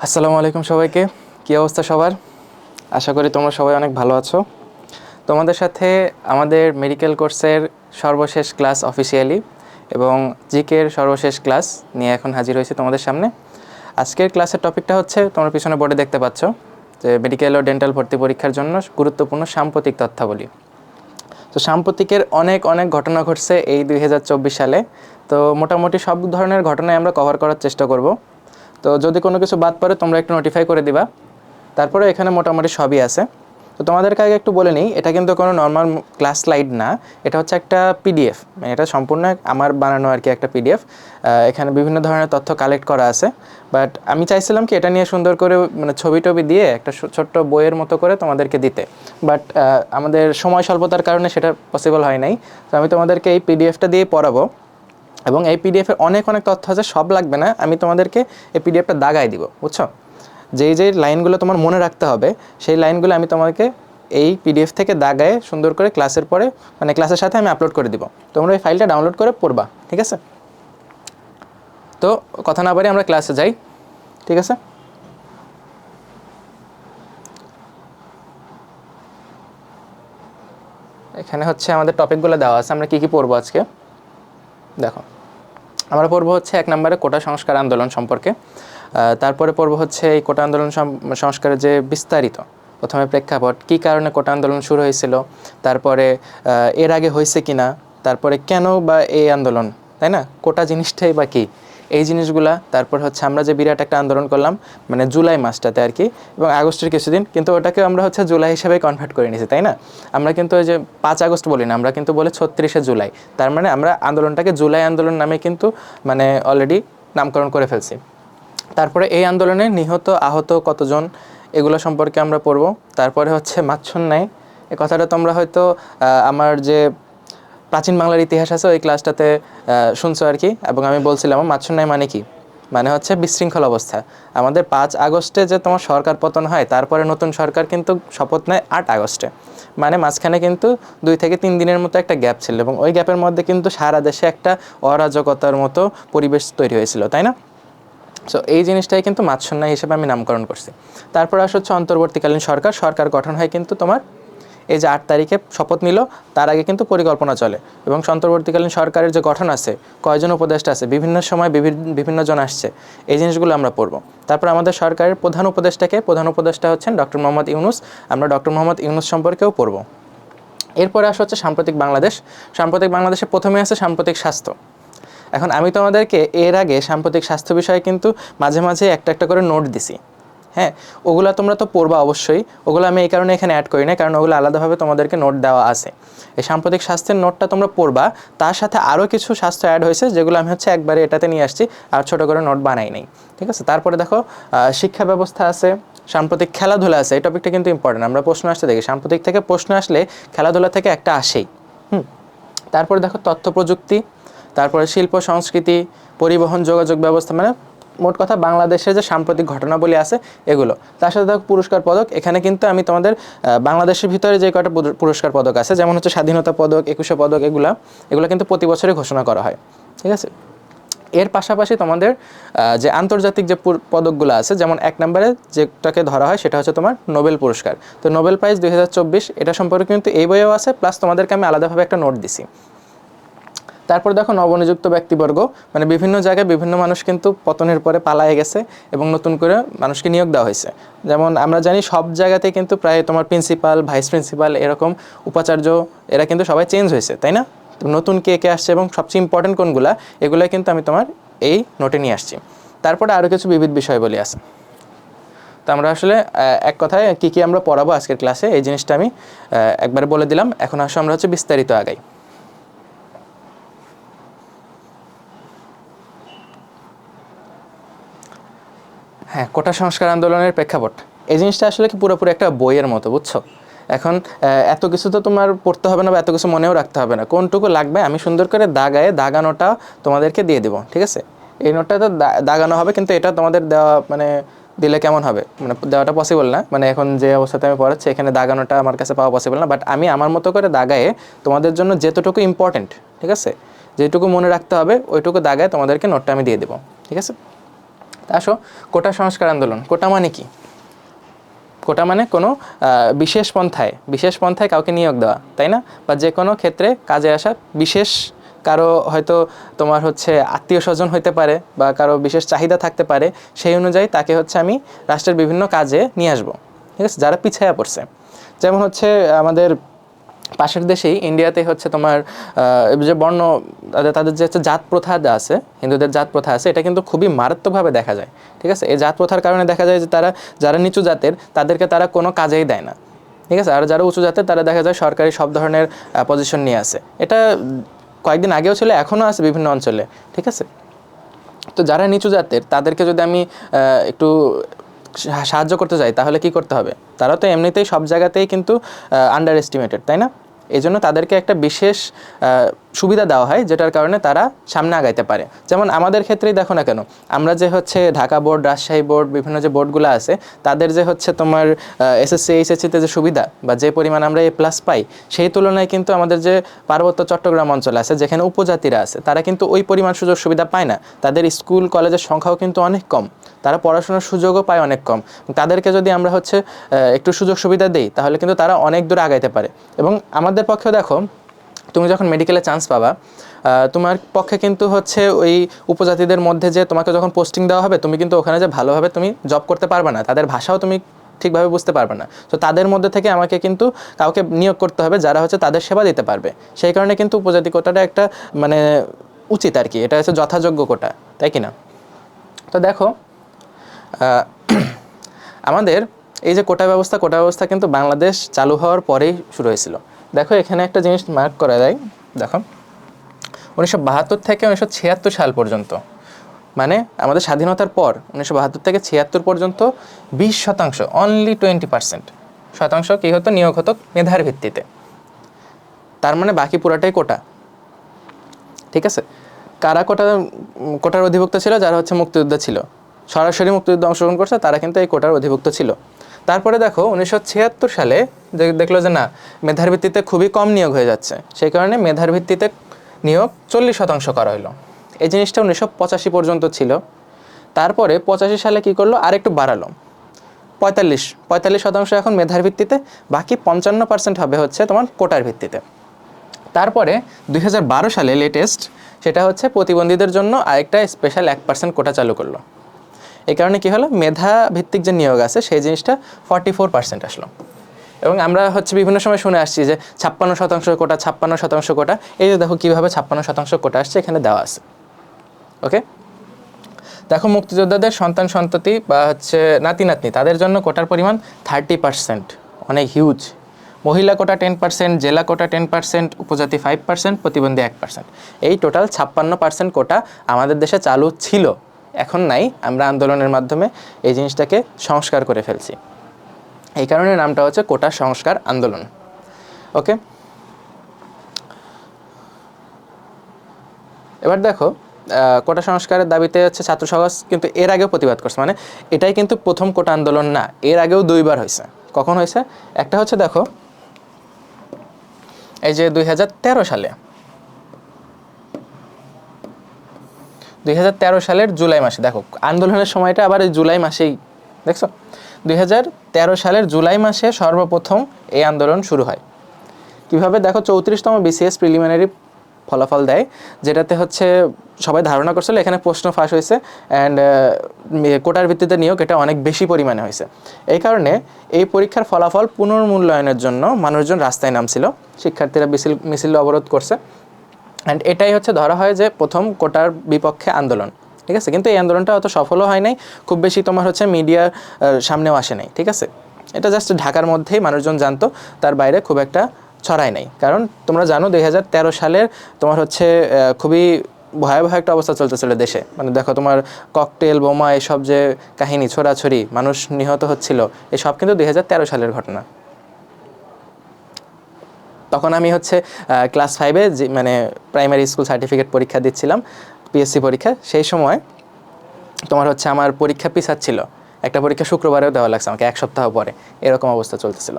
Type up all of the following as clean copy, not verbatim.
আসসালামু আলাইকুম সবাইকে। কী অবস্থা সবার? আশা করি তোমরা সবাই অনেক ভালো আছো। তোমাদের সাথে আমাদের মেডিকেল কোর্সের সর্বশেষ ক্লাস অফিসিয়ালি এবং জিকের সর্বশেষ ক্লাস নিয়ে এখন হাজির হয়েছি তোমাদের সামনে। আজকের ক্লাসের টপিকটা হচ্ছে, তোমরা পিছনে বোর্ডে দেখতে পাচ্ছ যে মেডিকেল ও ডেন্টাল ভর্তি পরীক্ষার জন্য গুরুত্বপূর্ণ সাম্প্রতিক তথ্যাবলী। তো সাম্প্রতিকের অনেক অনেক ঘটনা ঘটছে এই 2024 সালে। তো মোটামুটি সব ধরনের ঘটনায় আমরা কভার করার চেষ্টা করব। তো যদি কোনো কিছু বাদ পড়ে তোমরা একটু নোটিফাই করে দিবা। তারপরে এখানে মোটামুটি সবই আছে। তো তোমাদেরকে আগে একটু বলে নিই, এটা কিন্তু কোনো নর্মাল ক্লাস স্লাইড না, এটা হচ্ছে একটা পিডিএফ, মানে এটা সম্পূর্ণ আমার বানানো আর কি একটা পিডিএফ। এখানে বিভিন্ন ধরনের তথ্য কালেক্ট করা আছে। বাট আমি চাইছিলাম কি এটা নিয়ে সুন্দর করে মানে ছবি টবি দিয়ে একটা ছোট্ট বইয়ের মতো করে তোমাদেরকে দিতে, বাট আমাদের সময় স্বল্পতার কারণে সেটা পসিবল হয় নাই। তো আমি তোমাদেরকে এই পিডিএফটা দিয়ে পড়াবো এবং এই পিডিএফের অনেক অনেক তথ্য আছে, সব লাগবে না, আমি তোমাদেরকে এই পিডিএফটা দাগাই দিব, বুঝছো? যেই লাইনগুলো তোমার মনে রাখতে হবে সেই লাইনগুলো আমি তোমাকে এই পিডিএফ থেকে দাগায়ে সুন্দর করে ক্লাসের পরে মানে ক্লাসের সাথে আমি আপলোড করে দিব। তোমরা এই ফাইলটা ডাউনলোড করে পড়বা, ঠিক আছে? তো কথা না বাড়িয়ে আমরা ক্লাসে যাই, ঠিক আছে? এখানে হচ্ছে আমাদের টপিকগুলো দেওয়া আছে, আমরা কী কী পড়বো আজকে দেখো। আমরা পড়বো হচ্ছে 1 নম্বরে কোটা সংস্কার আন্দোলন সম্পর্কে। তারপরে পড়বো হচ্ছে এই কোটা আন্দোলন সংস্কারের যে বিস্তারিত, প্রথমে প্রেক্ষাপট, কী কারণে কোটা আন্দোলন শুরু হয়েছিল, তারপরে এর আগে হয়েছে কি না, তারপরে কেন বা এই আন্দোলন, তাই না, কোটা জিনিসটাই বা কী, এই জিনিসগুলা। তারপর হচ্ছে আমরা যে বিরাট একটা আন্দোলন করলাম মানে জুলাই মাসটাতে আর কি, এবং আগস্টের কিছুদিন, কিন্তু ওটাকে আমরা হচ্ছে জুলাই হিসেবে কনভার্ট করে নিয়েছি, তাই না? আমরা কিন্তু ওই যে 5 আগস্ট বলি না, আমরা কিন্তু বলি 36শে জুলাই। তার মানে আমরা আন্দোলনটাকে জুলাই আন্দোলন নামে কিন্তু মানে অলরেডি নামকরণ করে ফেলছি। তারপরে এই আন্দোলনে নিহত আহত কতজন, এগুলো সম্পর্কে আমরা পড়ব। তারপরে হচ্ছে মাচ্ছন্যায়, এই কথাটা তোমরা হয়তো আমার যে প্রাচীন বাংলার ইতিহাস আছে ওই ক্লাসটাতে শুনছো আর কি, এবং আমি বলছিলাম মাচ্ছন্যায় মানে কি, মানে হচ্ছে বিশৃঙ্খল অবস্থা। আমাদের 5 আগস্টে যে তোমার সরকার পতন হয়, তারপরে নতুন সরকার কিন্তু শপথ নেয় 8 আগস্টে, মানে মাঝখানে কিন্তু 2 থেকে 3 দিনের মতো একটা গ্যাপ ছিল, এবং ওই গ্যাপের মধ্যে কিন্তু সারা দেশে একটা অরাজকতার মতো পরিবেশ তৈরি হয়েছিল, তাই না? সো এই জিনিসটাই কিন্তু মাৎসন্যায় হিসেবে আমি নামকরণ করছি। তারপর আসলে হচ্ছে অন্তর্বর্তীকালীন সরকার গঠন হয় কিন্তু তোমার এই যে 8 তারিখে শপথ নিল, তার আগে কিন্তু পরিকল্পনা চলে, এবং অন্তর্বর্তীকালীন সরকারের যে গঠন আছে, কয়জন উপদেষ্টা আছে, বিভিন্ন সময় বিভিন্ন জন আসছে, এই জিনিসগুলো আমরা পড়ব। তারপর আমাদের সরকারের প্রধান উপদেষ্টা হচ্ছেন ডক্টর মোহাম্মদ ইউনূস, আমরা ডক্টর মোহাম্মদ ইউনূস সম্পর্কেও পড়ব। এরপরে আসা হচ্ছে সাম্প্রতিক বাংলাদেশে প্রথমে আছে সাম্প্রতিক স্বাস্থ্য। এখন আমি তোমাদেরকে এর আগে সাম্প্রতিক স্বাস্থ্য বিষয়ে কিন্তু মাঝে মাঝে একটা একটা করে নোট দিছি, হ্যাঁ, ওগুলো তোমরা তো পড়বা অবশ্যই। ওগুলো আমি এই কারণে এখানে অ্যাড করি না, কারণ ওগুলো আলাদাভাবে তোমাদেরকে নোট দেওয়া আছে। এই সাম্প্রতিক স্বাস্থ্যের নোটটা তোমরা পড়বা, তার সাথে আরও কিছু স্বাস্থ্য অ্যাড হয়েছে যেগুলো আমি হচ্ছে একবারে এটাতে নিয়ে আসছি, আর ছোটো করে নোট বানাই নাই, ঠিক আছে? তারপরে দেখো শিক্ষা ব্যবস্থা আছে, সাম্প্রতিক খেলাধুলা আছে। এই টপিকটা কিন্তু ইম্পর্টেন্ট, আমরা প্রশ্ন আসতে দেখি, সাম্প্রতিক থেকে প্রশ্ন আসলে খেলাধুলা থেকে একটা আসেই। তারপরে দেখো তথ্য প্রযুক্তি, তারপরে শিল্প সংস্কৃতি, পরিবহন, যোগাযোগ ব্যবস্থা, মানে মোট কথা বাংলাদেশের যে সাম্প্রতিক ঘটনাবলী আছে এগুলো। তার সাথে দেখো পুরস্কার পদক, এখানে কিন্তু আমি তোমাদের বাংলাদেশের ভিতরে যে কয়টা পুরস্কার পদক আছে, যেমন হচ্ছে স্বাধীনতা পদক, 21শে পদক, এগুলো কিন্তু প্রতি বছরই ঘোষণা করা হয়, ঠিক আছে? এর পাশাপাশি তোমাদের যে আন্তর্জাতিক যে পদকগুলো আছে, যেমন 1 নম্বরে যেটাকে ধরা হয় সেটা হচ্ছে তোমার নোবেল পুরস্কার। তো নোবেল প্রাইজ 2024 এটা সম্পর্কে কিন্তু এই বইয়েও আছে, প্লাস তোমাদেরকে আমি আলাদাভাবে একটা নোট দিছি। তারপর দেখো নবনিযুক্ত ব্যক্তিবর্গ, মানে বিভিন্ন জায়গায় বিভিন্ন মানুষ কিন্তু পতনের পরে পালায়ে গেছে এবং নতুন করে মানুষকে নিয়োগ দেওয়া হয়েছে। যেমন আমরা জানি সব জায়গাতে কিন্তু প্রায় তোমার প্রিন্সিপাল, ভাইস প্রিন্সিপাল, এরকম উপাচার্য, এরা কিন্তু সবাই চেঞ্জ হয়েছে, তাই না? নতুন কে কে আসছে এবং সবচেয়ে ইম্পর্টেন্ট কোনগুলা, এগুলো কিন্তু আমি তোমার এই নোটে নিয়ে আসছি। তারপরে আরও কিছু বিবিধ বিষয়বলী আছে। তো আমরা আসলে এক কথায় কী কী আমরা পড়াবো আজকের ক্লাসে, এই জিনিসটা আমি একবার বলে দিলাম। এখন আসলে আমরা হচ্ছে বিস্তারিত আগাই। হ্যাঁ, কোটা সংস্কার আন্দোলনের প্রেক্ষাপট, এই জিনিসটা আসলে কি পুরোপুরি একটা বইয়ের মতো, বুঝছো? এখন এত কিছু তো তোমার পড়তে হবে না বা এত কিছু মনেও রাখতে হবে না, কোনটুকু লাগবে আমি সুন্দর করে দাগানোটা তোমাদেরকে দিয়ে দেবো, ঠিক আছে? এই নোটটা তো দাগানো হবে, কিন্তু এটা তোমাদের দেওয়া মানে দিলে কেমন হবে, মানে দেওয়াটা পসিবল না, মানে এখন যে অবস্থাতে আমি পড়াচ্ছি এখানে দাগানোটা আমার কাছে পাওয়া পসিবল না, বাট আমি আমার মতো করে দাগায়ে তোমাদের জন্য যেতটুকু ইম্পর্টেন্ট, ঠিক আছে, যেটুকু মনে রাখতে হবে ওইটুকু দাগায় তোমাদেরকে নোটটা আমি দিয়ে দেবো, ঠিক আছে? আসো কোটা সংস্কার আন্দোলন, কোটা মানে কি? কোটা মানে কোনো বিশেষ পন্থায় কাউকে নিয়োগ দেওয়া, তাই না? বা যে কোনো ক্ষেত্রে কাজে আসা বিশেষ কারো হয়তো তোমার হচ্ছে আত্মীয় স্বজন হইতে পারে বা কারো বিশেষ চাহিদা থাকতে পারে, সেই অনুযায়ী তাকে হচ্ছে আমি রাষ্ট্রের বিভিন্ন কাজে নিয়ে আসবো, ঠিক আছে, যারা পিছায়া পড়ছে। যেমন হচ্ছে আমাদের পাশের দেশেই ইন্ডিয়াতে হচ্ছে তোমার যে বর্ণ তাদের যে হচ্ছে জাত প্রথা আছে, হিন্দুদের জাত প্রথা আছে, এটা কিন্তু খুবই মারাত্মকভাবে দেখা যায়, ঠিক আছে। এই জাত প্রথার কারণে দেখা যায় যে যারা নিচু জাতের তাদেরকে তারা কোনো কাজেই দেয় না, ঠিক আছে। আর যারা উঁচু জাতের তারা দেখা যায় সরকারি সব ধরনের পজিশন নিয়ে আসে। এটা কয়েকদিন আগেও ছিল, এখনও আছে বিভিন্ন অঞ্চলে, ঠিক আছে। তো যারা নিচু জাতের তাদেরকে যদি আমি একটু সাহায্য করতে চাই তাহলে কি করতে হবে? তারা তো এমনিতেই সব জায়গাতেই কিন্তু আন্ডার এস্টিমেটেড, তাই না? এই জন্য তাদেরকে একটা বিশেষ সুবিধা দেওয়া হয়, যেটার কারণে তারা সামনে আগাইতে পারে। যেমন আমাদের ক্ষেত্রেই দেখো না কেন, আমরা যে হচ্ছে ঢাকা বোর্ড, রাজশাহী বোর্ড, বিভিন্ন যে বোর্ডগুলো আছে, তাদের যে হচ্ছে তোমার এসএসসি এইচএসসিতে যে সুবিধা বা যে পরিমাণ আমরা এ প্লাস পাই, সেই তুলনায় কিন্তু আমাদের যে পার্বত্য চট্টগ্রাম অঞ্চল আছে, যেখানে উপজাতিরা আছে, তারা কিন্তু ওই পরিমাণ সুযোগ সুবিধা পায় না। তাদের স্কুল কলেজের সংখ্যাও কিন্তু অনেক কম, তারা পড়াশোনার সুযোগও পায় অনেক কম। তাদেরকে যদি আমরা হচ্ছে একটু সুযোগ সুবিধা দেই তাহলে কিন্তু তারা অনেক দূর আগাইতে পারে। এবং আমাদের পক্ষেও দেখো, তুমি যখন মেডিকেলে চান্স পাবা, তোমার পক্ষে কিন্তু হচ্ছে ওই উপজাতিদের মধ্যে যে তোমাকে যখন পোস্টিং দেওয়া হবে, তুমি কিন্তু ওখানে যে ভালোভাবে তুমি জব করতে পারবে না, তাদের ভাষাও তুমি ঠিকভাবে বুঝতে পারবে না। তো তাদের মধ্যে থেকে আমাকে কিন্তু কাউকে নিয়োগ করতে হবে যারা হচ্ছে তাদের সেবা দিতে পারবে। সেই কারণে কিন্তু উপজাতি কোটাটা একটা মানে উচিত আর কি, এটা হচ্ছে যথাযোগ্য কোটা, তাই কি না? তো দেখো আমাদের এই যে কোটা ব্যবস্থা কিন্তু বাংলাদেশ চালু হওয়ার পরেই শুরু হয়েছিল। দেখো এখানে একটা জিনিস মার্ক করা যায়, দেখো 1972 থেকে 1976 সাল পর্যন্ত, মানে আমাদের স্বাধীনতার পর 1972 থেকে 76 পর্যন্ত 20%, অনলি 20% কী হতো, নিয়োগ হতো মেধার ভিত্তিতে। তার মানে বাকি পুরাটাই কোটা, ঠিক আছে। কারা কোটার অধিভুক্ত ছিল? যারা হচ্ছে মুক্তিযোদ্ধা ছিল, সরাসরি মুক্তিযুদ্ধে অংশগ্রহণ করছে, তারা কিন্তু এই কোটার অধিভুক্ত ছিল। তারপরে দেখো 1976 সালে দেখলো যে না, মেধার ভিত্তিতে খুবই কম নিয়োগ হয়ে যাচ্ছে, সেই কারণে মেধার ভিত্তিতে নিয়োগ 40% করা হলো। এই জিনিসটা 1985 পর্যন্ত ছিল। তারপরে 85 সালে কি করলো, আরেকটু বাড়ালো, 45% এখন মেধার ভিত্তিতে, বাকি 55% হবে হচ্ছে তোমার কোটার ভিত্তিতে। তারপরে 2012 সালে লেটেস্ট, সেটা হচ্ছে প্রতিবন্ধীদের জন্য আরেকটা স্পেশাল 1% কোটা চালু করলো। এই কারণে কী হলো, মেধা ভিত্তিক যে নিয়োগ আছে সেই জিনিসটা 44% আসলো। এবং আমরা হচ্ছে বিভিন্ন সময় শুনে আসছি যে 56% কোটা, 56% কোটা। এই যে দেখো কীভাবে 56% কোটা আসছে, এখানে দেওয়া আছে। ওকে, দেখো মুক্তিযোদ্ধাদের সন্তান সন্ততি বা হচ্ছে নাতি নাতনি, তাদের জন্য কোটার পরিমাণ 30%, অনেক হিউজ। মহিলা কোটা 10%, জেলা কোটা 10%, উপজাতি 5%, প্রতিবন্ধী 1%। এই টোটাল 56% কোটা আমাদের দেশে চালু ছিল, এখন নাই। আমরা আন্দোলনের মাধ্যমে এই জিনিসটাকে সংস্কার করে ফেলছি, এই কারণে নামটা হচ্ছে কোটা সংস্কার আন্দোলন। ওকে, এবার দেখো কোটা সংস্কারের দাবিতে হচ্ছে ছাত্র সমাজ কিন্তু এর আগেও প্রতিবাদ করছে, মানে এটাই কিন্তু প্রথম কোটা আন্দোলন না, এর আগেও দুইবার হয়েছে। কখন হয়েছে? একটা হচ্ছে দেখো এই যে 2013 সালে, 2013 সালের জুলাই মাসে, দেখো আন্দোলনের সময়টা আবার এই জুলাই মাসেই, দেখছো 2013 সালের জুলাই মাসে সর্বপ্রথম এই আন্দোলন শুরু হয়। কীভাবে? দেখো 34তম বিসিএস প্রিলিমিনারি ফলাফল দেয়, যেটাতে হচ্ছে সবাই ধারণা করছিল এখানে প্রশ্ন ফাঁস হয়েছে অ্যান্ড কোটার ভিত্তিতে নিয়োগ এটা অনেক বেশি পরিমাণে হয়েছে। এই কারণে এই পরীক্ষার ফলাফল পুনর্মূল্যায়নের জন্য মানুষজন রাস্তায় নামছিল, শিক্ষার্থীরা মিছিল অবরোধ করছে, অ্যান্ড এটাই হচ্ছে ধরা হয় যে প্রথম কোটার বিপক্ষে আন্দোলন, ঠিক আছে। কিন্তু এই আন্দোলনটা অত সফলও হয় নাই, খুব বেশি তোমার হচ্ছে মিডিয়ার সামনেও আসে নাই, ঠিক আছে। এটা জাস্ট ঢাকার মধ্যেই মানুষজন জানতো, তার বাইরে খুব একটা ছড়ায় নাই। কারণ তোমরা জানো 2013 সালের তোমার হচ্ছে খুবই ভয়াবহ একটা অবস্থা চলতেছিল দেশে, মানে দেখো তোমার ককটেল বোমা এসব যে কাহিনী, ছোড়াছড়ি, মানুষ নিহত হচ্ছিল, এসব কিন্তু 2013 সালের ঘটনা। তখন আমি হচ্ছে ক্লাস 5-এ যে মানে প্রাইমারি স্কুল সার্টিফিকেট পরীক্ষা দিচ্ছিলাম, পিএসসি পরীক্ষা। সেই সময় তোমার হচ্ছে আমার পরীক্ষা পিছাচ্ছিল, একটা পরীক্ষা শুক্রবারেও দেওয়া লাগছে আমাকে, এক সপ্তাহ পরে, এরকম অবস্থা চলতেছিল।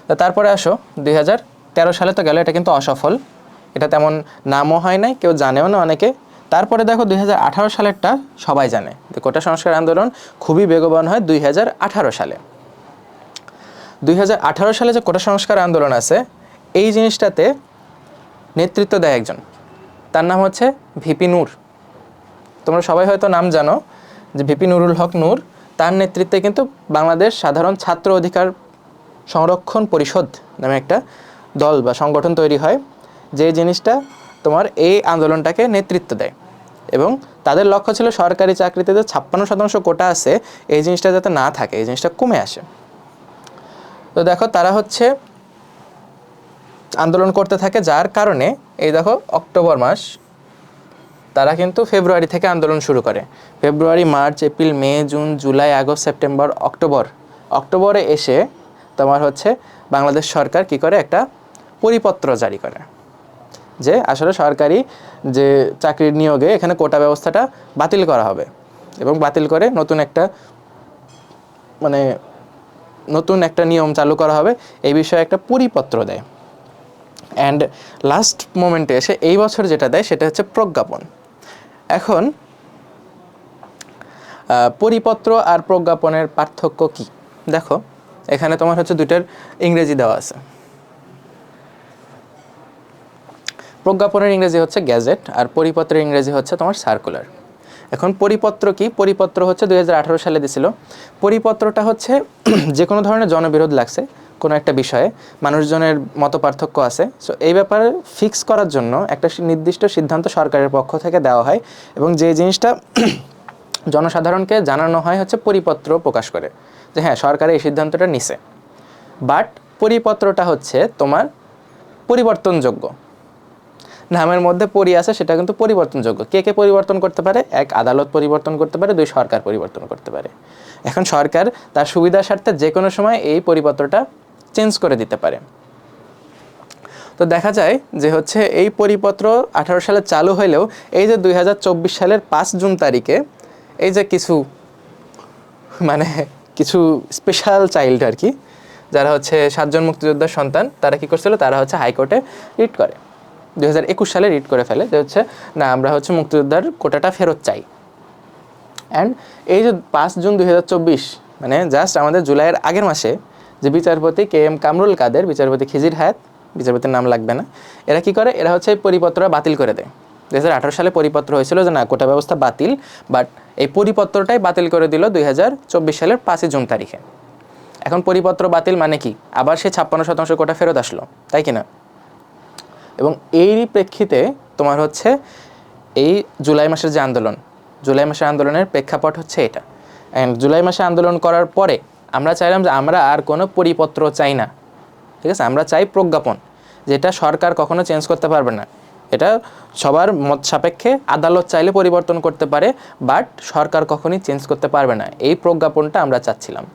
তো তারপরে আসো 2013 সালে তো গেল, এটা কিন্তু অসফল, এটা তেমন নামও হয় নাই, কেউ জানেও না অনেকে। তারপরে দেখো 2018 সালেরটা সবাই জানে যে কোটা সংস্কার আন্দোলন খুবই বেগবান হয় 2018 সালে। 2018 সালে যে কোটা সংস্কার আন্দোলন আছে এই জিনিসটাতে নেতৃত্ব দেয় একজন, তার নাম হচ্ছে ভিপি নূর। তোমরা সবাই হয়তো নাম জানো যে ভিপি নুরুল হক নূর। তার নেতৃত্বে কিন্তু বাংলাদেশ সাধারণ ছাত্র অধিকার সংরক্ষণ পরিষদ নামে একটা দল বা সংগঠন তৈরি হয়, যে জিনিসটা তোমার এই আন্দোলনটাকে নেতৃত্ব দেয়। এবং তাদের লক্ষ্য ছিল সরকারি চাকরিতে যে 56% কোটা আছে এই জিনিসটা যাতে না থাকে, এই জিনিসটা কমে আসে। তো দেখো তারা হচ্ছে আন্দোলন করতে থাকে, যার কারণে এই দেখো অক্টোবর মাস, তারা কিন্তু ফেব্রুয়ারি থেকে আন্দোলন শুরু করে। ফেব্রুয়ারি, মার্চ, এপ্রিল, মে, জুন, জুলাই, আগস্ট, সেপ্টেম্বর, অক্টোবরে এসে তোমার হচ্ছে বাংলাদেশ সরকার কি করে, একটা পরিপত্র জারি করে যে আসলে সরকারি যে চাকরির নিয়োগে এখানে কোটা ব্যবস্থাটা বাতিল করা হবে, এবং বাতিল করে নতুন একটা নিয়ম চালু করা হবে, এই বিষয়ে একটা পরিপত্র দেয়। অ্যান্ড লাস্ট মোমেন্টে এসে এই বছর যেটা দেয় সেটা হচ্ছে প্রজ্ঞাপন। এখন পরিপত্র আর প্রজ্ঞাপনের পার্থক্য কি দেখো, এখানে তোমার হচ্ছে দুইটার ইংরেজি দেওয়া আছে। প্রজ্ঞাপনের ইংরেজি হচ্ছে গ্যাজেট, আর পরিপত্রের ইংরেজি হচ্ছে তোমার সার্কুলার। এখন পরিপত্র কি, পরিপত্র হচ্ছে 2018 সালে দিছিল। পরিপত্রটা হচ্ছে যে কোনো ধরনের জনবিরোধ লাগছে কোনো একটা বিষয়ে, মানুষজনের মত পার্থক্য আছে, সো এই ব্যাপারে ফিক্স করার জন্য একটা নির্দিষ্ট সিদ্ধান্ত সরকারের পক্ষ থেকে দেওয়া হয়, এবং যে জিনিসটা জনসাধারণকে জানানো হয় হচ্ছে পরিপত্র প্রকাশ করে যে হ্যাঁ সরকার এই সিদ্ধান্তটা নিছে। বাট পরিপত্রটা হচ্ছে তোমার পরিবর্তনযোগ্য, নামের মধ্যে পরি আছে, সেটা কিন্তু পরিবর্তনযোগ্য। কে কে পরিবর্তন করতে পারে? এক, আদালত পরিবর্তন করতে পারে, দুই, সরকার পরিবর্তন করতে পারে। এখন সরকার তার সুবিধার স্বার্থে যে কোনো সময় এই পরিপত্রটা চেঞ্জ করে দিতে পারে। তো দেখা যায় যে হচ্ছে এই পরিপত্র 18 সালে চালু হলেও এই যে 2024 সালের 5 জুন তারিখে এই যে কিছু স্পেশাল চাইল্ড আর কি, যারা হচ্ছে 7 জন মুক্তিযোদ্ধার সন্তান, তারা কি করছিল, তারা হচ্ছে হাইকোর্টে রিট করে, 2021 সালে রিট করে ফেলে যে হচ্ছে না আমরা হচ্ছে মুক্তিযোদ্ধার কোটাটা ফেরত চাই। অ্যান্ড এই যে 5 জুন 2024 মানে জাস্ট আমাদের জুলাইয়ের আগের মাসে যে বিচারপতি KM কামরুল কাদের, বিচারপতি খিজির হায়াত, বিচারপতির নাম লাগবে না, এরা কি করে, এরা হচ্ছে এই পরিপত্রটা বাতিল করে দেয়। 2018 সালে পরিপত্র হয়েছিল যে না কোটা ব্যবস্থা বাতিল, বাট এই পরিপত্রটাই বাতিল করে দিল 2024 সালের 5 জুন তারিখে। এখন পরিপত্র বাতিল মানে কি, আবার সে 56% কোটা ফেরত আসলো, তাই কিনা? এবং এই প্রেক্ষিতে তোমার হচ্ছে এই জুলাই মাসের যে আন্দোলন, জুলাই মাসের আন্দোলনের প্রেক্ষাপট হচ্ছে এটা। অ্যান্ড জুলাই মাসে আন্দোলন করার পরে আমরা চাইলাম যে আমরা আর কোনো পরিপত্র চাই না, ঠিক আছে, আমরা চাই প্রজ্ঞাপন, যেটা সরকার কখনো চেঞ্জ করতে পারবে না। এটা সবার মত সাপেক্ষে আদালত চাইলে পরিবর্তন করতে পারে, বাট সরকার কখনোই চেঞ্জ করতে পারবে না, এই প্রজ্ঞাপনটা আমরা চাচ্ছিলাম।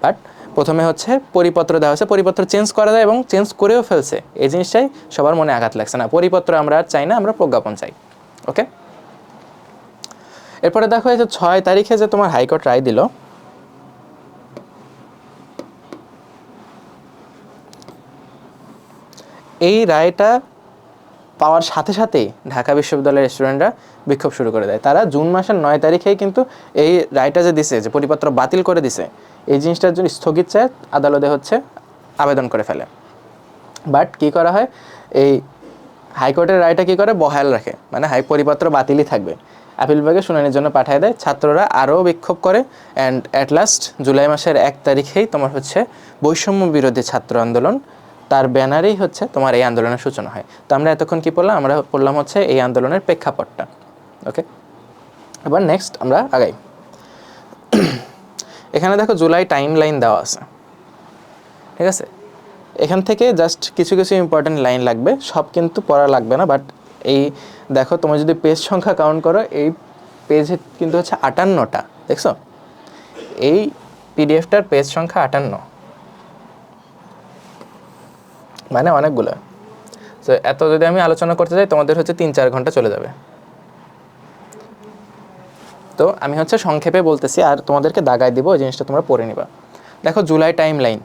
বাট প্রথমে হচ্ছে পরিপত্র দেওয়া হয়েছে, পরিপত্র চেঞ্জ করা যায় এবং চেঞ্জ করেও ফেলছে, এই জিনিসটাই সবার মনে আঘাত লাগছে, না পরিপত্র আমরা আর চাই না, আমরা প্রজ্ঞাপন চাই। ওকে, এরপরে দেখো এই যে 6 তারিখে যে তোমার হাইকোর্ট রায় দিল, এই রায়টা পাওয়ার সাথে সাথেই ঢাকা বিশ্ববিদ্যালয়ের স্টুডেন্টরা বিক্ষোভ শুরু করে দেয়। তারা জুন মাসের 9 তারিখেই কিন্তু এই রায়টা যে দিছে, যে পরিপত্র বাতিল করে দিছে, এই জিনিসটার জন্য স্থগিত চায় আদালতে হচ্ছে আবেদন করে ফেলে। বাট কি করা হয়, এই হাইকোর্টের রায়টা কি করে, বহাল রাখে, মানে পরিপত্র বাতিলই থাকবে, আপিল বিভাগে শুনানির জন্য পাঠিয়ে দেয়। ছাত্ররা আরও বিক্ষোভ করে, অ্যান্ড অ্যাট লাস্ট জুলাই মাসের 1 তারিখেই তোমার হচ্ছে বৈষম্য বিরোধী ছাত্র আন্দোলন, তার ব্যানারেই হচ্ছে তোমার এই আন্দোলনের সূচনা হয়। তো আমরা এতক্ষণ কী পড়লাম, আমরা পড়লাম হচ্ছে এই আন্দোলনের প্রেক্ষাপটটা। ওকে, এবার নেক্সট আমরা আগাই। এখানে দেখো জুলাই টাইম লাইন দেওয়া আছে, ঠিক আছে, এখান থেকে জাস্ট কিছু কিছু ইম্পর্টেন্ট লাইন লাগবে, সব কিন্তু পড়া লাগবে না। বাট এই দেখো তোমরা যদি পেজ সংখ্যা কাউন্ট করো, এই পেজে কিন্তু হচ্ছে 58টা, দেখছো, এই পিডিএফটার পেজ সংখ্যা 58, মানে অনেকগুলো। তো এত যদি আমি আলোচনা করতে যাই তোমাদের হচ্ছে 3-4 ঘন্টা চলে যাবে। তো আমি হচ্ছে সংক্ষেপে বলতেছি আর তোমাদেরকে দাগায় দিব, ওই জিনিসটা তোমরা পড়ে নিবা। দেখো জুলাই টাইম লাইন,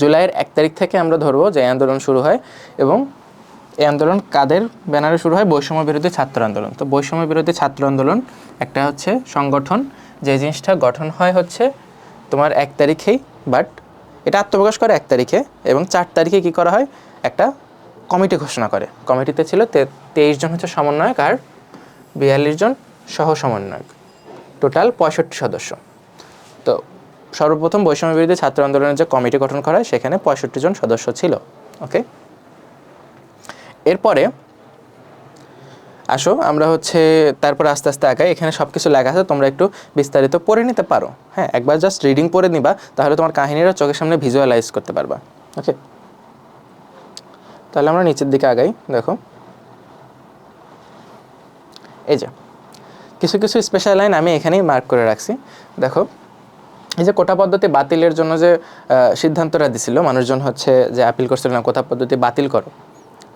জুলাইয়ের 1 তারিখ থেকে আমরা ধরবো যে আন্দোলন শুরু হয় এবং এই আন্দোলন কাদের ব্যানারে শুরু হয়? বৈষম্য বিরোধী ছাত্র আন্দোলন। তো বৈষম্য বিরোধী ছাত্র আন্দোলন একটা হচ্ছে সংগঠন, যে জিনিসটা গঠন হয় হচ্ছে তোমার 1 তারিখেই, বাট এটা আত্মপ্রকাশ করে 1 তারিখে এবং 4 তারিখে কী করা হয়, একটা কমিটি ঘোষণা করে। কমিটিতে ছিল 23 জন হচ্ছে সমন্বয়ক আর 42 জন সহ সমন্বয়ক, টোটাল 65 সদস্য। তো সর্বপ্রথম বৈষম্য বিরোধী ছাত্র আন্দোলনের যে কমিটি গঠন করা হয় সেখানে 65 জন সদস্য ছিল। ওকে, এরপরে আসো আমরা হচ্ছে তারপর আস্তে আস্তে আগাই। এখানে সব কিছু লেখা আছে, তোমরা একটু বিস্তারিত পড়ে নিতে পারো। হ্যাঁ, একবার জাস্ট রিডিং পড়ে নিবা, তাহলে তোমার কাহিনীটা চোখের সামনে ভিজুয়ালাইজ করতে পারবা। ওকে, তাহলে আমরা নিচের দিকে আগাই। দেখো এই যে কিছু কিছু স্পেশাল লাইন আমি এখানেই মার্ক করে রাখছি। দেখো এই যে কোটা পদ্ধতি বাতিলের জন্য যে সিদ্ধান্তটা দিছিল, মানুষজন হচ্ছে যে আপিল করছিল না কোটা পদ্ধতি বাতিল করো,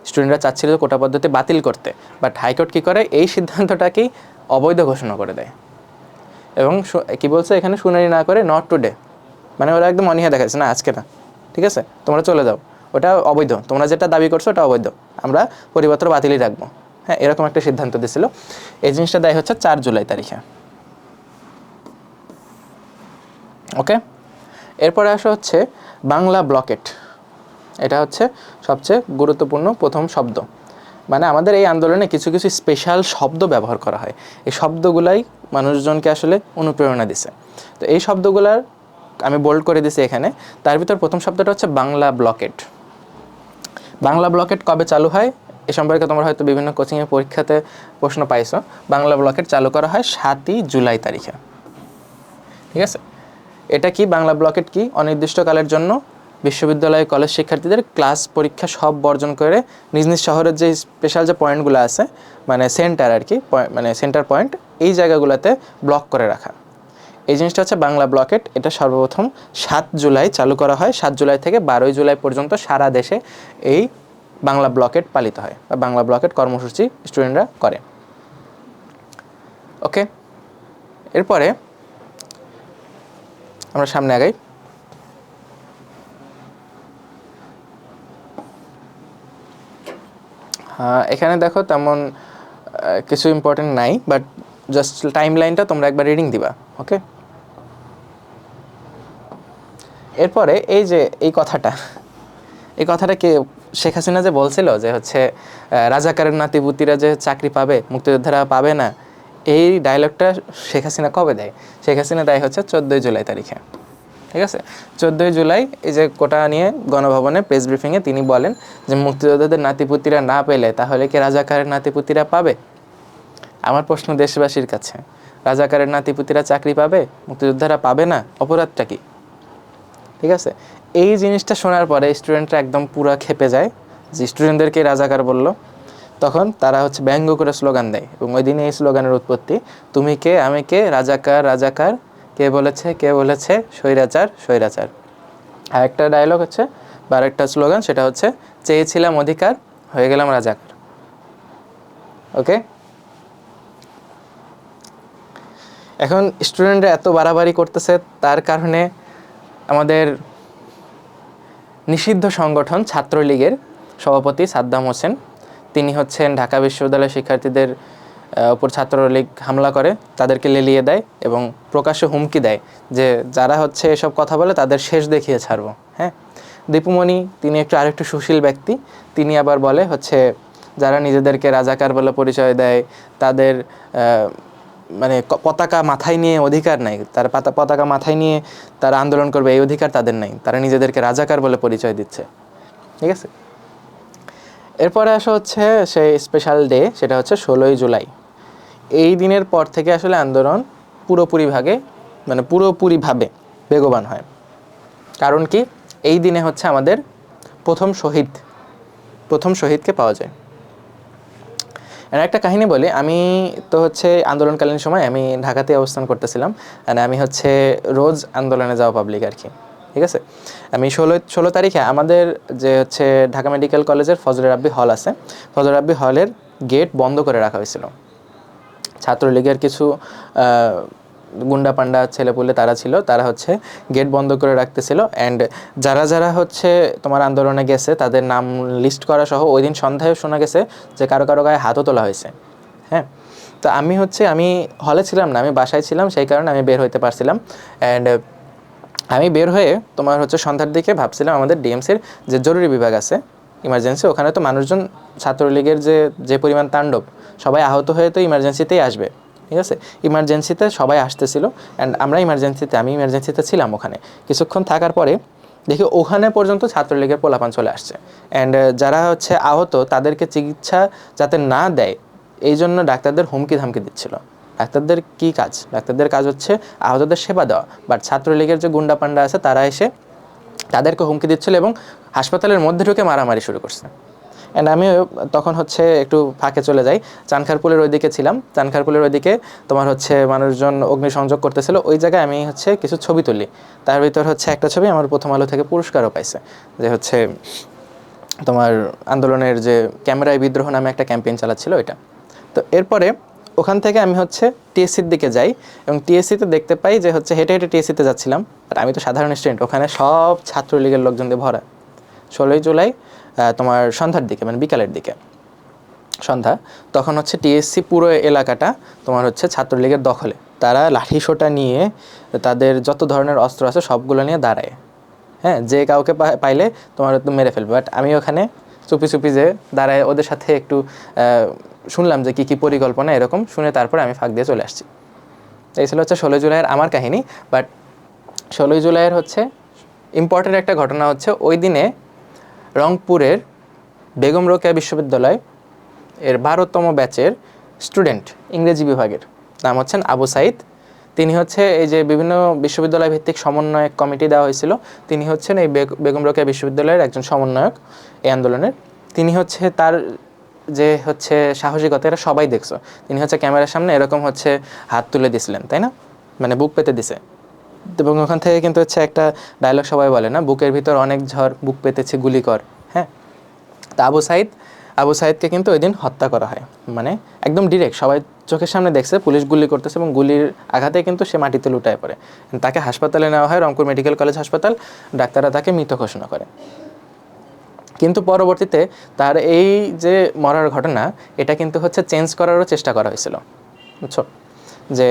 স্টুডেন্টরা চাচ্ছিল কোটা পদ্ধতি বাতিল করতে, বাট হাইকোর্ট কী করে, এই সিদ্ধান্তটাকেই অবৈধ ঘোষণা করে দেয় এবং কি বলছে এখানে, শুনানি না করে নট টুডে, মানে ওরা একদম অনীহা দেখাচ্ছে, না আজকে না, ঠিক আছে তোমরা চলে যাও, ওটা অবৈধ, তোমরা যেটা দাবি করছো ওটা অবৈধ, আমরা পরিপত্র বাতিলই রাখবো। হ্যাঁ, এরকম একটা সিদ্ধান্ত দিয়েছিল। এই জিনিসটা দেয় হচ্ছে 4 জুলাই তারিখে। ওকে, এরপরে আসা হচ্ছে বাংলা ব্লকেট। এটা হচ্ছে সবচেয়ে গুরুত্বপূর্ণ প্রথম শব্দ, মানে আমাদের এই আন্দোলনে কিছু কিছু স্পেশাল শব্দ ব্যবহার করা হয়, এই শব্দগুলাই মানুষজনকে আসলে অনুপ্রেরণা দিছে। তো এই শব্দগুলার আমি বোল্ড করে দিছি এখানে। তার ভিতর প্রথম শব্দটা হচ্ছে বাংলা ব্লকেট। বাংলা ব্লকেট কবে চালু হয় এ সম্পর্কে তোমরা হয়তো বিভিন্ন কোচিংয়ে পরীক্ষাতে প্রশ্ন পাইছো। বাংলা ব্লকেট চালু করা হয় 7ই জুলাই তারিখে, ঠিক আছে। এটা কি বাংলা ব্লকেট কি, অনির্দিষ্টকালের জন্য বিশ্ববিদ্যালয় কলেজ শিক্ষার্থীদের ক্লাস পরীক্ষা সব বর্জন করে নিজ নিজ শহরের যে স্পেশাল যে পয়েন্টগুলো আছে, মানে সেন্টার আর কি, মানে সেন্টার পয়েন্ট, এই জায়গাগুলোতে ব্লক করে রাখা, এই জিনিসটা হচ্ছে বাংলা ব্লকেট। এটা সর্বপ্রথম 7 জুলাই চালু করা হয়। 7 জুলাই থেকে 12 জুলাই পর্যন্ত সারা দেশে এই বাংলা ব্লকেট পালিত হয় বা বাংলা ব্লকেট কর্মসূচি স্টুডেন্টরা করে। ওকে, এরপরে আমরা সামনে আগাই। এখানে দেখো তেমন কিছু ইম্পর্টেন্ট নাই, বাট জাস্ট টাইম লাইনটা তোমরা একবার রিডিং দিবা। ওকে, এরপরে এই যে এই কথাটা কে, শেখ হাসিনা যে বলছিল যে হচ্ছে রাজাকারের নাতিপুতিরা যে চাকরি পাবে, মুক্তিযোদ্ধারা পাবে না, এই ডায়লগটা শেখ হাসিনা কবে দেয়? শেখ হাসিনা দেয় হচ্ছে 14ই জুলাই তারিখে, ঠিক আছে। 14ই জুলাই এই যে কোটা নিয়ে গণভবনে প্রেস ব্রিফিংয়ে তিনি বলেন যে মুক্তিযোদ্ধাদের নাতিপুতিরা না পেলে তাহলে কি রাজাকারের নাতিপুতিরা পাবে? আমার প্রশ্ন দেশবাসীর কাছে, রাজাকারের নাতিপুতিরা চাকরি পাবে, মুক্তিযোদ্ধারা পাবে না, অপরাধটা কি? ঠিক আছে, এই জিনিসটা শোনার পরে স্টুডেন্টরা একদম পুরো খেপে যায় যে স্টুডেন্টদেরকে রাজাকার বললো। তখন তারা হচ্ছে ব্যঙ্গ করে স্লোগান দেয় এবং ওই দিনে এই স্লোগানের উৎপত্তি, তুমি কে আমি কে, রাজাকার রাজাকার, কে বলেছে স্বৈরাচার স্বৈরাচার। আর একটা ডায়লগ হচ্ছে বা আরেকটা স্লোগান, সেটা হচ্ছে চেয়েছিলাম অধিকার, হয়ে গেলাম রাজাকার। ওকে, এখন স্টুডেন্টরা এত বাড়াবাড়ি করতেছে, তার কারণে আমাদের নিষিদ্ধ সংগঠন ছাত্রলীগের সভাপতি সাদ্দাম হোসেন, তিনি হচ্ছেন ঢাকা বিশ্ববিদ্যালয়ের শিক্ষার্থীদের উপর ছাত্রলীগ হামলা করে, তাদেরকে লেলিয়ে দেয় এবং প্রকাশ্যে হুমকি দেয় যে যারা হচ্ছে এসব কথা বলে তাদের শেষ দেখিয়ে ছাড়বো। হ্যাঁ, দীপুমণি তিনি আরেকটু সুশীল ব্যক্তি, তিনি আবার বলে হচ্ছে যারা নিজেদেরকে রাজাকার বলে পরিচয় দেয় তাদের মানে পতাকা মাথায় নিয়ে অধিকার নাই, তারা পতাকা মাথায় নিয়ে তারা আন্দোলন করবে এই অধিকার তাদের নাই, তারা নিজেদেরকে রাজাকার বলে পরিচয় দিচ্ছে, ঠিক আছে। এরপরে আসা হচ্ছে সেই স্পেশাল ডে, সেটা হচ্ছে 16ই জুলাই। এই দিনের পর থেকে আসলে আন্দোলন পুরোপুরিভাবে বেগবান হয়। কারণ কি, এই দিনে হচ্ছে আমাদের প্রথম শহীদকে পাওয়া যায়। আর একটা কাহিনী বলি, আমি তো হচ্ছে আন্দোলনকালীন সময় আমি ঢাকাতে অবস্থান করতেছিলাম, আর আমি হচ্ছে রোজ আন্দোলনে যাওয়া পাবলিক আর কি, ঠিক আছে। আমি 16 তারিখে আমাদের যে হচ্ছে ঢাকা মেডিকেল কলেজের ফজলে রাব্বি হল আছে, ফজলে রাব্বি হলের গেট বন্ধ করে রাখা হয়েছিল। ছাত্রলীগের কিছু গুন্ডা পান্ডা ছেলেপুলে তারা ছিল, তারা হচ্ছে গেট বন্ধ করে রাখতেছিল। অ্যান্ড যারা যারা হচ্ছে তোমার আন্দোলনে গেছে তাদের নাম লিস্ট করা সহ ওই দিন সন্ধ্যায় শোনা গেছে যে কারো কারো গায়ে হাতও তোলা হয়েছে। হ্যাঁ, তো আমি হলে ছিলাম না, আমি বাসায় ছিলাম, সেই কারণে আমি বের হইতে পারছিলাম। অ্যান্ড আমি বের হয়ে তোমার হচ্ছে সন্ধ্যার দিকে ভাবছিলাম আমাদের ডিএমসির যে জরুরি বিভাগ আছে ইমার্জেন্সি, ওখানে তো মানুষজন ছাত্রলীগের যে পরিমাণ তাণ্ডব, সবাই আহত হয়ে তো ইমার্জেন্সিতেই আসবে, ঠিক আছে। ইমার্জেন্সিতে সবাই আসতেছিল অ্যান্ড আমি ইমার্জেন্সিতে ছিলাম। ওখানে কিছুক্ষণ থাকার পরে দেখি ওখানে পর্যন্ত ছাত্রলীগের পোলাপান চলে আসছে। অ্যান্ড যারা হচ্ছে আহত তাদেরকে চিকিৎসা যাতে না দেয় এই জন্য ডাক্তারদের হুমকি ধামকি দিচ্ছিল। ডাক্তারদের কী কাজ? ডাক্তারদের কাজ হচ্ছে আহতদের সেবা দেওয়া, বাট ছাত্রলীগের যে গুন্ডা পান্ডা আছে তারা এসে তাদেরকে হুমকি দিচ্ছিল এবং হাসপাতালের মধ্যে ঢুকে মারামারি শুরু করছে। অ্যান্ড আমি তখন হচ্ছে একটু ফাঁকে চলে যাই, চানখারপুলের ওইদিকে ছিলাম। চানখারপুলের ওইদিকে তোমার হচ্ছে মানুষজন অগ্নিসংযোগ করতেছিল, ওই জায়গায় আমি হচ্ছে কিছু ছবি তুলি। তার ভিতর হচ্ছে একটা ছবি আমার প্রথম আলো থেকে পুরস্কারও পাইছে, যে হচ্ছে তোমার আন্দোলনের যে ক্যামেরায় বিদ্রোহ নামে একটা ক্যাম্পেইন চালাচ্ছিল ওইটা। তো এরপরে ওখান থেকে আমি হচ্ছে টিএসসির দিকে যাই এবং টিএসসিতে দেখতে পাই যে হচ্ছে হেঁটে হেঁটে টিএসসিতে যাচ্ছিলাম, বাট আমি তো সাধারণ স্টুডেন্ট, ওখানে সব ছাত্রলীগের লোকজন দিয়ে ভরা। 16ই জুলাই তোমার সন্ধ্যার দিকে, মানে বিকালের দিকে সন্ধ্যা, তখন হচ্ছে টিএসসি পুরো এলাকাটা তোমার হচ্ছে ছাত্রলীগের দখলে। তারা লাঠি সোঁটা নিয়ে তাদের যত ধরনের অস্ত্র আছে সবগুলো নিয়ে দাঁড়ায়। হ্যাঁ, যে কাউকে পাইলে তোমার তো মেরে ফেলবে। বাট আমি ওখানে চুপি চুপি যে দাঁড়ায় ওদের সাথে একটু শুনলাম যে কী পরিকল্পনা, এরকম শুনে তারপরে আমি ফাঁক দিয়ে চলে আসছি। এই ছিল হচ্ছে 16ই জুলাইয়ের আমার কাহিনী। বাট 16ই জুলাইয়ের হচ্ছে ইম্পর্টেন্ট একটা ঘটনা হচ্ছে ওই দিনে রংপুরের বেগম রোকেয়া বিশ্ববিদ্যালয় এর 12তম ব্যাচের স্টুডেন্ট, ইংরেজি বিভাগের, নাম হচ্ছেন আবু সাইদ। তিনি হচ্ছে এই যে বিভিন্ন বিশ্ববিদ্যালয় ভিত্তিক সমন্বয়ক কমিটি দেওয়া হয়েছিল, তিনি হচ্ছেন এই বেগম রোকেয়া বিশ্ববিদ্যালয়ের একজন সমন্বয়ক এই আন্দোলনের। তিনি হচ্ছে তার যে হচ্ছে সাহসিকতা, এটা সবাই দেখছো, তিনি হচ্ছে ক্যামেরার সামনে এরকম হচ্ছে হাত তুলে দিছিলেন, তাই না, মানে বুক পেতে দিছে। এবং ওখান থেকে কিন্তু হচ্ছে একটা ডায়লগ সবাই বলে না, বুকের ভিতর অনেক ঝড়, বুক পেতেছে গুলি কর। হ্যাঁ, তা আবু সাইদকে কিন্তু ওই দিন হত্যা করা হয়, মানে একদম ডিরেক্ট সবাই চোখের সামনে দেখছে পুলিশ গুলি করতেছে এবং গুলির আঘাতে কিন্তু সে মাটিতে লুটায় পড়ে। তাকে হাসপাতালে নেওয়া হয়, রংপুর মেডিকেল কলেজ হাসপাতাল, ডাক্তাররা তাকে মৃত ঘোষণা করে। কিন্তু পরবর্তীতে তার এই যে মরার ঘটনা, এটা কিন্তু হচ্ছে চেঞ্জ করারও চেষ্টা করা হয়েছিল, বুঝছো, যে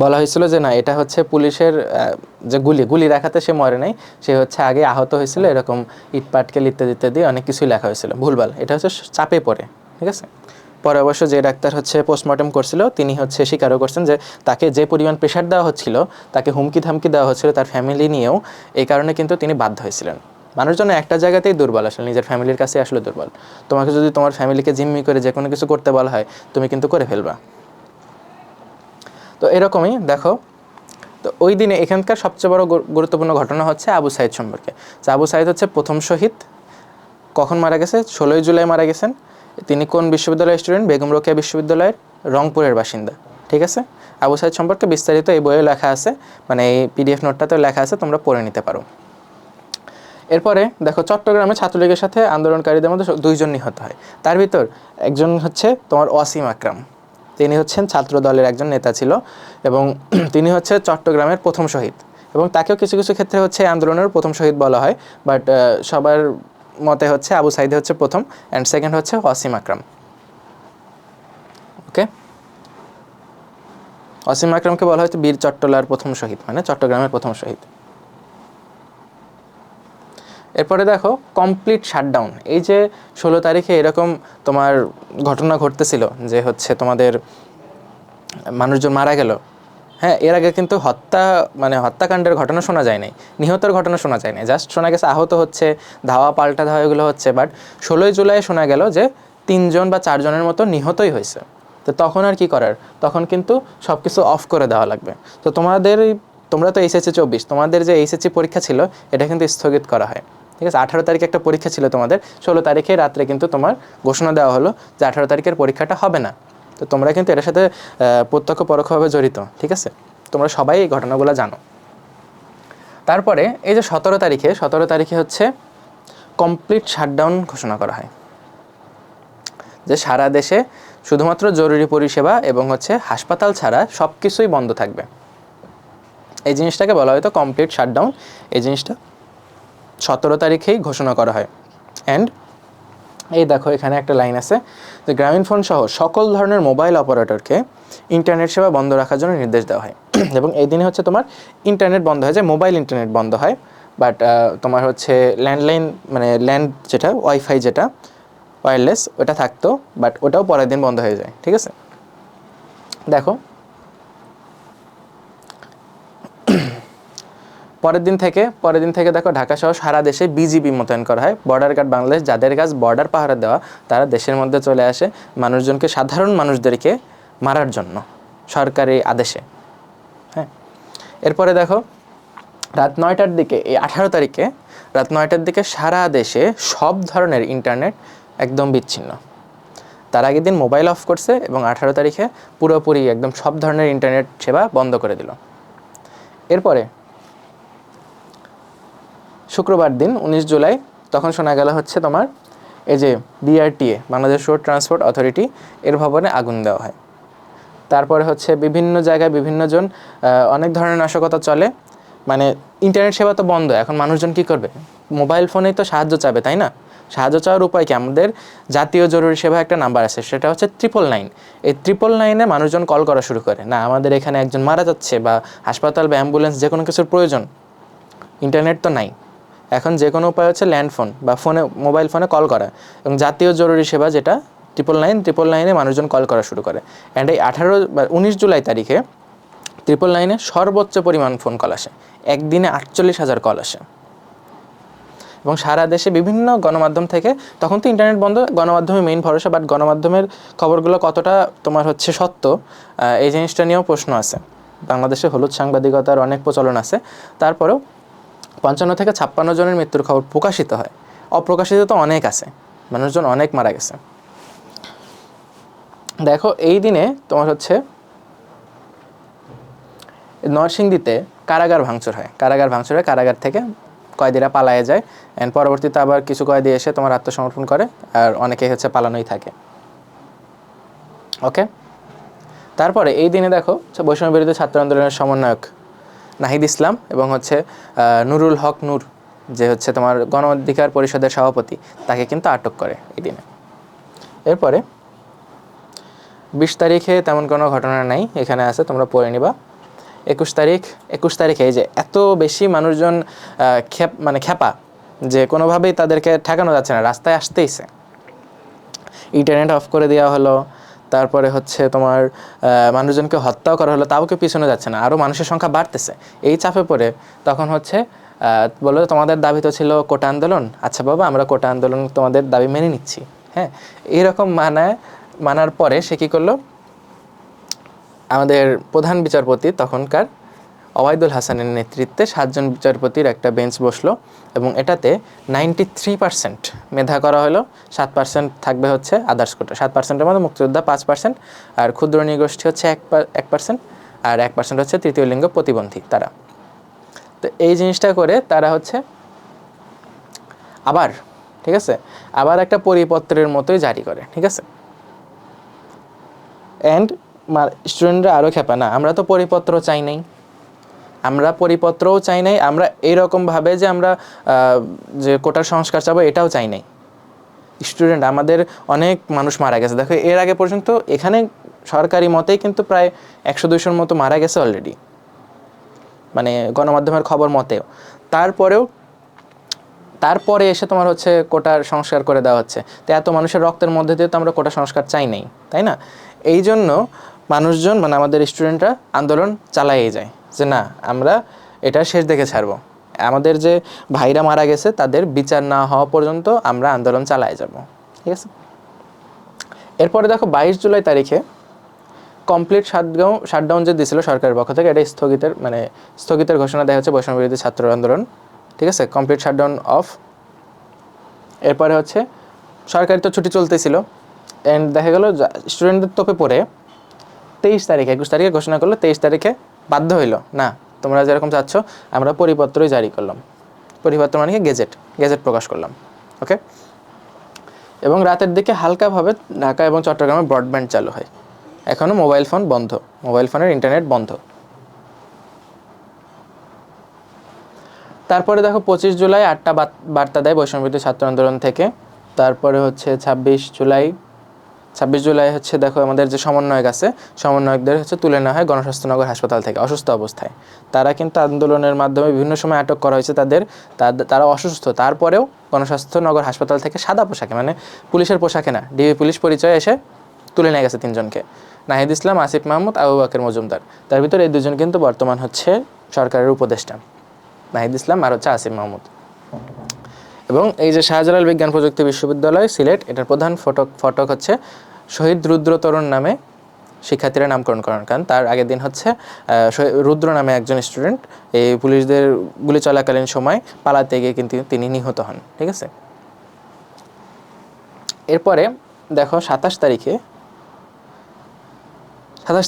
বলা হয়েছিল যে না, এটা হচ্ছে পুলিশের যে গুলি রাখাতে সে মরে নাই, সে হচ্ছে আগে আহত হয়েছিল, এরকম ইটপাটকেল ইত্যাদি অনেক কিছুই লেখা হয়েছিল ভুলভাল। এটা হচ্ছে চাপে পড়ে, ঠিক আছে। পরে অবশ্য যে ডাক্তার হচ্ছে পোস্টমর্টম করছিল তিনি হচ্ছে স্বীকারও করছেন যে তাকে যে পরিমাণ প্রেশার দেওয়া হচ্ছিল, তাকে হুমকি ধামকি দেওয়া হচ্ছিল তার ফ্যামিলি নিয়েও, এই কারণে কিন্তু তিনি বাধ্য হয়েছিলেন। মানুষজন একটা জায়গাতেই দুর্বল, আসলে নিজের ফ্যামিলির কাছে আসলে দুর্বল। তোমাকে যদি তোমার ফ্যামিলিকে জিম্মি করে যে কোনো কিছু করতে বলা হয়, তুমি কিন্তু করে ফেলবা। তো এরকমই দেখো, তো ওই দিনে এখানকার সবচেয়ে বড় গুরুত্বপূর্ণ ঘটনা হচ্ছে আবু সাইদ সম্পর্কে। যে আবু সাইদ হচ্ছে প্রথম শহীদ, কখন মারা গেছে? 16ই জুলাই মারা গেছেন। তিনি কোন বিশ্ববিদ্যালয়ের স্টুডেন্ট? বেগম রোকেয়া বিশ্ববিদ্যালয়ের রংপুরের বাসিন্দা, ঠিক আছে। আবু সাইদ সম্পর্কে বিস্তারিত এই বইয়ে লেখা আছে, মানে এই পিডিএফ নোটটাতেও লেখা আছে, তোমরা পড়ে নিতে পারো। এরপরে দেখো, চট্টগ্রামে ছাত্রলীগের সাথে আন্দোলনকারীদের মধ্যে 2 জন নিহত হয়। তার ভিতর একজন হচ্ছে তোমার ওয়াসিম আকরাম, তিনি হচ্ছেন ছাত্র দলের একজন নেতা ছিল এবং তিনি হচ্ছে চট্টগ্রামের প্রথম শহীদ, এবং তাকেও কিছু কিছু ক্ষেত্রে হচ্ছে আন্দোলনের প্রথম শহীদ বলা হয়। বাট সবার মতে হচ্ছে আবু সাইদ হচ্ছে প্রথম, অ্যান্ড সেকেন্ড হচ্ছে ওয়াসিম আকরাম। ওকে, ওয়াসিম আকরামকে বলা হচ্ছে বীর চট্টলার প্রথম শহীদ, মানে চট্টগ্রামের প্রথম শহীদ। এরপরে দেখো কমপ্লিট শাটডাউন। এই যে 16 তারিখে এরকম তোমার ঘটনা ঘটতেছিল যে হচ্ছে তোমাদের মানুষজন মারা গেল, হ্যাঁ, এর আগে কিন্তু হত্যাকাণ্ডের ঘটনা শোনা যায় নাই, নিহতের ঘটনা শোনা যায় নাই, জাস্ট শোনা গেছে আহত হচ্ছে, ধাওয়া পাল্টা ধাওয়া এগুলো হচ্ছে। বাট 16ই জুলাই শোনা গেল যে 3 জন বা 4 জনের মতো নিহতই হয়েছে। তো তখন আর কি করার, তখন কিন্তু সব কিছু অফ করে দেওয়া লাগবে। তো তোমরা তো এইচএসসি 24, তোমাদের যে এইচএসসি পরীক্ষা ছিল এটা কিন্তু স্থগিত করা হয়, ঠিক আছে। 18 তারিখে একটা পরীক্ষা ছিল তোমাদের, 16 তারিখে রাত্রে কিন্তু তোমার ঘোষণা দেওয়া হলো যে 18 তারিখের পরীক্ষাটা হবে না। তো তোমরা কিন্তু এটার সাথে প্রত্যক্ষ পরোক্ষভাবে জড়িত, ঠিক আছে, তোমরা সবাই এই ঘটনাগুলো জানো। তারপরে এই যে 17 তারিখে হচ্ছে কমপ্লিট শাটডাউন ঘোষণা করা হয়। যে সারা দেশে শুধুমাত্র জরুরি পরিষেবা এবং হচ্ছে হাসপাতাল ছাড়া সব কিছুই বন্ধ থাকবে। এই জিনিসটাকে বলা হয়তো কমপ্লিট শাটডাউন। এই জিনিসটা 17 তারিখেই ঘোষণা করা হয়। অ্যান্ড এই দেখো এখানে একটা লাইন আছে যে গ্রামীণফোন সহ সকল ধরনের মোবাইল অপারেটরকে ইন্টারনেট সেবা বন্ধ রাখার জন্য নির্দেশ দেওয়া হয়। এবং এই দিনে হচ্ছে তোমার ইন্টারনেট বন্ধ হয়ে যায়, মোবাইল ইন্টারনেট বন্ধ হয়, বাট তোমার হচ্ছে ল্যান্ডলাইন মানে ল্যান্ড যেটা ওয়াইফাই যেটা ওয়্যারলেস ওটা থাকতো, বাট ওটাও পরের দিন বন্ধ হয়ে যায়। ঠিক আছে, দেখো পরের দিন থেকে দেখো ঢাকা সহ সারা দেশে বিজিবি মোতায়েন করা হয়। বর্ডার গার্ড বাংলাদেশ, যাদের কাজ বর্ডার পাহারা দেওয়া, তারা দেশের মধ্যে চলে আসে মানুষজনকে, সাধারণ মানুষদেরকে মারার জন্য সরকারি আদেশে। হ্যাঁ, এরপরে দেখো রাত 9টার দিকে, এই 18 তারিখে রাত 9টার দিকে সারা দেশে সব ধরনের ইন্টারনেট একদম বিচ্ছিন্ন। তার আগের দিন মোবাইল অফ করছে এবং 18 তারিখে পুরোপুরি একদম সব ধরনের ইন্টারনেট সেবা বন্ধ করে দিল। এরপরে শুক্রবার দিন 19 জুলাই তখন শোনা গেল হচ্ছে তোমার এই যে BRTA, Bangladesh road transport authority, এর ভবনে আগুন দেওয়া হয়। তারপরে হচ্ছে বিভিন্ন জায়গায় বিভিন্নজন অনেক ধরনের নাশকতা চলে, মানে ইন্টারনেট সেবা তো বন্ধ, এখন মানুষজন কী করবে? মোবাইল ফোনেই তো সাহায্য চাবে, তাই না? সাহায্য চাওয়ার উপায় কি? আমাদের জাতীয় জরুরি সেবা একটা নাম্বার আছে, সেটা হচ্ছে 999। এই 999-এ মানুষজন কল করা শুরু করে, না আমাদের এখানে একজন মারা যাচ্ছে বা হাসপাতাল বা অ্যাম্বুলেন্স যে কোনো কিছুর প্রয়োজন, ইন্টারনেট তো নাই। এখন যে কোনো উপায় হচ্ছে ল্যান্ডফোন বা ফোনে, মোবাইল ফোনে কল করা, এবং জাতীয় জরুরি সেবা যেটা 999-এ মানুষজন কল করা শুরু করে। অ্যান্ড এই 19 জুলাই তারিখে 999-এ সর্বোচ্চ পরিমাণ ফোন কল আসে, একদিনে 48,000 কল আসে। এবং সারা দেশে বিভিন্ন গণমাধ্যম থেকে, তখন তো ইন্টারনেট বন্ধ, গণমাধ্যমে মেইন ভরসা, বাট গণমাধ্যমের খবরগুলো কতটা তোমার হচ্ছে সত্য, এই জিনিসটা নিয়েও প্রশ্ন আছে। বাংলাদেশে হলুদ সাংবাদিকতার অনেক প্রচলন আছে, তারপরেও 55 থেকে 56 জনের মৃত্যুর খবর প্রকাশিত হয়, অপ্রকাশিত তো অনেক আছে, মানুষজন অনেক মারা গেছে। দেখো এই দিনে তোমার হচ্ছে নরসিংদীতে কারাগার ভাঙচুর হয়, কারাগার থেকে কয়েদিরা পালায়ে যায়, অ্যান্ড পরবর্তীতে আবার কিছু কয়েদি এসে তোমার আত্মসমর্পণ করে, আর অনেকে হচ্ছে পালানোই থাকে। ওকে, তারপরে এই দিনে দেখো বৈষম্য বিরোধী ছাত্র আন্দোলনের সমন্বয়ক নাহিদ ইসলাম এবং হচ্ছে নুরুল হক নূর, যে হচ্ছে তোমার গণ অধিকার পরিষদের সভাপতি, তাকে কিন্তু আটক করে এই দিনে। এরপরে 20 তারিখে তেমন কোনো ঘটনা নাই, এখানে আছে তোমরা পড়ে নিবা। 21 তারিখে এই যে এত বেশি মানুষজন খেপা, যে কোনোভাবেই তাদেরকে ঠেকানো যাচ্ছে না, রাস্তায় আসতেইছে, ইন্টারনেট অফ করে দেওয়া হলো, তারপরে হচ্ছে তোমার মানুষজনকে হত্যাও করা হলো, তাও কেউ পিছনে যাচ্ছে না, আরও মানুষের সংখ্যা বাড়তেছে। এই চাপে পড়ে তখন হচ্ছে বললো তোমাদের দাবি তো ছিল কোটা আন্দোলন, আচ্ছা বাবা আমরা কোটা আন্দোলন তোমাদের দাবি মেনে নিচ্ছি। হ্যাঁ, এইরকম মানার পরে সে কী করলো, আমাদের প্রধান বিচারপতি তখনকার ওবায়দুল হাসানের নেতৃত্বে 7 জন বিচারপতির একটা বেঞ্চ বসলো, এবং এটাতে 93% মেধা করা হলো, 7% থাকবে হচ্ছে আদার্স কোটা, 7%-এর মধ্যে মুক্তিযোদ্ধা 5%, আর ক্ষুদ্র নৃগোষ্ঠী হচ্ছে 1%, আর 1% হচ্ছে তৃতীয় লিঙ্গ প্রতিবন্ধী তারা। তো এই জিনিসটা করে তারা হচ্ছে আবার, ঠিক আছে, আবার একটা পরিপত্রের মতোই জারি করে, ঠিক আছে। অ্যান্ড স্টুডেন্টরা আরও খেপা, না আমরা তো পরিপত্র চাই নাই, আমরা এইরকমভাবে যে আমরা যে কোটার সংস্কার চাবো এটাও চাই নাই। স্টুডেন্ট, আমাদের অনেক মানুষ মারা গেছে, দেখো এর আগে পর্যন্ত এখানে সরকারি মতেই কিন্তু প্রায় 100-200-র মতো মারা গেছে অলরেডি, মানে গণমাধ্যমের খবর মতেও। তারপরে এসে তোমার হচ্ছে কোটার সংস্কার করে দেওয়া হচ্ছে, তো এত মানুষের রক্তের মধ্যে দিয়ে তো আমরা কোটা সংস্কার চাই নাই, তাই না? এই জন্য মানুষজন, মানে আমাদের স্টুডেন্টরা আন্দোলন চালাইয়ে যায় যে না আমরা এটা শেষ দেখে ছাড়বো, আমাদের যে ভাইরা মারা গেছে তাদের বিচার না হওয়া পর্যন্ত আমরা আন্দোলন চালাই যাব, ঠিক আছে। এরপরে দেখো 22 জুলাই তারিখে কমপ্লিট শাটডাউন যে দিয়েছিল সরকারের পক্ষ থেকে, এটা স্থগিতের ঘোষণা দেওয়া হচ্ছে বৈষম্য বিরোধী ছাত্র আন্দোলন, ঠিক আছে, কমপ্লিট শাটডাউন অফ। এরপরে হচ্ছে সরকারি তো ছুটি চলতেছিল, অ্যান্ড দেখা গেল স্টুডেন্টদের তোপে পড়ে 21 তারিখে ঘোষণা করলো, 23 তারিখে বাধ্য হইল, না তোমরা যেরকম চাচ্ছ আমরা পরিপত্রই জারি করলাম, পরিপত্র মানে কি গেজেট প্রকাশ করলাম। ওকে, এবং রাতের দিকে হালকাভাবে ঢাকা এবং চট্টগ্রামে ব্রডব্যান্ড চালু হয়। এখনও মোবাইল ফোন বন্ধ, মোবাইল ফোনের ইন্টারনেট বন্ধ। তারপরে দেখো 25 জুলাই 8টা বার্তা দেয় বৈষম্যবিরোধী ছাত্র আন্দোলন থেকে। তারপরে হচ্ছে 26 জুলাই হচ্ছে দেখো আমাদের যে সমন্বয়ক আছে, সমন্বয়কদের হচ্ছে তুলে নেওয়া হয় গণস্বাস্থ্যনগর হাসপাতাল থেকে অসুস্থ অবস্থায়। তারা কিন্তু আন্দোলনের মাধ্যমে বিভিন্ন সময় আটক করা হয়েছে তারা অসুস্থ, তারপরেও গণস্বাস্থ্যনগর হাসপাতাল থেকে সাদা পোশাকে, মানে পুলিশের পোশাকে না, ডিবি পুলিশ পরিচয়ে এসে তুলে নিয়ে গেছে 3জনকে, নাহিদ ইসলাম, আসিফ মাহমুদ, আবু বকর মজুমদার। তার ভিতরে এই 2জন কিন্তু বর্তমান হচ্ছে সরকারের উপদেষ্টা, নাহিদ ইসলাম আর হচ্ছে আসিফ মাহমুদ। এবং এই যে শাহজালাল বিজ্ঞান প্রযুক্তি বিশ্ববিদ্যালয় সিলেট, এটার প্রধান ফটক হচ্ছে শহীদ রুদ্র তরুণ নামে শিক্ষার্থীরা নামকরণ করেন, কারণ তার আগের দিন হচ্ছে রুদ্র নামে একজন স্টুডেন্ট এই পুলিশদের গুলি চলাকালীন সময় পালাতে গিয়ে কিন্তু তিনি নিহত হন। ঠিক আছে, এরপরে দেখো 27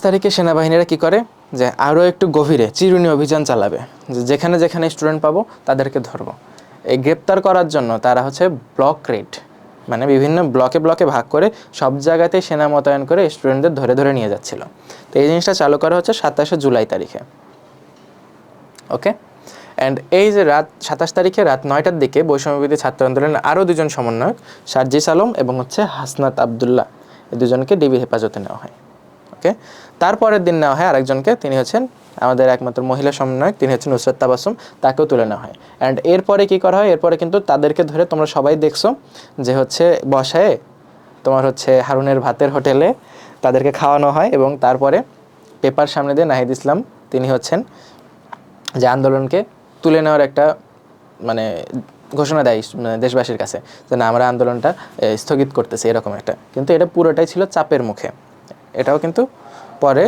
তারিখে সেনাবাহিনীরা কি করে, যে আরও একটু গভীরে চিরুনি অভিযান চালাবে, যেখানে যেখানে স্টুডেন্ট পাবো তাদেরকে ধরবো। এই গ্রেপ্তার করার জন্য তারা হচ্ছে ব্লক রেড, মানে বিভিন্ন ব্লকে ভাগ করে সব জায়গাতেই সেনা মোতায়েন করে স্টুডেন্টদের ধরে ধরে নিয়ে যাচ্ছিল। তো এই জিনিসটা চালু করা হচ্ছে 27 জুলাই তারিখে। ওকে, অ্যান্ড এই যে 27 তারিখে রাত 9টার দিকে বৈষম্যবিরোধী ছাত্র আন্দোলনের আরও 2জন সমন্বয়ক সার্জিস আলম এবং হচ্ছে হাসনাত আবদুল্লাহ, এই 2জনকে ডিবি হেফাজতে নেওয়া হয়। ওকে, তারপরের দিন নেওয়া হয় আরেকজনকে, তিনি হচ্ছেন আমাদের একমাত্র মহিলা সমন্বয়ক, তিনি হচ্ছেন নুসরাত তাবাসসুম, তাকেও তুলে নেওয়া হয়। অ্যান্ড এরপরে কী করা হয়, এরপরে কিন্তু তাদেরকে ধরে তোমরা সবাই দেখছো যে হচ্ছে বসায় তোমার হচ্ছে হারুনের ভাতের হোটেলে তাদেরকে খাওয়ানো হয়, এবং তারপরে পেপার সামনে দিয়ে নাহিদ ইসলাম তিনি হচ্ছেন যে আন্দোলনকে তুলে নেওয়ার একটা মানে ঘোষণা দেয় দেশবাসীর কাছে, যে না আমরা আন্দোলনটা স্থগিত করতেছি, এরকম একটা। কিন্তু এটা পুরোটাই ছিল চাপের মুখে। এটাও কিন্তু পরে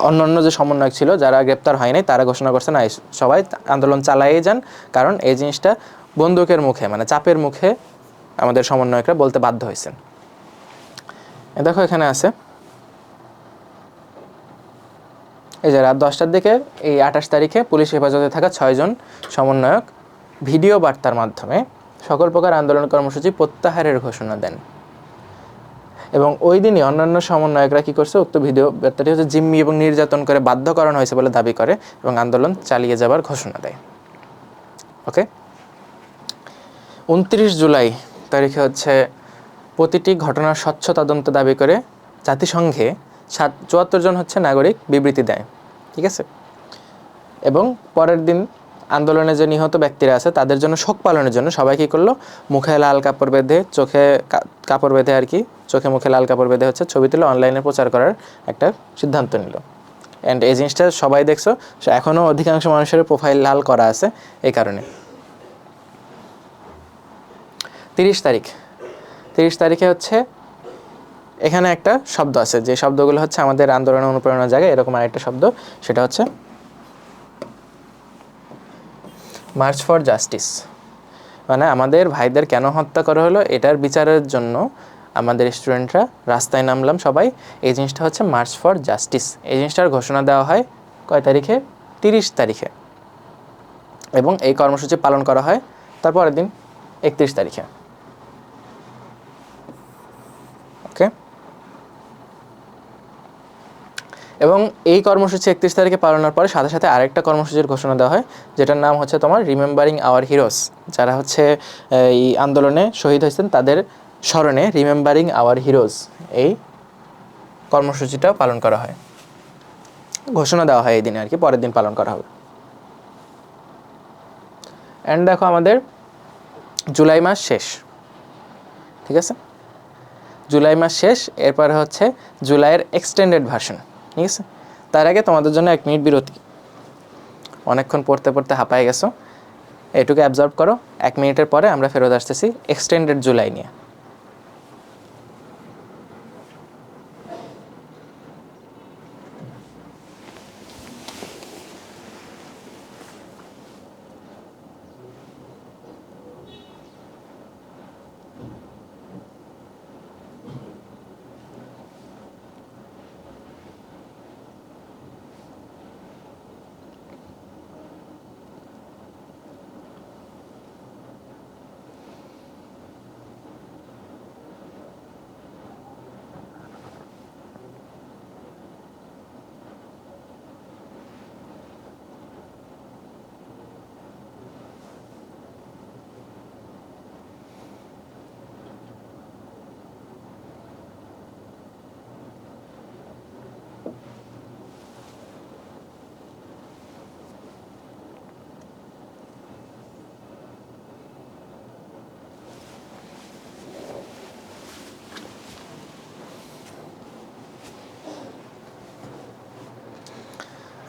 অন্যান্য যে সমন্বয়ক ছিল যারা গ্রেপ্তার হয়নি তারা ঘোষণা করছে না সবাই আন্দোলন চালাইয়ে যান, কারণ এই জিনিসটা বন্দুকের মুখে মানে চাপের মুখে আমাদের সমন্বয়করা বলতে বাধ্য হয়েছেন। দেখো এখানে আছে এই যে রাত 10টার দিকে এই 28 তারিখে পুলিশ হেফাজতে থাকা 6 জন সমন্বয়ক ভিডিও বার্তার মাধ্যমে সকল প্রকার আন্দোলন কর্মসূচি প্রত্যাহারের ঘোষণা দেন। এবং ওই দিনই অন্যান্য সমন্বয়করা কী করছে, উক্ত ভিডিও বার্তাটি হচ্ছে জিম্মি এবং নির্যাতন করে বাধ্য করানো হয়েছে বলে দাবি করে এবং আন্দোলন চালিয়ে যাবার ঘোষণা দেয়। ওকে, 29 জুলাই তারিখে হচ্ছে প্রতিটি ঘটনার স্বচ্ছ তদন্ত দাবি করে জাতিসংঘে 74 জন হচ্ছে নাগরিক বিবৃতি দেয়। ঠিক আছে, এবং পরের দিন আন্দোলনে যে নিহত ব্যক্তিরা আছে তাদের জন্য শোক পালনের জন্য সবাই কী করলো, মুখে লাল কাপড় বেঁধে চোখে কাপড় বেঁধে আর কি চোখে মুখে লাল কাপড় বেঁধে হচ্ছে ছবি তুলে অনলাইনে প্রচার করার একটা সিদ্ধান্ত নিল। অ্যান্ড এই জিনিসটা সবাই দেখছো, এখনও অধিকাংশ মানুষের প্রোফাইল লাল করা আছে এই কারণে। 30 তারিখে হচ্ছে এখানে একটা শব্দ আছে, যে শব্দগুলো হচ্ছে আমাদের আন্দোলনের অনুপ্রেরণার জায়গায় এরকম আরেকটা শব্দ, সেটা হচ্ছে মার্চ ফর জাস্টিস। মানে আমাদের ভাইদের কেন হত্যা করা হলো এটার বিচারের জন্য আমাদের স্টুডেন্টরা রাস্তায় নামলাম সবাই। এই জিনিসটা হচ্ছে মার্চ ফর জাস্টিস। এই জিনিসটার ঘোষণা দেওয়া হয় কয় তারিখে, 30 তারিখে, এবং এই কর্মসূচি পালন করা হয় তারপরের দিন 31 তারিখে। ওকে, এবং এই কর্মসূচি 31 তারিখে পালনের পরে সাথে সাথে আরেকটা কর্মসূচির ঘোষণা দেওয়া হয়, যেটার নাম হচ্ছে তোমার রিমেম্বারিং আওয়ার হিরোস, যারা হচ্ছে এই আন্দোলনে শহীদ হয়েছেন তাদের স্মরণে রিমেম্বারিং আওয়ার হিরোজ এই কর্মসূচিটা পালন করা হয়, ঘোষণা দেওয়া হয় এই দিনে আর কি, পরের দিন পালন করা হবে। অ্যান্ড দেখো আমাদের জুলাই মাস শেষ। ঠিক আছে, জুলাই মাস শেষ, এরপরে হচ্ছে জুলাইয়ের এক্সটেন্ডেড ভার্সন। ঠিক আছে, তার আগে তোমাদের জন্য 1 মিনিট বিরতি। অনেকক্ষণ পড়তে পড়তে হাঁপায় গেছো, এটুকু অ্যাবজর্ব করো। 1 মিনিটের পরে আমরা ফেরত আসতেছি এক্সটেন্ডেড জুলাই নিয়ে।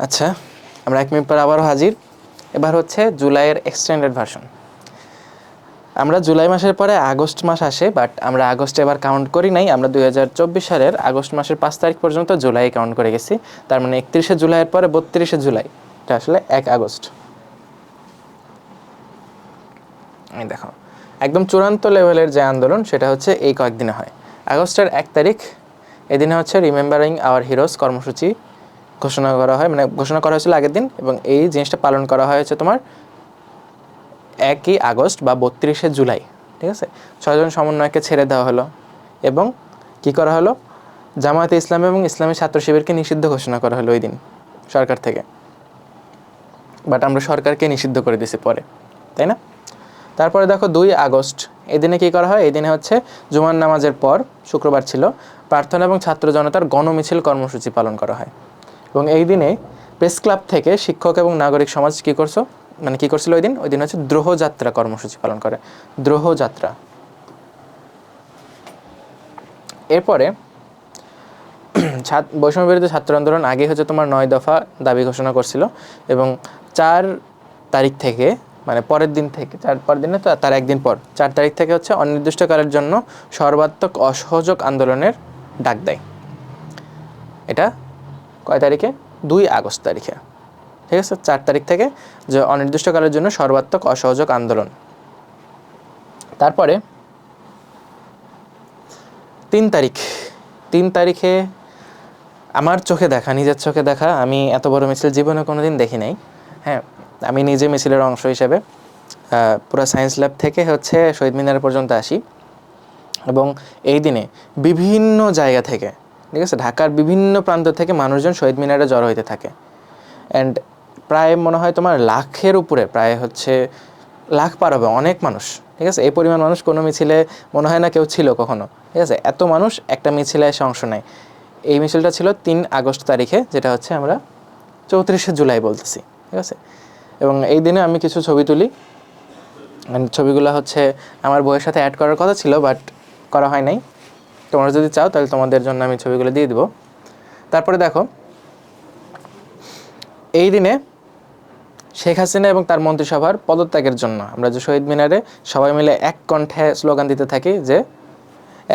আচ্ছা, আমরা 1 মিনিট পর আবারও হাজির। এবার হচ্ছে জুলাইয়ের এক্সটেন্ডেড ভার্সন। আমরা জুলাই মাসের পরে আগস্ট মাস আসে, বাট আমরা আগস্টে এবার কাউন্ট করি নাই। আমরা 2024 সালের আগস্ট মাসের 5 তারিখ পর্যন্ত জুলাই কাউন্ট করে গেছি। তার মানে 31শে জুলাইয়ের পরে 32শে জুলাই, এটা আসলে 1 আগস্ট। এই দেখো, একদম চূড়ান্ত লেভেলের যে আন্দোলন সেটা হচ্ছে এই কয়েকদিনে হয়। আগস্টের 1 তারিখ, এদিনে হচ্ছে রিমেম্বারিং আওয়ার হিরোজ কর্মসূচি ঘোষণা করা হয়, মানে ঘোষণা করা হয়েছিল আগের দিন, এবং এই জিনিসটা পালন করা হয়েছে তোমার 1 আগস্ট বা 32শে জুলাই। ঠিক আছে, 6 জন সমন্বয়কে ছেড়ে দেওয়া হলো, এবং কি করা হলো, জামায়াতে ইসলামী এবং ইসলামী ছাত্র শিবিরকে নিষিদ্ধ ঘোষণা করা হলো ওই দিন সরকার থেকে। বাট আমরা সরকারকে নিষিদ্ধ করে দিয়েছি পরে, তাই না? তারপরে দেখো 2 আগস্ট, এই দিনে কী করা হয়? এই দিনে হচ্ছে জুমার নামাজের পর, শুক্রবার ছিল, প্রার্থনা এবং ছাত্র জনতার গণমিছিল কর্মসূচি পালন করা হয়। এবং এই দিনে প্রেস ক্লাব থেকে শিক্ষক এবং নাগরিক সমাজ কী করছিল ওই দিন হচ্ছে দ্রোহযাত্রা কর্মসূচি পালন করে, দ্রোহযাত্রা। এরপরে বৈষম্য বিরোধী ছাত্র আন্দোলন আগে হচ্ছে তোমার 9 দফা দাবি ঘোষণা করছিল, এবং 4 তারিখ থেকে, মানে পরের দিন থেকে, পরের দিনে তো তার একদিন পর 4 তারিখ থেকে হচ্ছে অনির্দিষ্টকালের জন্য সর্বাত্মক অসহযোগ আন্দোলনের ডাক দেয়। এটা কয় তারিখে? 2 আগস্ট তারিখে। ঠিক আছে, 4 তারিখ থেকে যে অনির্দিষ্টকালের জন্য সর্বাত্মক অসহযোগ আন্দোলন। তারপরে 3 তারিখে আমার চোখে দেখা, নিজের চোখে দেখা, আমি এত বড় মিছিল জীবনে কোনো দিন দেখি নাই। হ্যাঁ, আমি নিজে মিছিলের অংশ হিসেবে পুরো সায়েন্স ল্যাব থেকে হচ্ছে শহীদ মিনার পর্যন্ত আসি, এবং এই দিনে বিভিন্ন জায়গা থেকে, ঠিক আছে, ঢাকার বিভিন্ন প্রান্ত থেকে মানুষজন শহীদ মিনারে জড়ো হইতে থাকে। অ্যান্ড প্রায় মনে হয় তোমার লাখের উপরে, প্রায় হচ্ছে লাখ পার হবে, অনেক মানুষ। ঠিক আছে, এই পরিমাণ মানুষ কোনো মিছিলে মনে হয় না কেউ ছিল কখনো। ঠিক আছে, এত মানুষ একটা মিছিলে এসে অংশ নেয়। এই মিছিলটা ছিল 3 আগস্ট তারিখে, যেটা হচ্ছে আমরা 34শে জুলাই বলতেছি। ঠিক আছে, এবং এই দিনে আমি কিছু ছবি তুলি, ছবিগুলো হচ্ছে আমার বইয়ের সাথে অ্যাড করার কথা ছিল, বাট করা হয় নাই। তোমরা যদি চাও তাহলে তোমাদের জন্য আমি ছবিগুলো দিয়ে দিব। তারপরে দেখো, এই দিনে শেখ হাসিনা এবং তার মন্ত্রিসভার পদত্যাগের জন্য আমরা যে শহীদ মিনারে সবাই মিলে এক কণ্ঠে স্লোগান দিতে থাকি যে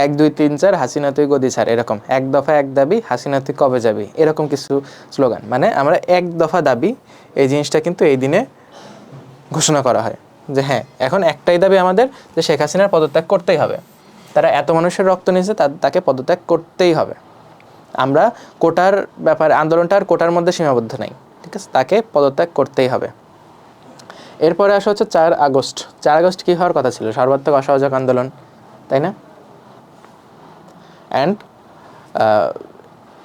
1 2 3 4 হাসিনা তুই গদি ছাড়, এরকম 1 দফা 1 দাবি, হাসিনা তুই কবে যাবি, এরকম কিছু স্লোগান। মানে আমরা 1 দফা দাবি, এই জিনিসটা কিন্তু এই দিনে ঘোষণা করা হয় যে হ্যাঁ, এখন একটাই দাবি আমাদের, যে শেখ হাসিনার পদত্যাগ করতেই হবে। তারা এত মানুষের রক্ত নিয়েছে, তাকে পদত্যাগ করতেই হবে। আমরা কোটার ব্যাপারে, আন্দোলনটা আর কোটার মধ্যে সীমাবদ্ধ নাই, ঠিক আছে, তাকে পদত্যাগ করতেই হবে। এরপরে আসা হচ্ছে 4 আগস্ট। 4 আগস্ট কী হওয়ার কথা ছিল? সর্বাত্মক অসহযোগ আন্দোলন, তাই না? অ্যান্ড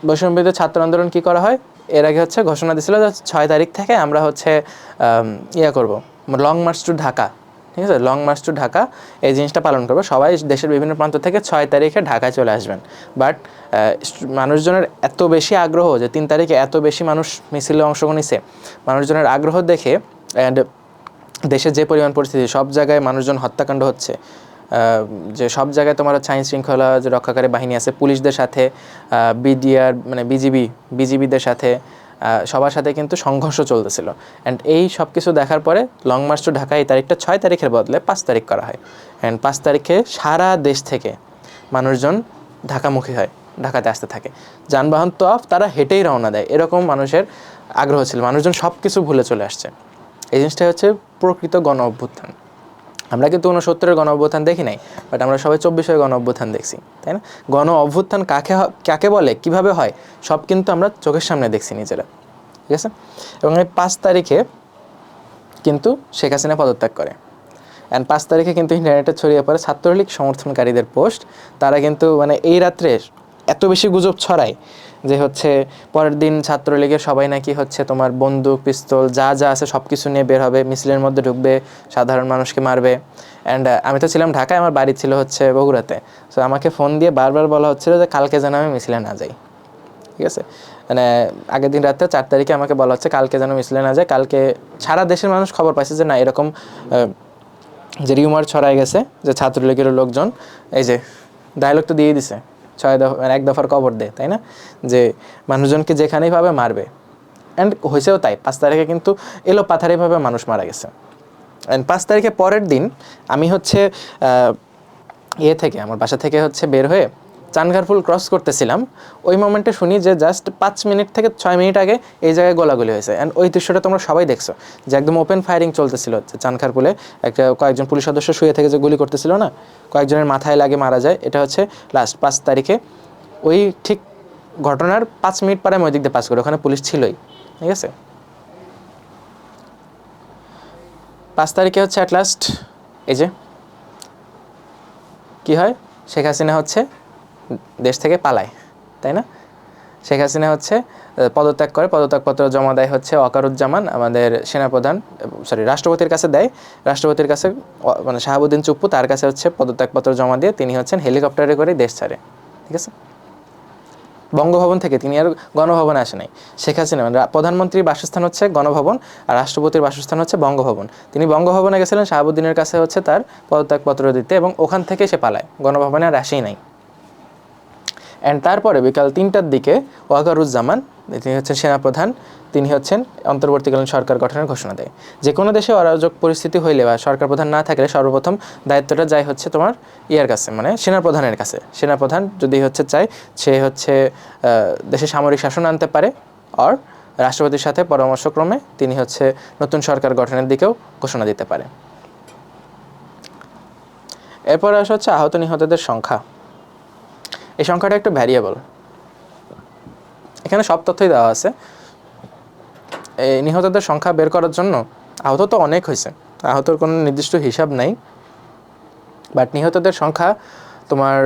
বৈষম্য বিরোধী ছাত্র আন্দোলন কী করা হয়? এর আগে হচ্ছে ঘোষণা দিয়েছিল যে 6 তারিখ থেকে আমরা হচ্ছে করব, লং মার্চ টু ঢাকা। ঠিক আছে, লং মার্চ টু ঢাকা, এই জিনিসটা পালন করবো। সবাই দেশের বিভিন্ন প্রান্ত থেকে 6 তারিখে ঢাকায় চলে আসবেন। বাট মানুষজনের এত বেশি আগ্রহ যে 3 তারিখে এত বেশি মানুষ মিছিলে অংশগ্রহণ নিছে, মানুষজনের আগ্রহ দেখে, অ্যান্ড দেশের যে পরিমাণ পরিস্থিতি, সব জায়গায় মানুষজন হত্যাকাণ্ড হচ্ছে, যে সব জায়গায় তোমার হচ্ছে আইন শৃঙ্খলা যে রক্ষাকারী বাহিনী আছে, পুলিশদের সাথে, বিডিআর মানে বিজিবিদের সাথে, সবার সাথে কিন্তু সংঘর্ষ চলতেছিল। অ্যান্ড এই সব কিছু দেখার পরে লং মার্চ টু ঢাকা এই তারিখটা 6 তারিখের বদলে 5 তারিখ করা হয়। অ্যান্ড 5 তারিখে সারা দেশ থেকে মানুষজন ঢাকামুখী হয়, ঢাকাতে আসতে থাকে। যানবাহন তো অফ, তারা হেঁটেই রওনা দেয়, এরকম মানুষের আগ্রহ ছিল। মানুষজন সব কিছু ভুলে চলে আসছে। এই জিনিসটাই হচ্ছে প্রকৃত গণ অভ্যুত্থান। আমরা কিন্তু 69-এর গণ অভ্যুত্থান দেখি নাই, বাট আমরা সবাই 24-এর গণ অভ্যুত্থান দেখছি, তাই না? গণ অভ্যুত্থান কাকে বলে, কিভাবে হয়, সব কিন্তু আমরা চোখের সামনে দেখছি নিজেরা। ঠিক আছে, এবং এই 5 তারিখে কিন্তু শেখ হাসিনা পদত্যাগ করে। অ্যান্ড 5 তারিখে কিন্তু ইন্টারনেটে ছড়িয়ে পড়ে ছাত্রলীগ সমর্থনকারীদের পোস্ট। তারা কিন্তু মানে এই রাত্রে এত বেশি গুজব ছড়ায় যে হচ্ছে পরের দিন ছাত্রলীগের সবাই নাকি হচ্ছে তোমার বন্দুক, পিস্তল যা যা আছে সব কিছু নিয়ে বের হবে, মিছিলের মধ্যে ঢুকবে, সাধারণ মানুষকে মারবে। অ্যান্ড আমি তো ছিলাম ঢাকায়, আমার বাড়ি ছিল হচ্ছে বগুড়াতে। সো আমাকে ফোন দিয়ে বারবার বলা হচ্ছিল যে কালকে যেন আমি মিছিলে না যাই। ঠিক আছে, মানে আগের দিন রাতে 4 তারিখে আমাকে বলা হচ্ছে কালকে যেন মিছিলে না যায়। কালকে সারা দেশের মানুষ খবর পাইছে যে না, এরকম যে রিউমার ছড়ায় গেছে যে ছাত্রলীগের লোকজন, এই যে ডায়লগ তো দিয়ে দিছে, 1 দফার কবর দে, তাই না, যে মানুষজনকে যেখানেই পাবে মারবে। অ্যান্ড হয়েছেও তাই। 5 তারিখে কিন্তু এলো পাথারিভাবে মানুষ মারা গেছে। অ্যান্ড 5 তারিখে পরের দিন আমি হচ্ছে থেকে আমার বাসা থেকে হচ্ছে বের হয়ে চানঘারপুল ক্রস করতেছিলাম, ওই মোমেন্টে শুনি যে জাস্ট 5 মিনিট থেকে 6 মিনিট আগে এই জায়গায় গোলাগুলি হয়েছে। অ্যান্ড ওই দৃশ্যটা তোমরা সবাই দেখছো যে একদম ওপেন ফায়ারিং চলতেছিল চানখারপুলে, একটা কয়েকজন পুলিশ সদস্য শুয়ে থেকে যে গুলি করতেছিল না, কয়েকজনের মাথায় লাগে মারা যায়। এটা হচ্ছে লাস্ট 5 তারিখে ওই ঠিক ঘটনার 5 মিনিট পরে আমি ওই দিক দিয়ে পাস করি, ওখানে পুলিশ ছিলই। ঠিক আছে, 5 তারিখে হচ্ছে অ্যাট লাস্ট এই যে কী হয়, শেখ হাসিনা হচ্ছে দেশ থেকে পালায়, তাই না? শেখ হাসিনা হচ্ছে পদত্যাগ করে, পদত্যাগপত্র জমা দেয় হচ্ছে ওয়াকারুজ্জামান আমাদের সেনাপ্রধান, রাষ্ট্রপতির কাছে দেয়। রাষ্ট্রপতির কাছে মানে শাহাবুদ্দিন চুপ্পু, তার কাছে হচ্ছে পদত্যাগপত্র জমা দিয়ে তিনি হচ্ছেন হেলিকপ্টারে করে দেশ ছাড়ে। ঠিক আছে, বঙ্গভবন থেকে, তিনি আর গণভবনে আসে নাই। শেখ হাসিনা মানে প্রধানমন্ত্রীর বাসস্থান হচ্ছে গণভবন, আর রাষ্ট্রপতির বাসস্থান হচ্ছে বঙ্গভবন। তিনি বঙ্গভবনে গেছিলেন শাহাবুদ্দিনের কাছে হচ্ছে তার পদত্যাগপত্র দিতে, এবং ওখান থেকে সে পালায়, গণভবনে আর আসেই নাই। অ্যান্ড তারপরে বিকাল 3টার দিকে ওয়াকারুজ্জামান, তিনি হচ্ছেন সেনাপ্রধান, তিনি হচ্ছেন অন্তর্বর্তীকালীন সরকার গঠনের ঘোষণা দেয়। যে কোনো দেশে অরাজক পরিস্থিতি হইলে বা সরকার প্রধান না থাকলে সর্বপ্রথম দায়িত্বটা যায় হচ্ছে তোমার ইয়ার কাছে, মানে সেনাপ্রধানের কাছে। সেনাপ্রধান যদি হচ্ছে চায়, সে হচ্ছে দেশে সামরিক শাসন আনতে পারে, আর রাষ্ট্রপতির সাথে পরামর্শক্রমে তিনি হচ্ছে নতুন সরকার গঠনের দিকেও ঘোষণা দিতে পারে। এরপর আসা হচ্ছে আহত নিহতদের সংখ্যা। এই সংখ্যাটা একটু ভ্যারিয়েবল, এখানে সব তথ্যই দেওয়া আছে। এই নিহতদের সংখ্যা বের করার জন্য, আহত তো অনেক হয়েছে, আহতর কোনো নির্দিষ্ট হিসাব নাই, বাট নিহতদের সংখ্যা তোমার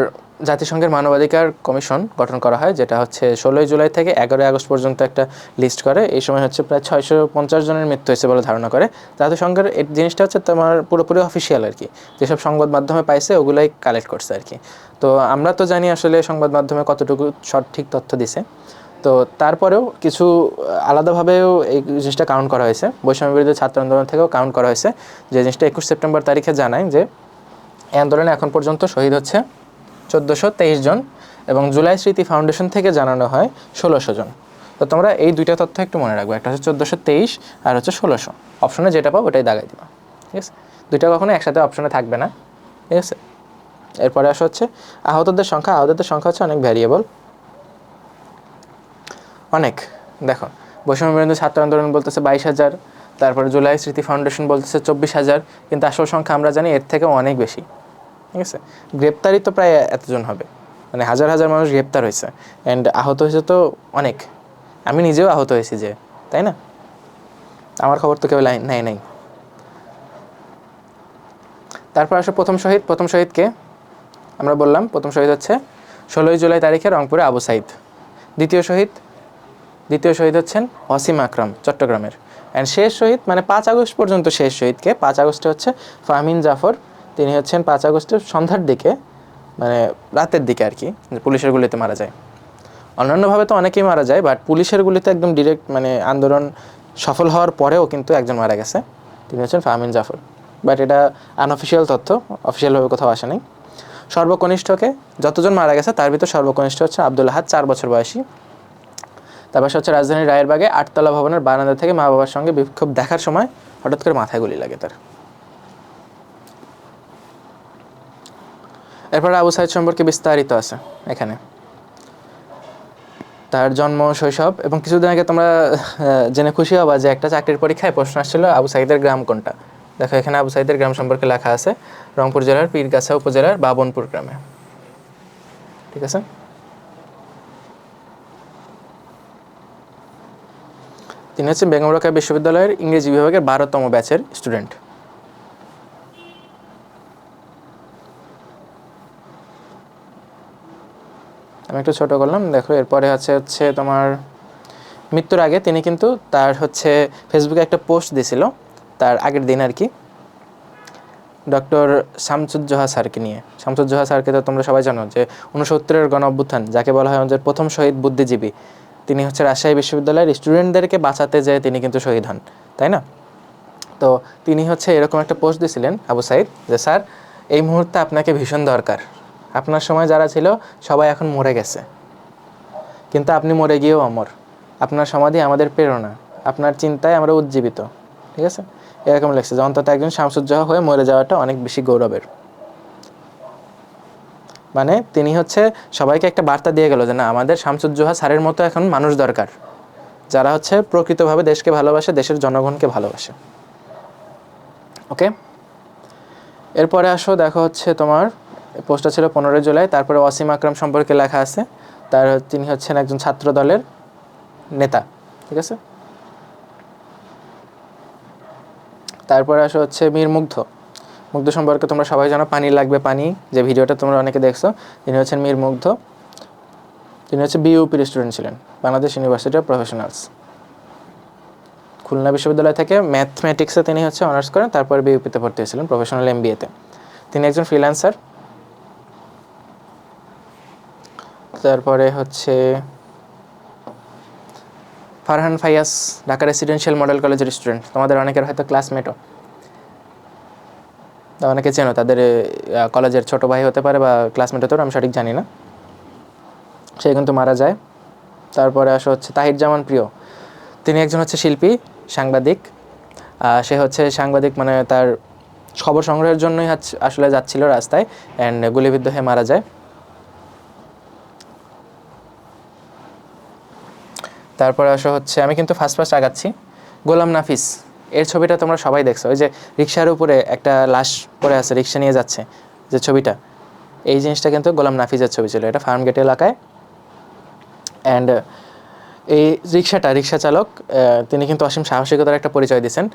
জাতিসংঘের মানবাধিকার কমিশন গঠন করা হয়, যেটা হচ্ছে 16 জুলাই থেকে 11 আগস্ট পর্যন্ত একটা লিস্ট করে। এই সময় হচ্ছে প্রায় 650 জনের মৃত্যু হয়েছে বলে ধারণা করে। জাতিসংঘের এই জিনিসটা হচ্ছে তোমার পুরোপুরি অফিসিয়াল আর কি, যেসব সংবাদ মাধ্যমে পাইছে ওগুলাই কালেক্ট করছে আর কি। তো আমরা তো জানি আসলে সংবাদ মাধ্যমে কতটুকু সঠিক তথ্য দিছে, তো তারপরেও কিছু আলাদাভাবেও এই জিনিসটা কাউন্ট করা হয়েছে। বৈষম্য বিরোধী ছাত্র আন্দোলন থেকেও কাউন্ট করা হয়েছে, যে জিনিসটা 21 সেপ্টেম্বর তারিখে জানায় যে এই আন্দোলনে এখন পর্যন্ত শহীদ হচ্ছে 1423 জন, এবং জুলাই স্মৃতি ফাউন্ডেশন থেকে জানানো হয় 1600 জন। তো তোমরা এই দুইটা তথ্য একটু মনে রাখবে, একটা হচ্ছে 1423 আর হচ্ছে 1600। অপশনে যেটা পাবো ওটাই দাগাই দিবা, ঠিক আছে? দুইটা কখনো একসাথে অপশনে থাকবে না, ঠিক আছে? এরপরে আসা হচ্ছে আহতদের সংখ্যা। আহতদের সংখ্যা হচ্ছে অনেক ভ্যারিয়েবল, অনেক। দেখো, বৈষম্য বিরোধী ছাত্র আন্দোলন বলতেছে 22,000, তারপরে জুলাই স্মৃতি ফাউন্ডেশন বলতেছে 24,000, কিন্তু আসল সংখ্যা আমরা জানি এর থেকে অনেক বেশি, ঠিক আছে? গ্রেপ্তারই তো প্রায় এতজন হবে, মানে হাজার হাজার মানুষ গ্রেপ্তার হয়েছে, অ্যান্ড আহত হয়েছে তো অনেক। আমি নিজেও আহত হয়েছি যে, তাই না? আমার খবর তো কেউ নাই। তারপর আসে প্রথম শহীদ। প্রথম শহীদকে আমরা বললাম, প্রথম শহীদ হচ্ছে 16 জুলাই তারিখে রংপুরে আবু সাইদ। দ্বিতীয় শহীদ হচ্ছেন ওয়াসিম আকরাম, চট্টগ্রামের। অ্যান্ড শেষ শহীদ, মানে 5 আগস্ট পর্যন্ত শেষ শহীদকে, 5 আগস্টে হচ্ছে ফাহমিন জাফর। তিনি হচ্ছেন 5 আগস্টের সন্ধ্যার দিকে, মানে রাতের দিকে আর কি, পুলিশের গুলিতে মারা যায়। অন্যান্যভাবে তো অনেকেই মারা যায়, বাট পুলিশের গুলিতে একদম ডিরেক্ট, মানে আন্দোলন সফল হওয়ার পরেও কিন্তু একজন মারা গেছে, তিনি হচ্ছেন ফাহমিন জাফর। বাট এটা আনঅফিসিয়াল তথ্য, অফিসিয়ালভাবে কোথাও আসে নাই। সর্বকনিষ্ঠকে, যতজন মারা গেছে তার ভিতর সর্বকনিষ্ঠ হচ্ছে আব্দুল আহাদ, 4 বছর বয়সী। তারপর হচ্ছে রাজধানীর রায়েরবাগে 8তলা ভবনের বারান্দা থেকে মা বাবার সঙ্গে বিক্ষোভ দেখার সময় হঠাৎ করে মাথায় গুলি লাগে তার। এরপর আবু সাইদ সম্পর্কে বিস্তারিত আছে এখানে, তার জন্ম, শৈশব, এবং কিছুদিন আগে তোমরা জেনে খুশি হবা যে একটা চাকরির পরীক্ষায় প্রশ্ন আসছিল আবু সাইদের গ্রাম কোনটা। দেখো এখানে আবু সাইদের গ্রাম সম্পর্কে লেখা আছে, রংপুর জেলার পীরগাছা উপজেলার বাবনপুর গ্রামে, ঠিক আছে? তিনি হচ্ছেন বেগম রোকেয়া বিশ্ববিদ্যালয়ের ইংরেজি বিভাগের 12তম ব্যাচের স্টুডেন্ট। আমি একটু ছোটো করলাম, দেখো। এরপরে হচ্ছে তোমার মৃত্যুর আগে তিনি কিন্তু তার হচ্ছে ফেসবুকে একটা পোস্ট দিয়েছিল, তার আগের দিন আর কি, ডক্টর শামসুজ্জোহা স্যারকে নিয়ে। শামসুজ্জোহা স্যারকে তো তোমরা সবাই জানো, যে 69-এর গণ অভ্যুত্থান, যাকে বলা হয় আমাদের প্রথম শহীদ বুদ্ধিজীবী। তিনি হচ্ছে রাজশাহী বিশ্ববিদ্যালয়ের স্টুডেন্টদেরকে বাঁচাতে যেয়ে তিনি কিন্তু শহীদ হন, তাই না? তো তিনি হচ্ছে এরকম একটা পোস্ট দিয়েছিলেন আবু সাইদ, যে স্যার, এই মুহূর্তে আপনাকে ভীষণ দরকার। আপনার সময় যারা ছিল সবাই এখন মরে গেছে, কিন্তু আপনি মরে গিয়েও অমর। আপনার সমাধি আমাদের প্রেরণা, আপনার চিন্তায় আমরা উজ্জীবিত। ঠিক আছে, এরকম লেখছে যে অন্তত একজন শামসুজ্জোহা হয়ে মরে যাওয়াটা অনেক বেশি গৌরবের। মানে তিনি হচ্ছে সবাইকে একটা বার্তা দিয়ে গেল যে না, আমাদের শামসুজ্জোহা স্যারের মতো এখন মানুষ দরকার, যারা হচ্ছে প্রকৃতভাবে দেশকে ভালোবাসে, দেশের জনগণকে ভালোবাসে। ওকে, এরপরে আসো দেখো হচ্ছে তোমার পোস্টটা ছিল 15 জুলাই। তারপরে ওয়াসিম আকরাম সম্পর্কে লেখা আছে, তিনি হচ্ছেন একজন ছাত্র দলের নেতা। ঠিক আছে, তারপরে আসো হচ্ছে মীর মুগ্ধ। মুগ্ধ সম্পর্কে তোমরা সবাই জানো, পানি লাগবে পানি, যে ভিডিওটা তোমরা অনেকে দেখছো। তিনি হচ্ছেন মীর মুগ্ধ। তিনি হচ্ছে বিইউপির স্টুডেন্ট ছিলেন, Bangladesh university of professionals. Khulna বিশ্ববিদ্যালয় থেকে ম্যাথমেটিক্সে তিনি হচ্ছে অনার্স করেন, তারপরে বিইউপিতে ভর্তি হয়েছিলেন প্রফেশনাল এমবিএতে। তিনি একজন ফ্রিল্যান্সার। তারপরে হচ্ছে ফারহান ফাইয়াস, ঢাকা রেসিডেন্সিয়াল মডেল কলেজের স্টুডেন্ট, তোমাদের অনেকের হয়তো ক্লাসমেটও, অনেকে চেনো, তাদের কলেজের ছোট ভাই হতে পারে বা ক্লাসমেট হতে পারে, আমি সঠিক জানি না। সে কিন্তু মারা যায়। তারপরে আসা হচ্ছে তাহির জামান প্রিয়, তিনি একজন হচ্ছে শিল্পী, সাংবাদিক। সে হচ্ছে সাংবাদিক, মানে তার খবর সংগ্রহের জন্যই আসলে যাচ্ছিল রাস্তায়, অ্যান্ড গুলিবিদ্ধ হয়ে মারা যায়। তারপরে আসা হচ্ছে, আমি কিন্তু ফার্স্ট আগাচ্ছি, গোলাম নাফিস। এর ছবিটা তোমরা সবাই দেখছো, ওই যে রিক্সার উপরে একটা লাশ পড়ে আছে, রিক্সা নিয়ে যাচ্ছে যে ছবিটা, এই জিনিসটা কিন্তু গোলাম নাফিসের ছবি ছিল। এটা ফার্মগেট এলাকায়। অ্যান্ড এই রিক্সা চালক, তিনি কিন্তু অসীম সাহসিকতার একটা পরিচয় দিয়েছেন,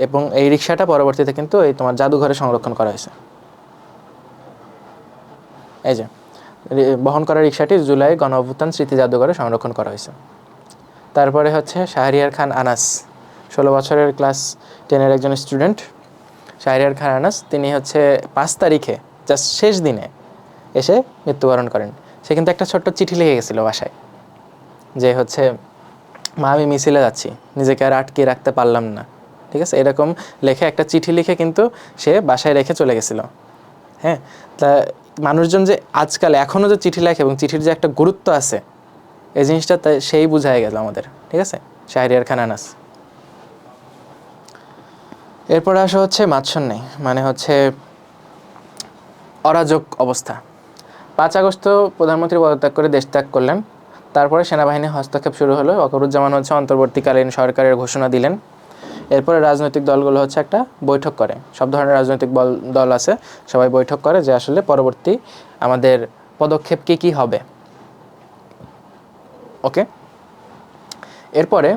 এবং এই রিক্সাটা পরবর্তীতে কিন্তু এই তোমার জাদুঘরে সংরক্ষণ করা হয়েছে। এই যে বহন করা রিক্সাটি জুলাই গণ অভ্যুত্থান স্মৃতি জাদুঘরে সংরক্ষণ করা হয়েছে। তারপরে হচ্ছে শাহরিয়ার খান আনাস, 16 বছরের ক্লাস 10-এর একজন স্টুডেন্ট শাহরিয়ার খান আনাস। তিনি হচ্ছে 5 তারিখে জাস্ট শেষ দিনে এসে মৃত্যুবরণ করেন। সে কিন্তু একটা ছোট্ট চিঠি লিখে গেছিলো বাসায়, যে হচ্ছে মা আমি মিছিলে যাচ্ছি, নিজেকে আর আটকে রাখতে পারলাম না। ঠিক আছে, এরকম লেখে একটা চিঠি লিখে কিন্তু সে বাসায় রেখে চলে গেছিলো। হ্যাঁ, তা মানুষজন যে আজকাল এখনও যে চিঠি লেখে এবং চিঠির যে একটা গুরুত্ব আছে, এই জিনিসটা সেই বুঝাই গেল আমাদের। ঠিক আছে, শাহরিয়ার খান আনাস। এরপরে আসা হচ্ছে মাৎসন্যায়, মানে হচ্ছে অরাজক অবস্থা। 5 আগস্ট প্রধানমন্ত্রী পদত্যাগ করে দেশ ত্যাগ করলেন। তারপরে সেনাবাহিনীর হস্তক্ষেপ শুরু হলো। ওয়াকারুজ্জামান হচ্ছে অন্তর্বর্তীকালীন সরকারের ঘোষণা দিলেন। এরপরে রাজনৈতিক দলগুলো হচ্ছে একটা বৈঠক করে, সব ধরনের রাজনৈতিক দল আছে, সবাই বৈঠক করে যে আসলে পরবর্তী আমাদের পদক্ষেপ কী হবে। ওকে, এরপরে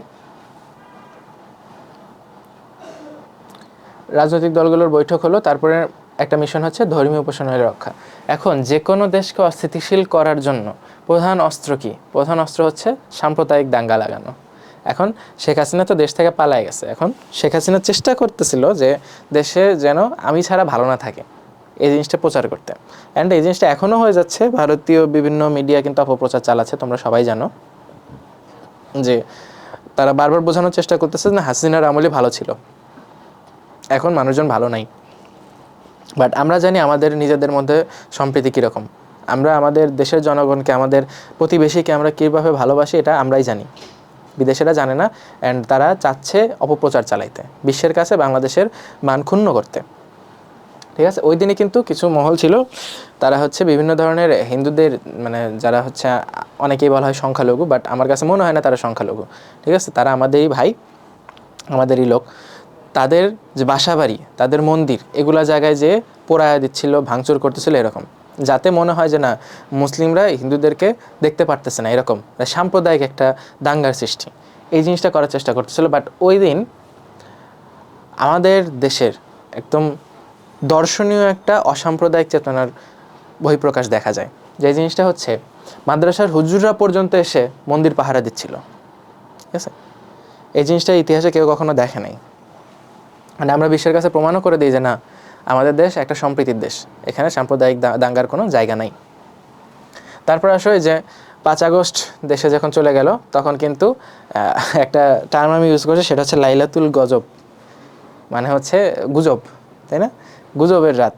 রাজনৈতিক দলগুলোর বৈঠক হলো। তারপরে একটা মিশন হচ্ছে ধর্মীয় উপাসনার রক্ষা। এখন যে কোনো দেশকে অস্থিতিশীল করার জন্য প্রধান অস্ত্র কী? প্রধান অস্ত্র হচ্ছে সাম্প্রদায়িক দাঙ্গা লাগানো। এখন শেখ হাসিনা তো দেশ থেকে পালায় গেছে। এখন শেখ হাসিনা চেষ্টা করতেছিল যে দেশে যেন আমি ছাড়া ভালো না থাকে, এই জিনিসটা প্রচার করতে। অ্যান্ড এই জিনিসটা এখনও হয়ে যাচ্ছে। ভারতীয় বিভিন্ন মিডিয়া কিন্তু অপপ্রচার চালাচ্ছে, তোমরা সবাই জানো, যে তারা বারবার বোঝানোর চেষ্টা করতেছে না হাসিনার আমলে ভালো ছিল, এখন মানুষজন ভালো নাই। বাট আমরা জানি আমাদের নিজেদের মধ্যে সম্প্রীতি কীরকম। আমরা আমাদের দেশের জনগণকে, আমাদের প্রতিবেশীকে আমরা কীভাবে ভালোবাসি, এটা আমরাই জানি, বিদেশেরা জানে না। অ্যান্ড তারা চাচ্ছে অপপ্রচার চালাইতে, বিশ্বের কাছে বাংলাদেশের মান ক্ষুণ্ণ করতে। ঠিক আছে, ওই দিনে কিন্তু কিছু মহল ছিল, তারা হচ্ছে বিভিন্ন ধরনের হিন্দুদের, মানে যারা হচ্ছে অনেকেই বলা হয় সংখ্যালঘু, বাট আমার কাছে মনে হয় না তারা সংখ্যালঘু। ঠিক আছে, তারা আমাদেরই ভাই, আমাদেরই লোক। তাদের যে বাসা বাড়ি, তাদের মন্দির, এগুলা জায়গায় যে পোড়ায়া দিচ্ছিল, ভাঙচুর করতেছিল, এরকম, যাতে মনে হয় যে না মুসলিমরা হিন্দুদেরকে দেখতে পারতেছে না, এরকম সাম্প্রদায়িক একটা দাঙ্গার সৃষ্টি, এই জিনিসটা করার চেষ্টা করতেছিল। বাট ওই দিন আমাদের দেশের একদম দর্শনীয় একটা অসাম্প্রদায়িক চেতনার বহিঃপ্রকাশ দেখা যায়। যে জিনিসটা হচ্ছে মাদ্রাসার হুজুররা পর্যন্ত এসে মন্দির পাহারা দিচ্ছিল। ঠিক আছে, এই জিনিসটা ইতিহাসে কেউ কখনো দেখে নাই। মানে আমরা বিশ্বের কাছে প্রমাণও করে দিই যে না, আমাদের দেশ একটা সম্প্রীতির দেশ, এখানে সাম্প্রদায়িক দাঙ্গার কোনো জায়গা নাই। তারপর আসলে যে 5 আগস্ট দেশে যখন চলে গেল, তখন কিন্তু একটা টার্ম আমি ইউজ করছি, সেটা হচ্ছে লাইলাতুল গজব, মানে হচ্ছে গুজব, তাই না? গুজবের রাত।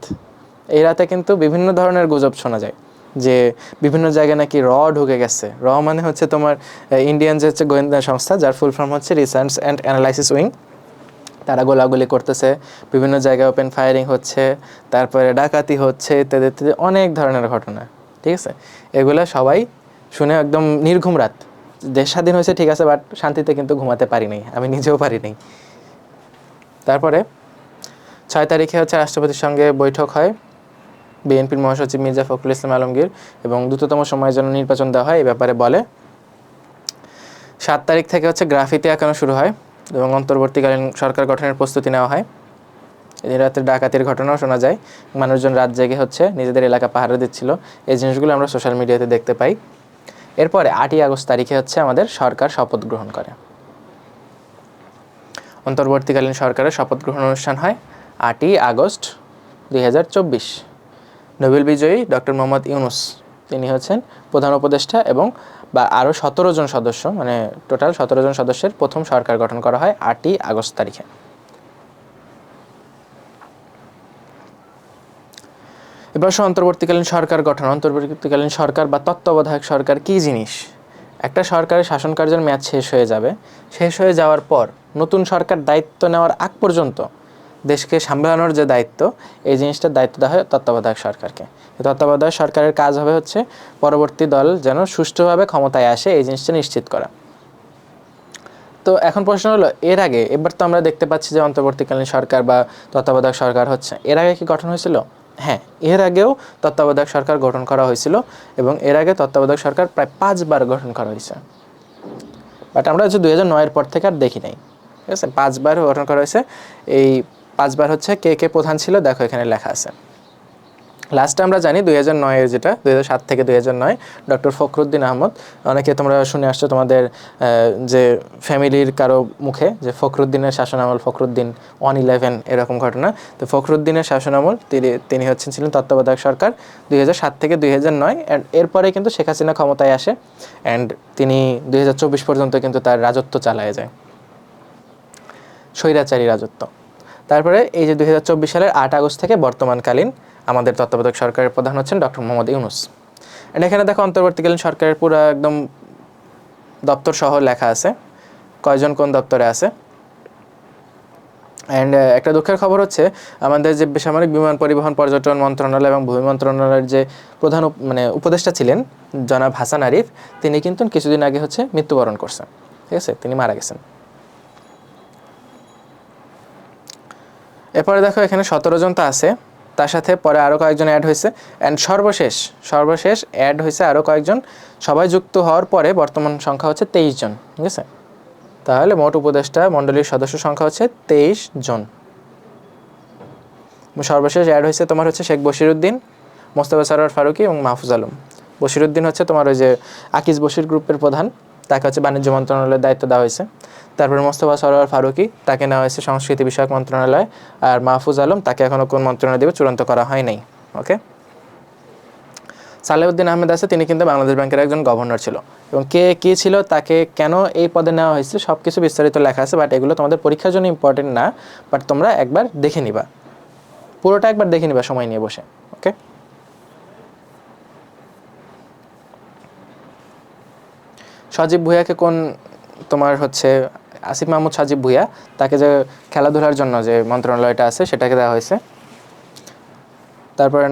এই রাতে কিন্তু বিভিন্ন ধরনের গুজব শোনা যায়। যে বিভিন্ন জায়গায় নাকি ঢুকে গেছে। মানে হচ্ছে তোমার ইন্ডিয়ান যে হচ্ছে গোয়েন্দা সংস্থা, যার ফুল ফর্ম হচ্ছে রিসার্চ অ্যান্ড অ্যানালাইসিস উইং, তারা গোলাগুলি করতেছে, বিভিন্ন জায়গায় ওপেন ফায়ারিং হচ্ছে, তারপরে ডাকাতি হচ্ছে, ইত্যাদি ইত্যাদি অনেক ধরনের ঘটনা। ঠিক আছে, এগুলো সবাই শুনে একদম নির্ঘুম রাত। দেশ স্বাধীন হয়েছে ঠিক আছে, বাট শান্তিতে কিন্তু ঘুমাতে পারি নাই, আমি নিজেও পারি নাই। তারপরে 6 তারিখে হচ্ছে রাষ্ট্রপতির সঙ্গে বৈঠক হয়, বিএনপির মহাসচিব মির্জা ফখরুল ইসলাম আলমগীর, এবং দ্রুততম সময়ের জন্য নির্বাচন দেওয়া হয় এই ব্যাপারে বলে। 7 তারিখ থেকে হচ্ছে গ্রাফিতি আঁকানো শুরু হয় এবং অন্তর্বর্তীকালীন সরকার গঠনের প্রস্তুতি নেওয়া হয়। এই রাতে ডাকাতির ঘটনাও শোনা যায়, মানুষজন রাত জেগে হচ্ছে নিজেদের এলাকা পাহারা দিচ্ছিল। এই জিনিসগুলো আমরা সোশ্যাল মিডিয়াতে দেখতে পাই। এরপরে 8ই আগস্ট তারিখে হচ্ছে আমাদের সরকার শপথ গ্রহণ করে। অন্তর্বর্তীকালীন সরকারের শপথ গ্রহণ অনুষ্ঠান হয় 8ই আগস্ট 2024। নোবেল বিজয়ী ডক্টর মোহাম্মদ ইউনুস তিনি হচ্ছেন প্রধান উপদেষ্টা, এবং আরও 17 জন সদস্য, মানে টোটাল 17 জন সদস্যের প্রথম সরকার গঠন করা হয় 8ই আগস্ট তারিখে। এবার অন্তর্বর্তীকালীন সরকার গঠন। অন্তর্বর্তীকালীন সরকার বা তত্ত্বাবধায়ক সরকার কী জিনিস? একটা সরকারের শাসন কার্যের মেয়াদ শেষ হয়ে যাবে, শেষ হয়ে যাওয়ার পর নতুন সরকার দায়িত্ব নেওয়ার আগ পর্যন্ত দেশকে সামলানোর যে দায়িত্ব, এই জিনিসটার দায়িত্ব দেওয়া হয় তত্ত্বাবধায়ক সরকারকে। তত্ত্বাবধায়ক সরকারের কাজ হবে হচ্ছে পরবর্তী দল যেন সুষ্ঠুভাবে ক্ষমতায় আসে এই জিনিসটা নিশ্চিত করা। তো এখন প্রশ্ন হলো, এর আগে এবার তো আমরা দেখতে পাচ্ছি যে অন্তর্বর্তীকালীন সরকার বা তত্ত্বাবধায়ক সরকার হচ্ছে, এর আগে কি গঠন হয়েছিল? হ্যাঁ, এর আগেও তত্ত্বাবধায়ক সরকার গঠন করা হয়েছিল, এবং এর আগে তত্ত্বাবধায়ক সরকার প্রায় 5 বার গঠন করা হয়েছে। বাট আমরা হচ্ছে 2009-এর পর থেকে আর দেখি নাই। ঠিক আছে, 5 বার গঠন করা হয়েছে। এই 5 বার হচ্ছে কে কে প্রধান ছিল দেখো এখানে লেখা আছে। লাস্টে আমরা জানি 2009-এর, যেটা 2007 থেকে 2009, ডক্টর ফখরুদ্দীন আহমদ। অনেকে তোমরা শুনে আসছো তোমাদের যে ফ্যামিলির কারো মুখে যে ফখরুদ্দীনের শাসনামল, ফখরুদ্দীন 111 এরকম ঘটনা। তো ফখরুদ্দীনের শাসনামল তিনি ছিলেন তত্ত্বাবধায়ক সরকার 2007 থেকে 2009, অ্যান্ড এরপরে কিন্তু শেখ হাসিনা ক্ষমতায় আসে, অ্যান্ড তিনি 2024 পর্যন্ত কিন্তু তার রাজত্ব চালায় যায়, স্বৈরাচারী রাজত্ব। তারপরে এই যে 2024 সালের 8 আগস্ট থেকে বর্তমানকালীন আমাদের তত্ত্বাবধায়ক সরকারের প্রধান হচ্ছেন ডক্টর মোহাম্মদ ইউনুস। অ্যান্ড এখানে দেখো অন্তর্বর্তীকালীন সরকারের পুরো একদম দপ্তর সহ লেখা আছে, কয়জন কোন দপ্তরে আছে। অ্যান্ড একটা দুঃখের খবর হচ্ছে, আমাদের যে বেসামরিক বিমান পরিবহন পর্যটন মন্ত্রণালয় এবং ভূমি মন্ত্রণালয়ের যে প্রধান উপদেষ্টা ছিলেন জনাব হাসান আরিফ, তিনি কিন্তু কিছুদিন আগে হচ্ছে মৃত্যুবরণ করছেন। ঠিক আছে, তিনি মারা গেছেন। এরপরে দেখো এখানে 17 জন তো আছে, তার সাথে পরে আরও কয়েকজন অ্যাড হয়েছে, অ্যান্ড সর্বশেষ অ্যাড হয়েছে আরও কয়েকজন। সবাই যুক্ত হওয়ার পরে বর্তমান সংখ্যা হচ্ছে 23 জন। ঠিক আছে, তাহলে মোট উপদেষ্টা মণ্ডলীর সদস্য সংখ্যা হচ্ছে 23 জন। সর্বশেষ অ্যাড হয়েছে তোমার হচ্ছে শেখ বশিরউদ্দিন, মোস্তফা সরোয়ার ফারুকী এবং মাহফুজ আলম। বশিরউদ্দিন হচ্ছে তোমার ওই যে আকিজ বশির গ্রুপের প্রধান, তাকে হচ্ছে বাণিজ্য মন্ত্রণালয়ের দায়িত্ব দেওয়া হয়েছে। তারপরে মোস্তফা সরোয়ার ফারুকী, তাকে নেওয়া হয়েছে সংস্কৃতি বিষয়ক মন্ত্রণালয়। আর মাহফুজ আলম, তাকে এখনও কোন মন্ত্রণালয় দেবে চূড়ান্ত করা হয় নাই। ওকে, সালেউদ্দিন আহমেদ আছে, তিনি কিন্তু বাংলাদেশ ব্যাংকের একজন গভর্নর ছিল, এবং কে কী ছিল, তাকে কেন এই পদে নেওয়া হয়েছিল, সব কিছু বিস্তারিত লেখা আছে। বাট এগুলো তোমাদের পরীক্ষার জন্য ইম্পর্টেন্ট না, বাট তোমরা একবার দেখে নিবা, পুরোটা একবার দেখে নিবা সময় নিয়ে বসে। ওকে, সজীব ভুঁইয়াকে কোন তোমার হচ্ছে আসিফ মাহমুদ সজীব ভুঁইয়া, তাকে যে খেলাধুলার জন্য যে মন্ত্রণালয়টা আছে সেটাকে দেওয়া হয়েছে। তারপরে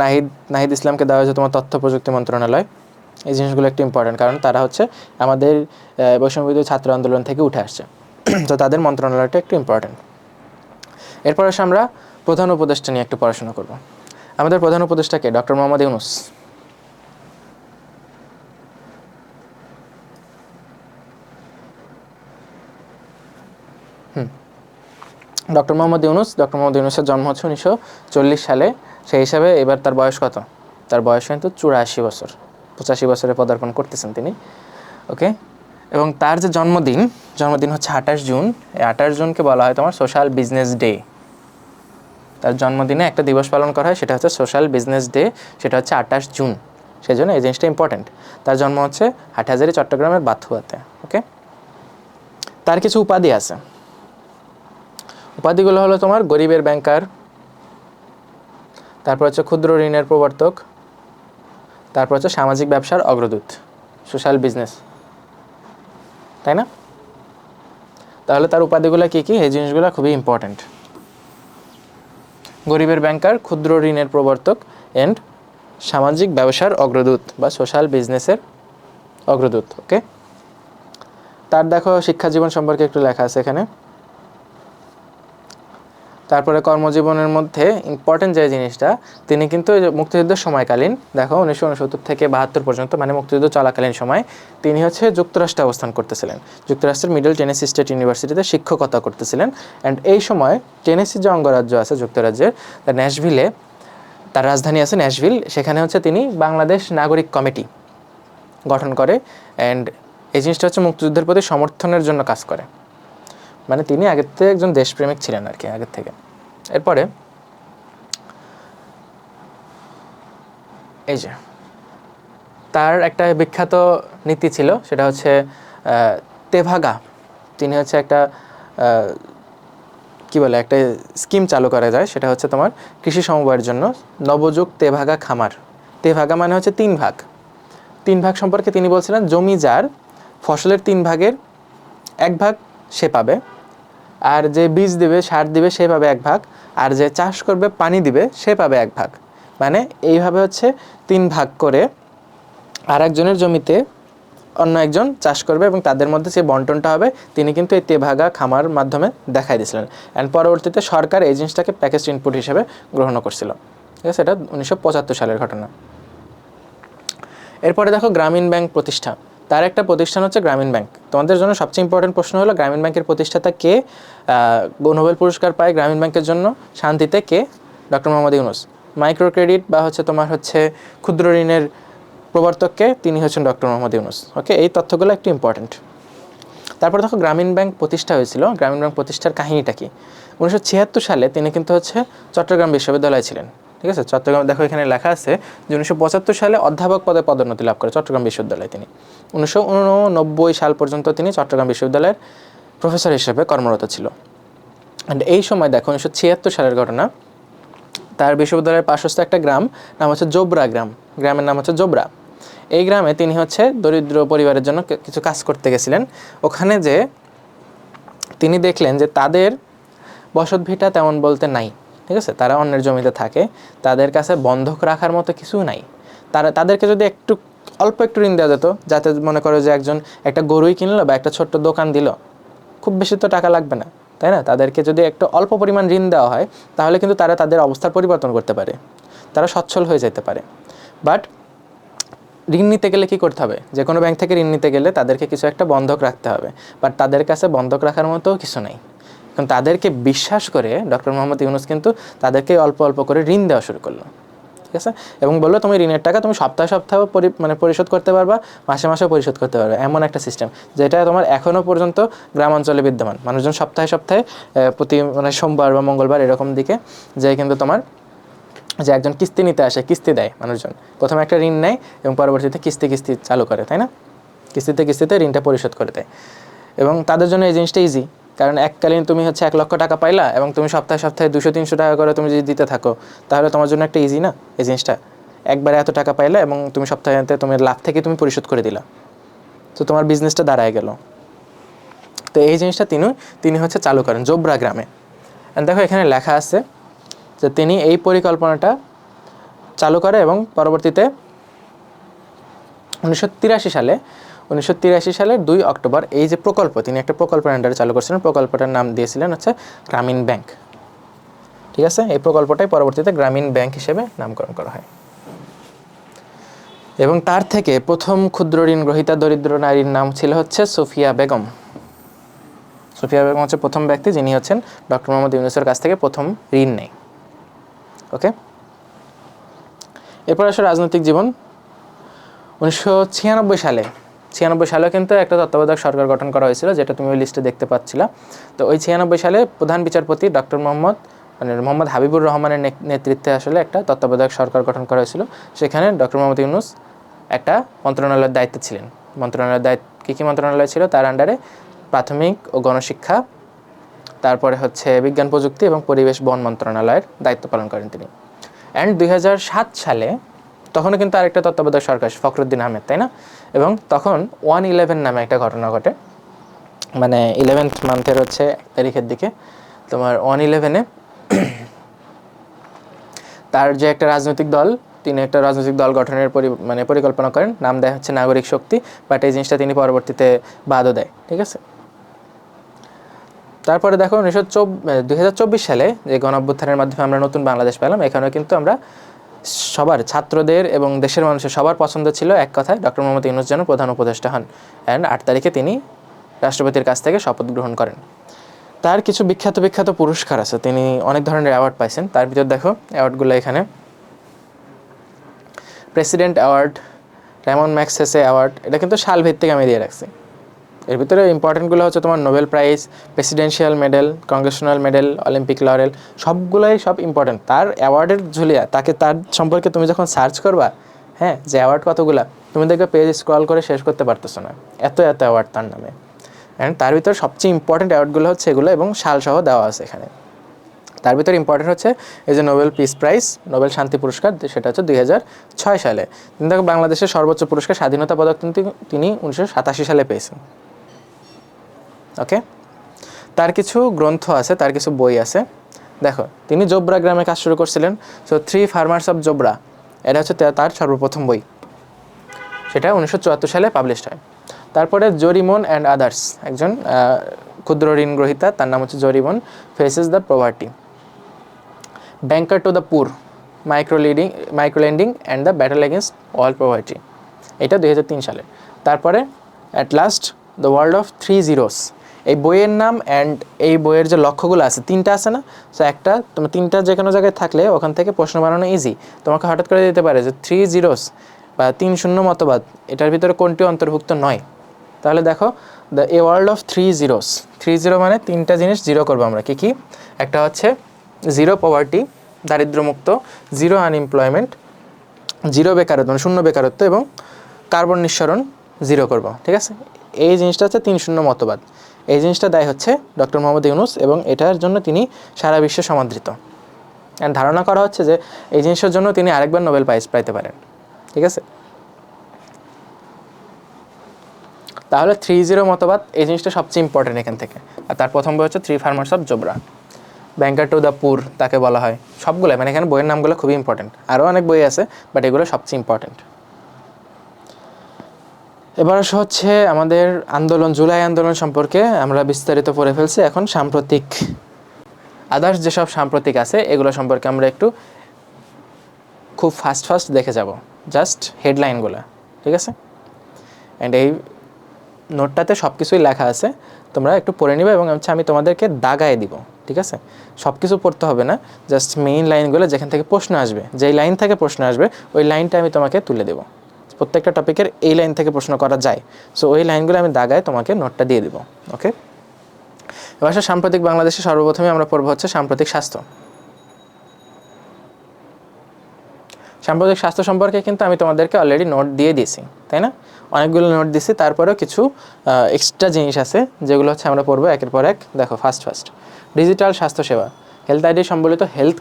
নাহিদ ইসলামকে দেওয়া হয়েছে তোমার তথ্য প্রযুক্তি মন্ত্রণালয়। এই জিনিসগুলো একটু ইম্পর্টেন্ট, কারণ তারা হচ্ছে আমাদের বৈষম্যবিরোধী ছাত্র আন্দোলন থেকে উঠে আসছে, তো তাদের মন্ত্রণালয়টা একটু ইম্পর্টেন্ট। এরপর এসে আমরা প্রধান উপদেষ্টা নিয়ে একটু পড়াশোনা করব। আমাদের প্রধান উপদেষ্টাকে ডক্টর মোহাম্মদ ইউনুস। ডক্টর মোহাম্মদ ইউনুসের জন্ম হচ্ছে 1940 সালে। সেই হিসাবে এবার তার বয়স কত? তার বয়স কিন্তু 84 বছর, 85 বছরে পদার্পণ করতেছেন তিনি। ওকে, এবং তার যে জন্মদিন হচ্ছে 28 জুন। এই 28 জুনকে বলা হয় তোমার সোশ্যাল বিজনেস ডে। তার জন্মদিনে একটা দিবস পালন করা হয়, সেটা হচ্ছে সোশ্যাল বিজনেস ডে, সেটা হচ্ছে 28 জুন। সেই জন্য এই জিনিসটা ইম্পর্টেন্ট। তার জন্ম হচ্ছে হাটহাজারী, চট্টগ্রামের বাথুয়াতে। ওকে, তার কিছু উপাধি আছে। উপাধিগুলো হলো তোমার গরিবের ব্যাংকার, তারপর হচ্ছে ক্ষুদ্র ঋণের প্রবর্তক, তারপর হচ্ছে সামাজিক ব্যবসার অগ্রদূত, সোশ্যাল বিজনেস, তাই না? তাহলে তার উপাধিগুলো কী কী, এই জিনিসগুলো খুবই ইম্পর্ট্যান্ট। গরিবের ব্যাংকার, ক্ষুদ্র ঋণের প্রবর্তক অ্যান্ড সামাজিক ব্যবসার অগ্রদূত বা সোশ্যাল বিজনেসের অগ্রদূত। ওকে, তার দেখো শিক্ষা জীবন সম্পর্কে একটু লেখা আছে এখানে। তারপরে কর্মজীবনের মধ্যে ইম্পর্টেন্ট যে জিনিসটা, তিনি কিন্তু মুক্তিযুদ্ধের সময়কালীন, দেখো 1969 থেকে 72 পর্যন্ত, মানে মুক্তিযুদ্ধ চলাকালীন সময় তিনি হচ্ছে যুক্তরাষ্ট্রে অবস্থান করতেছিলেন। যুক্তরাষ্ট্রের মিডল টেনেসি স্টেট ইউনিভার্সিটিতে শিক্ষকতা করতেছিলেন। অ্যান্ড এই সময় টেনেসি যে অঙ্গরাজ্য আছে যুক্তরাজ্যের, তার ন্যাশভিলে, তার রাজধানী আছে ন্যাশভিল, সেখানে হচ্ছে তিনি বাংলাদেশ নাগরিক কমিটি গঠন করে। অ্যান্ড এই জিনিসটা হচ্ছে মুক্তিযুদ্ধের প্রতি সমর্থনের জন্য কাজ করে, মানে তিনি আগের থেকে একজন দেশপ্রেমিক ছিলেন আর কি, আগের থেকে। এরপরে এই যে তার একটা বিখ্যাত নীতি ছিল, সেটা হচ্ছে তেভাগা। তিনি হচ্ছে একটা কি বলে, একটা স্কিম চালু করা যায়, সেটা হচ্ছে তোমার কৃষি সমবায়ের জন্য নবযুগ তেভাগা খামার। তেভাগা মানে হচ্ছে 3 ভাগ। 3 ভাগ সম্পর্কে তিনি বলছিলেন, জমি যার ফসলের 3 ভাগের 1 ভাগ সে পাবে, আর যে বীজ দিবে, সার দিবে, সে পাবে 1 ভাগ, আর যে চাষ করবে, পানি দিবে, সে পাবে 1 ভাগ। মানে এইভাবে হচ্ছে 3 ভাগ করে আর একজনের জমিতে অন্য একজন চাষ করবে এবং তাদের মধ্যে যে বন্টনটা হবে, তিনি কিন্তু এই তেভাগা খামার মাধ্যমে দেখাই দিয়েছিলেন। অ্যান্ড পরবর্তীতে সরকার এই জিনিসটাকে প্যাকেজ ইনপুট হিসেবে গ্রহণ করছিল। ঠিক আছে, এটা 1975 সালের ঘটনা। এরপরে দেখো গ্রামীণ ব্যাংক প্রতিষ্ঠা। তার একটা প্রতিষ্ঠান হচ্ছে গ্রামীণ ব্যাংক। তোমাদের জন্য সবচেয়ে ইম্পর্টেন্ট প্রশ্ন হলো গ্রামীণ ব্যাংকের প্রতিষ্ঠাতা কে? নোবেল পুরস্কার পায় গ্রামীণ ব্যাংকের জন্য শান্তিতে কে? Doctor Mohammad Yunus. Micro credit বা হচ্ছে তোমার হচ্ছে ক্ষুদ্র ঋণের প্রবর্তককে, তিনি হচ্ছেন ডক্টর মোহাম্মদ ইউনুস। ওকে, এই তথ্যগুলো একটু ইম্পর্টেন্ট। তারপর দেখো গ্রামীণ ব্যাংক প্রতিষ্ঠা হয়েছিল। গ্রামীণ ব্যাংক প্রতিষ্ঠার কাহিনীটা কি? 1976 সালে তিনি কিন্তু হচ্ছে চট্টগ্রাম বিশ্ববিদ্যালয়ে ছিলেন। ঠিক আছে, চট্টগ্রাম, দেখো এখানে লেখা আছে যে 1975 সালে অধ্যাপক পদে পদোন্নতি লাভ করে চট্টগ্রাম বিশ্ববিদ্যালয়ে তিনি। 1989 সাল পর্যন্ত তিনি চট্টগ্রাম বিশ্ববিদ্যালয়ের প্রফেসর হিসেবে কর্মরত ছিল। অ্যান্ড এই সময় দেখো 1976 সালের ঘটনা, তার বিশ্ববিদ্যালয়ের পার্শ্বস্থ একটা গ্রাম, নাম হচ্ছে জোবরা গ্রাম, গ্রামের নাম হচ্ছে জোবরা। এই গ্রামে তিনি হচ্ছে দরিদ্র পরিবারের জন্য কিছু কাজ করতে গেছিলেন। ওখানে যে তিনি দেখলেন যে তাদের বসত ভিটা তেমন বলতে নাই। ঠিক আছে, তারা অন্যের জমিতে থাকে, তাদের কাছে বন্ধক রাখার মতো কিছু নাই। তাদেরকে যদি অল্প একটু ঋণ দেওয়া যেত, যাতে মনে করো যে একজন একটা গরুই কিনলো বা একটা ছোট্ট দোকান দিল, খুব বেশি তো টাকা লাগবে না, তাই না? তাদেরকে যদি একটু অল্প পরিমাণ ঋণ দেওয়া হয়, তাহলে কিন্তু তারা তাদের অবস্থার পরিবর্তন করতে পারে, তারা সচ্ছল হয়ে যেতে পারে। বাট ঋণ নিতে গেলে কী করতে হবে? যে কোনো ব্যাংক থেকে ঋণ নিতে গেলে তাদেরকে কিছু একটা বন্ধক রাখতে হবে, বাট তাদের কাছে বন্ধক রাখার মতো কিছু নেই। কারণ তাদেরকে বিশ্বাস করে ডক্টর মোহাম্মদ ইউনুস কিন্তু তাদেরকে অল্প অল্প করে ঋণ দেওয়া শুরু করলো। ঠিক আছে, এবং বললো তুমি ঋণের টাকা তুমি সপ্তাহে সপ্তাহে পরিশোধ করতে পারবা, মাসে মাসেও পরিশোধ করতে পারবে, এমন একটা সিস্টেম যেটা তোমার এখনও পর্যন্ত গ্রামাঞ্চলে বিদ্যমান। মানুষজন সপ্তাহে সপ্তাহে প্রতি সোমবার বা মঙ্গলবার এরকম দিকে যে কিন্তু তোমার যে একজন কিস্তি নিতে আসে, কিস্তি দেয় মানুষজন, প্রথমে একটা ঋণ নেয় এবং পরবর্তীতে কিস্তি কিস্তি চালু করে, তাই না? কিস্তিতে কিস্তিতে ঋণটা পরিশোধ করে দেয়। এবং তাদের জন্য এই জিনিসটা ইজি, কারণ এককালীন তুমি হচ্ছে 1 লক্ষ টাকা পাইলা এবং তুমি সপ্তাহে সপ্তাহে 200-300 টাকা করে তুমি যদি দিতে থাকো, তাহলে তোমার জন্য একটা ইজি না এই জিনিসটা? একবারে এত টাকা পাইলা এবং তুমি সপ্তাহে তুমি লাভ থেকে তুমি পরিশোধ করে দিলা, তো তোমার বিজনেসটা দাঁড়ায় গেল। তো এই জিনিসটা তিনি হচ্ছে চালু করেন জোবরা গ্রামে। দেখো এখানে লেখা আছে যে তিনি এই পরিকল্পনাটা চালু করে এবং পরবর্তীতে 1983 সালের 2 অক্টোবর এই যে প্রকল্প, তিনি একটা প্রকল্পের আন্ডারে চালু করছিলেন, প্রকল্পটার নাম দিয়েছিলেন হচ্ছে গ্রামীণ ব্যাংক। ঠিক আছে, এই প্রকল্পটাই পরবর্তীতে গ্রামীণ ব্যাংক হিসেবে নামকরণ করা হয়। এবং তার থেকে প্রথম ক্ষুদ্র ঋণ গ্রহীতা দরিদ্র নারীর নাম ছিল হচ্ছে সুফিয়া বেগম। সুফিয়া বেগম হচ্ছে প্রথম ব্যক্তি যিনি হচ্ছেন ডক্টর মোহাম্মদ ইউনুসের কাছ থেকে প্রথম ঋণ নেয়। ওকে, এরপর আসলে রাজনৈতিক জীবন। 1996 সালে কিন্তু একটা তত্ত্বাবধায়ক সরকার গঠন করা হয়েছিল, যেটা তুমি ওই লিস্টে দেখতে পাচ্ছিলা। তো ওই 96 সালে প্রধান বিচারপতি ডক্টর মোহাম্মদ হাবিবুর রহমানের নেতৃত্বে আসলে একটা তত্ত্বাবধায়ক সরকার গঠন করা হয়েছিল। সেখানে ডক্টর মোহাম্মদ ইউনুস একটা মন্ত্রণালয়ের দায়িত্বে ছিলেন। মন্ত্রণালয়ের দায়িত্ব কী মন্ত্রণালয় ছিল? তার আন্ডারে প্রাথমিক ও গণশিক্ষা, তারপরে হচ্ছে বিজ্ঞান প্রযুক্তি এবং পরিবেশ বন মন্ত্রণালয়ের দায়িত্ব পালন করেন তিনি। অ্যান্ড 2007 সালে তখনও কিন্তু আরেকটা তত্ত্বাবধায়ক সরকার ফখরুদ্দিন আহমেদ, তাই না? এবং তখন 1/11 নামে একটা ঘটনা ঘটে, মানে 11th মান্থের হচ্ছে 1 তারিখের দিকে তোমার 1/11-এ তার যে একটা রাজনৈতিক দল, তিনি একটা রাজনৈতিক দল গঠনের পরিকল্পনা করেন, নাম দেয় হচ্ছে নাগরিক শক্তি, বাট এই জিনিসটা তিনি পরবর্তীতে বাদও দেয়, ঠিক আছে? তারপরে দেখো 2024 সালে যে গণঅভ্যুত্থানের মাধ্যমে আমরা নতুন বাংলাদেশ পেলাম, এখানেও কিন্তু আমরা সবার, ছাত্রদের এবং দেশের মানুষের সবার পছন্দ ছিল এক কথায় ডক্টর মোহাম্মদ ইউনূস যেন প্রধান উপদেষ্টা হন, অ্যান্ড 8 তারিখে তিনি রাষ্ট্রপতির কাছ থেকে শপথ গ্রহণ করেন। তার কিছু বিখ্যাত পুরস্কার আছে, তিনি অনেক ধরনের অ্যাওয়ার্ড পাইছেন। তার ভিতর দেখো অ্যাওয়ার্ডগুলো এখানে: president award, Raymond Magsaysay award, এটা কিন্তু সাল ভিত্তিক আমি দিয়ে রাখছি। এর ভিতরে ইম্পর্টেন্টগুলো হচ্ছে তোমার Nobel prize, presidential medal, Congressional medal, Olympic lauryl, সবগুলোই সব ইম্পর্টেন্ট। তার অ্যাওয়ার্ডের ঝুলিয়া তার সম্পর্কে তুমি যখন সার্চ করবা, হ্যাঁ, যে অ্যাওয়ার্ড কতগুলা, তুমি দেখবে পেজ স্ক্রল করে শেষ করতে পারতেছো না, এত অ্যাওয়ার্ড তার নামে। অ্যান্ড তার ভিতরে সবচেয়ে ইম্পর্টেন্ট অ্যাওয়ার্ডগুলো হচ্ছে এগুলো, এবং সালসহ দেওয়া আছে এখানে। তার ভিতরে ইম্পর্টেন্ট হচ্ছে এই যে নোবেল পিস প্রাইজ, নোবেল শান্তি পুরস্কার, সেটা হচ্ছে 2006 সালে। তিনি দেখো বাংলাদেশের সর্বোচ্চ পুরস্কার স্বাধীনতা পদক তিনি 1987 সালে পেয়েছেন। ওকে, তার কিছু গ্রন্থ আছে, তার কিছু বই আছে। দেখো তিনি জোবরা গ্রামে কাজ শুরু করছিলেন, সো 3 ফার্মার্স অফ জোবরা, এটা হচ্ছে তার সর্বপ্রথম বই, সেটা 1974 সালে পাবলিশড হয়। তারপরে জরিমন অ্যান্ড আদার্স, একজন ক্ষুদ্র ঋণ গ্রহীতা, তার নাম হচ্ছে Jorimon, faces the poverty. Banker to the poor, microlending and the battle against all poverty, এটা 2003 সালে। তারপরে at last the world of 3 zeros, এই বইয়ের নাম অ্যান্ড এই বইয়ের যে লক্ষ্যগুলো আছে, 3টা আছে না, সো একটা তোমার 3টা যে কোনো জায়গায় থাকলে ওখান থেকে প্রশ্ন বানানো ইজি। তোমাকে হঠাৎ করে দিতে পারে যে 3 জিরোস বা 3 শূন্য মতবাদ, এটার ভিতরে কোনটি অন্তর্ভুক্ত নয়। তাহলে দেখো the A world of 3 zeros, 3 zero মানে 3টা জিনিস জিরো করবো আমরা, কী? একটা হচ্ছে জিরো পভার্টি, দারিদ্র্যমুক্ত, জিরো আনএমপ্লয়মেন্ট, জিরো বেকারত্ব মানে শূন্য বেকারত্ব, এবং কার্বন নিঃসরণ জিরো করব, ঠিক আছে? এই জিনিসটা হচ্ছে 3 শূন্য মতবাদ। এই জিনিসটা দেয় হচ্ছে ডক্টর মোহাম্মদ ইউনূস, এবং এটার জন্য তিনি সারা বিশ্বে সমাদৃত। অ্যান্ড ধারণা করা হচ্ছে যে এই জিনিসের জন্য তিনি আরেকবার নোবেল প্রাইজ পাইতে পারেন, ঠিক আছে? তাহলে 3-0 মতবাদ, এই জিনিসটা সবচেয়ে ইম্পর্টেন্ট এখান থেকে। আর তার প্রথম বই হচ্ছে 3 farmers of Jobra. Banker to the পুর তাকে বলা হয়, সবগুলো, মানে এখানে বইয়ের নামগুলো খুবই ইম্পর্টেন্ট। আরও অনেক বই আছে, বাট এগুলো সবচেয়ে ইম্পর্টেন্ট। এবার হচ্ছে আমাদের আন্দোলন, জুলাই আন্দোলন সম্পর্কে আমরা বিস্তারিত পড়ে ফেলছি। এখন সাম্প্রতিক আদার্স যেসব সাম্প্রতিক আছে এগুলো সম্পর্কে আমরা একটু খুব ফাস্ট দেখে যাব, জাস্ট হেডলাইনগুলো, ঠিক আছে? অ্যান্ড এই নোটটাতে সব কিছুই লেখা আছে, তোমরা একটু পড়ে নিবে, এবং আমি তোমাদেরকে দাগায় দিব, ঠিক আছে? সব কিছু পড়তে হবে না, জাস্ট মেইন লাইনগুলো যেখান থেকে প্রশ্ন আসবে, যেই লাইন থেকে প্রশ্ন আসবে ওই লাইনটা আমি তোমাকে তুলে দেবো। প্রত্যেকটা টপিকের এই লাইন থেকে প্রশ্ন করা যায়, সো ওই লাইনগুলো আমি দাগায় তোমাকে নোটটা দিয়ে দেবো। ওকে, এবার সাম্প্রতিক বাংলাদেশে সর্বপ্রথমে আমরা পড়বো হচ্ছে সাম্প্রতিক স্বাস্থ্য। সাম্প্রতিক স্বাস্থ্য সম্পর্কে কিন্তু আমি তোমাদেরকে অলরেডি নোট দিয়ে দিয়েছি, তাই না? অনেকগুলো নোট দিছি, তারপরেও কিছু এক্সট্রা জিনিস আছে যেগুলো হচ্ছে আমরা পড়বো একের পর এক। দেখো, ফার্স্ট ডিজিটাল স্বাস্থ্যসেবা, হেলথ আইডি সম্বলিত হেলথ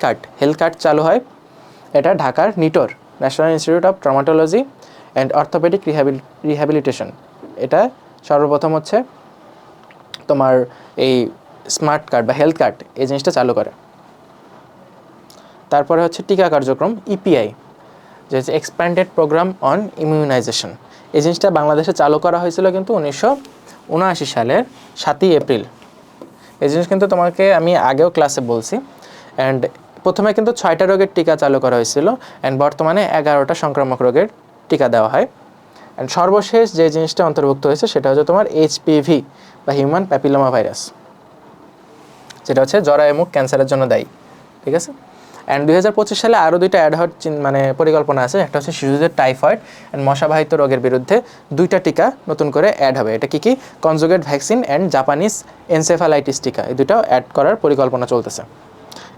কার্ড চালু হয়। এটা ঢাকার NITOR, national institute of traumatology and orthopaedic rehabilitation, এটা সর্বপ্রথম হচ্ছে তোমার এই স্মার্ট কার্ড বা হেলথ কার্ড এই জিনিসটা চালু করে। তারপরে হচ্ছে টিকা কার্যক্রম, ইপিআই, যে হচ্ছে এক্সপ্যান্ডেড প্রোগ্রাম অন ইমিউনাইজেশন, এই জিনিসটা বাংলাদেশে চালু করা হয়েছিল কিন্তু 1979 সালের 7ই এপ্রিল। এই জিনিস কিন্তু তোমাকে আমি আগেও ক্লাসে বলছি। অ্যান্ড প্রথমে কিন্তু 6টা রোগের টিকা চালু করা হয়েছিল, অ্যান্ড বর্তমানে 11টা সংক্রামক রোগের টিকা দেওয়া হয়। অ্যান্ড সর্বশেষ যে জিনিসটা অন্তর্ভুক্ত হয়েছে সেটা হচ্ছে তোমার এইচপিভি বা হিউম্যান প্যাপিলোমা ভাইরাস, যেটা হচ্ছে জরায়ুমুখ ক্যান্সারের জন্য দায়ী, ঠিক আছে? অ্যান্ড 2025 সালে আরও 2টা অ্যাডহক পরিকল্পনা আছে। একটা হচ্ছে শিশুদের টাইফয়েড অ্যান্ড মশাবাহিত রোগের বিরুদ্ধে 2টা টিকা নতুন করে অ্যাড হবে। এটা কি conjugate vaccine and Japanese encephalitis টিকা, এই 2টাও অ্যাড করার পরিকল্পনা চলতেছে।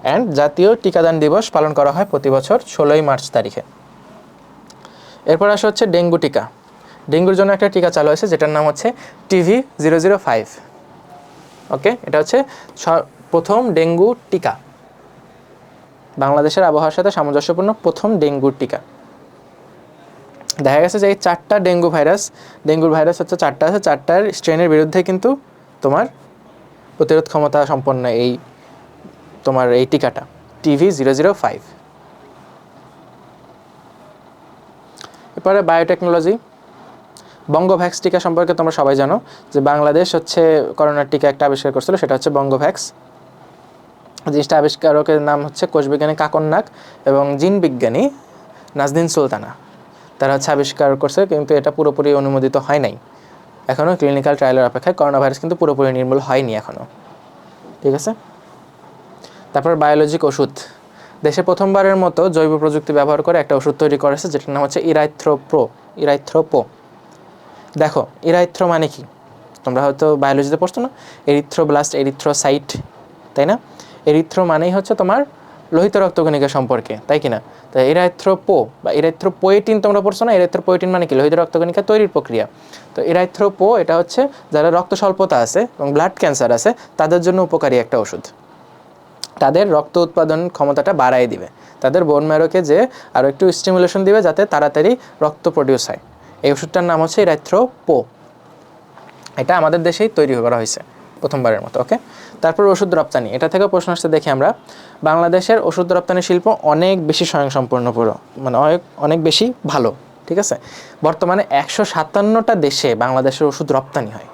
অ্যান্ড জাতীয় টিকাদান দিবস পালন করা হয় প্রতি বছর 16ই মার্চ তারিখে। এরপর আসা হচ্ছে ডেঙ্গু টিকা। ডেঙ্গুর জন্য একটা টিকা চালু হয়েছে যেটার নাম হচ্ছে TV005। ওকে, এটা হচ্ছে প্রথম ডেঙ্গু টিকা, বাংলাদেশের আবহাওয়ার সাথে সামঞ্জস্যপূর্ণ প্রথম ডেঙ্গুর টিকা। দেখা গেছে যে এই 4টা ডেঙ্গুর ভাইরাস হচ্ছে 4টা আছে, 4টার স্ট্রেনের বিরুদ্ধে কিন্তু তোমার প্রতিরোধ ক্ষমতা সম্পন্ন এই তোমার এই টিকাটা TV005। এরপরে বায়োটেকনোলজি, বঙ্গভ্যাক্স টিকা সম্পর্কে তোমরা সবাই জানো যে বাংলাদেশ হচ্ছে করোনার টিকা একটা আবিষ্কার করছিল, সেটা হচ্ছে বঙ্গভ্যাক্স। জিনিসটা আবিষ্কারকের নাম হচ্ছে কোষবিজ্ঞানী কাকন নাগ এবং জিন বিজ্ঞানী নাজনীন সুলতানা। তারা হচ্ছে আবিষ্কার করছে, কিন্তু এটা পুরোপুরি অনুমোদিত হয় নাই এখনও, ক্লিনিক্যাল ট্রায়ালের অপেক্ষায়। করোনা ভাইরাস কিন্তু পুরোপুরি নির্মূল হয়নি এখনও, ঠিক আছে। তারপর বায়োলজিক ওষুধ, দেশে প্রথমবারের মতো জৈব প্রযুক্তি ব্যবহার করে একটা ওষুধ তৈরি করেছে যেটার নাম হচ্ছে ইরাইথ্রোপো। দেখো ইরাইথ্রো মানে কি, তোমরা হয়তো বায়োলজিতে পড়ছো না, এরিথ্রোব্লাস্ট, এরিথ্রোসাইট, তাই না? এরিথ্রো মানেই হচ্ছে তোমার লোহিত রক্তকণিকা সম্পর্কে, তাই কি না? তাই ইরাইথ্রোপো বা ইরাইথ্রোপোয়েটিন তোমরা পড়ছো না, ইরাইথ্রোপোয়েটিন মানে কি, লোহিত রক্তকণিকা তৈরির প্রক্রিয়া। তো ইরাইথ্রোপো এটা হচ্ছে যারা রক্ত স্বল্পতা আছে এবং ব্লাড ক্যান্সার আছে তাদের জন্য উপকারী একটা ওষুধ। তাদের রক্ত উৎপাদন ক্ষমতাটা বাড়ায় দিবে, তাদের বোন ম্যারোকে যে আরও একটু স্টিমুলেশন দিবে যাতে তাড়াতাড়ি রক্ত প্রডিউস হয়। এই ওষুধটার নাম হচ্ছে ইরাইথ্রোপো। এটা আমাদের দেশেই তৈরি করা হয়েছে প্রথমবারের মতো, ওকে। তারপর ওষুধ রপ্তানি, এটা থেকে প্রশ্ন আসতে দেখি আমরা, বাংলাদেশের ওষুধ রপ্তানি শিল্প অনেক বেশি স্বয়ংসম্পূর্ণ, পুরো মানে অনেক বেশি ভালো, ঠিক আছে। বর্তমানে 157টা দেশে বাংলাদেশের ওষুধ রপ্তানি হয়,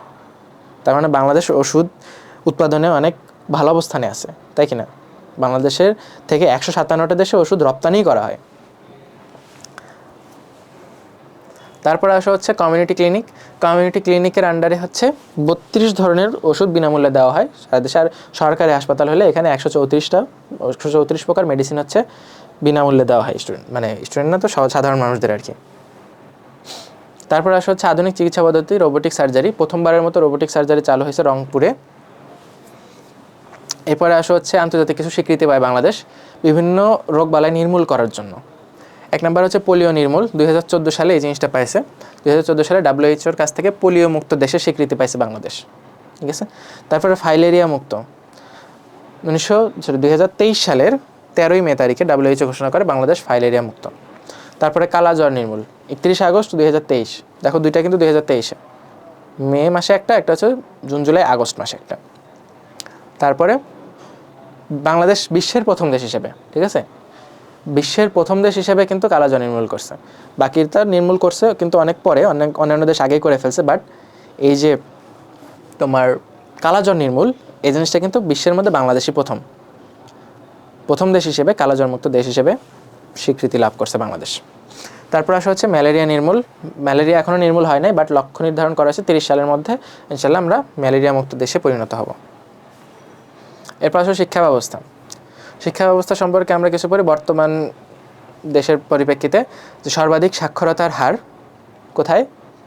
তার মানে বাংলাদেশ ওষুধ উৎপাদনে অনেক ভালো অবস্থানে আছে, তাই কি না? বাংলাদেশের থেকে 157টা দেশে ওষুধ রপ্তানি করা হয়। তারপরে আসা হচ্ছে কমিউনিটি ক্লিনিকের আন্ডারে হচ্ছে 32 ধরনের ওষুধ বিনামূল্যে দেওয়া হয় সারা দেশে। আর সরকারি হাসপাতাল হলে এখানে 134 প্রকার মেডিসিন হচ্ছে বিনামূল্যে দেওয়া হয় স্টুডেন্ট না তো সাধারণ মানুষদের আর কি। তারপরে আসা হচ্ছে আধুনিক চিকিৎসা পদ্ধতি, রোবোটিক সার্জারি। প্রথমবারের মতো রোবোটিক সার্জারি চালু হয়েছে রংপুরে। এরপরে আসা হচ্ছে আন্তর্জাতিক কিছু স্বীকৃতি পায় বাংলাদেশ বিভিন্ন রোগবালাই নির্মূল করার জন্য। এক নম্বর হচ্ছে পোলিও নির্মূল, 2014 সালে এই জিনিসটা পাইছে। 2014 সালে WHO কাছ থেকে পোলিও মুক্ত দেশের স্বীকৃতি পাইছে বাংলাদেশ, ঠিক আছে। তারপরে ফাইলেরিয়া মুক্ত 2023 সালের 13ই মে তারিখে WHO ঘোষণা করে বাংলাদেশ ফাইলেরিয়া মুক্ত। তারপরে কালাজ্বর নির্মূল 31 আগস্ট 2023, দেখো দুইটা কিন্তু 2023-এ, মে মাসে একটা হচ্ছে জুন জুলাই আগস্ট মাসে একটা। তারপরে বাংলাদেশ বিশ্বের প্রথম দেশ হিসেবে, ঠিক আছে, বিশ্বের প্রথম দেশ হিসেবে কিন্তু কালাজ্বর নির্মূল করছে। বাকিটা নির্মূল করছে কিন্তু অনেক পরে, অন্যান্য দেশ আগেই করে ফেলছে, বাট এই যে তোমার কালাজ্বর নির্মূল এই জিনিসটা কিন্তু বিশ্বের মধ্যে বাংলাদেশই প্রথম দেশ হিসেবে কালাজ্বর মুক্ত দেশ হিসেবে স্বীকৃতি লাভ করছে বাংলাদেশ। তারপর আসা হচ্ছে ম্যালেরিয়া নির্মূল। ম্যালেরিয়া এখনও নির্মূল হয় নাই, বাট লক্ষ্য নির্ধারণ করা হয়েছে 30 সালের মধ্যে ইনশাল্লাহ আমরা ম্যালেরিয়া মুক্ত দেশে পরিণত হব। এরপর আসলে শিক্ষা ব্যবস্থা সম্পর্কে আমরা কিছু পড়ি। বর্তমান দেশের পরিপ্রেক্ষিতে যে সর্বাধিক সাক্ষরতার হার কোথায়,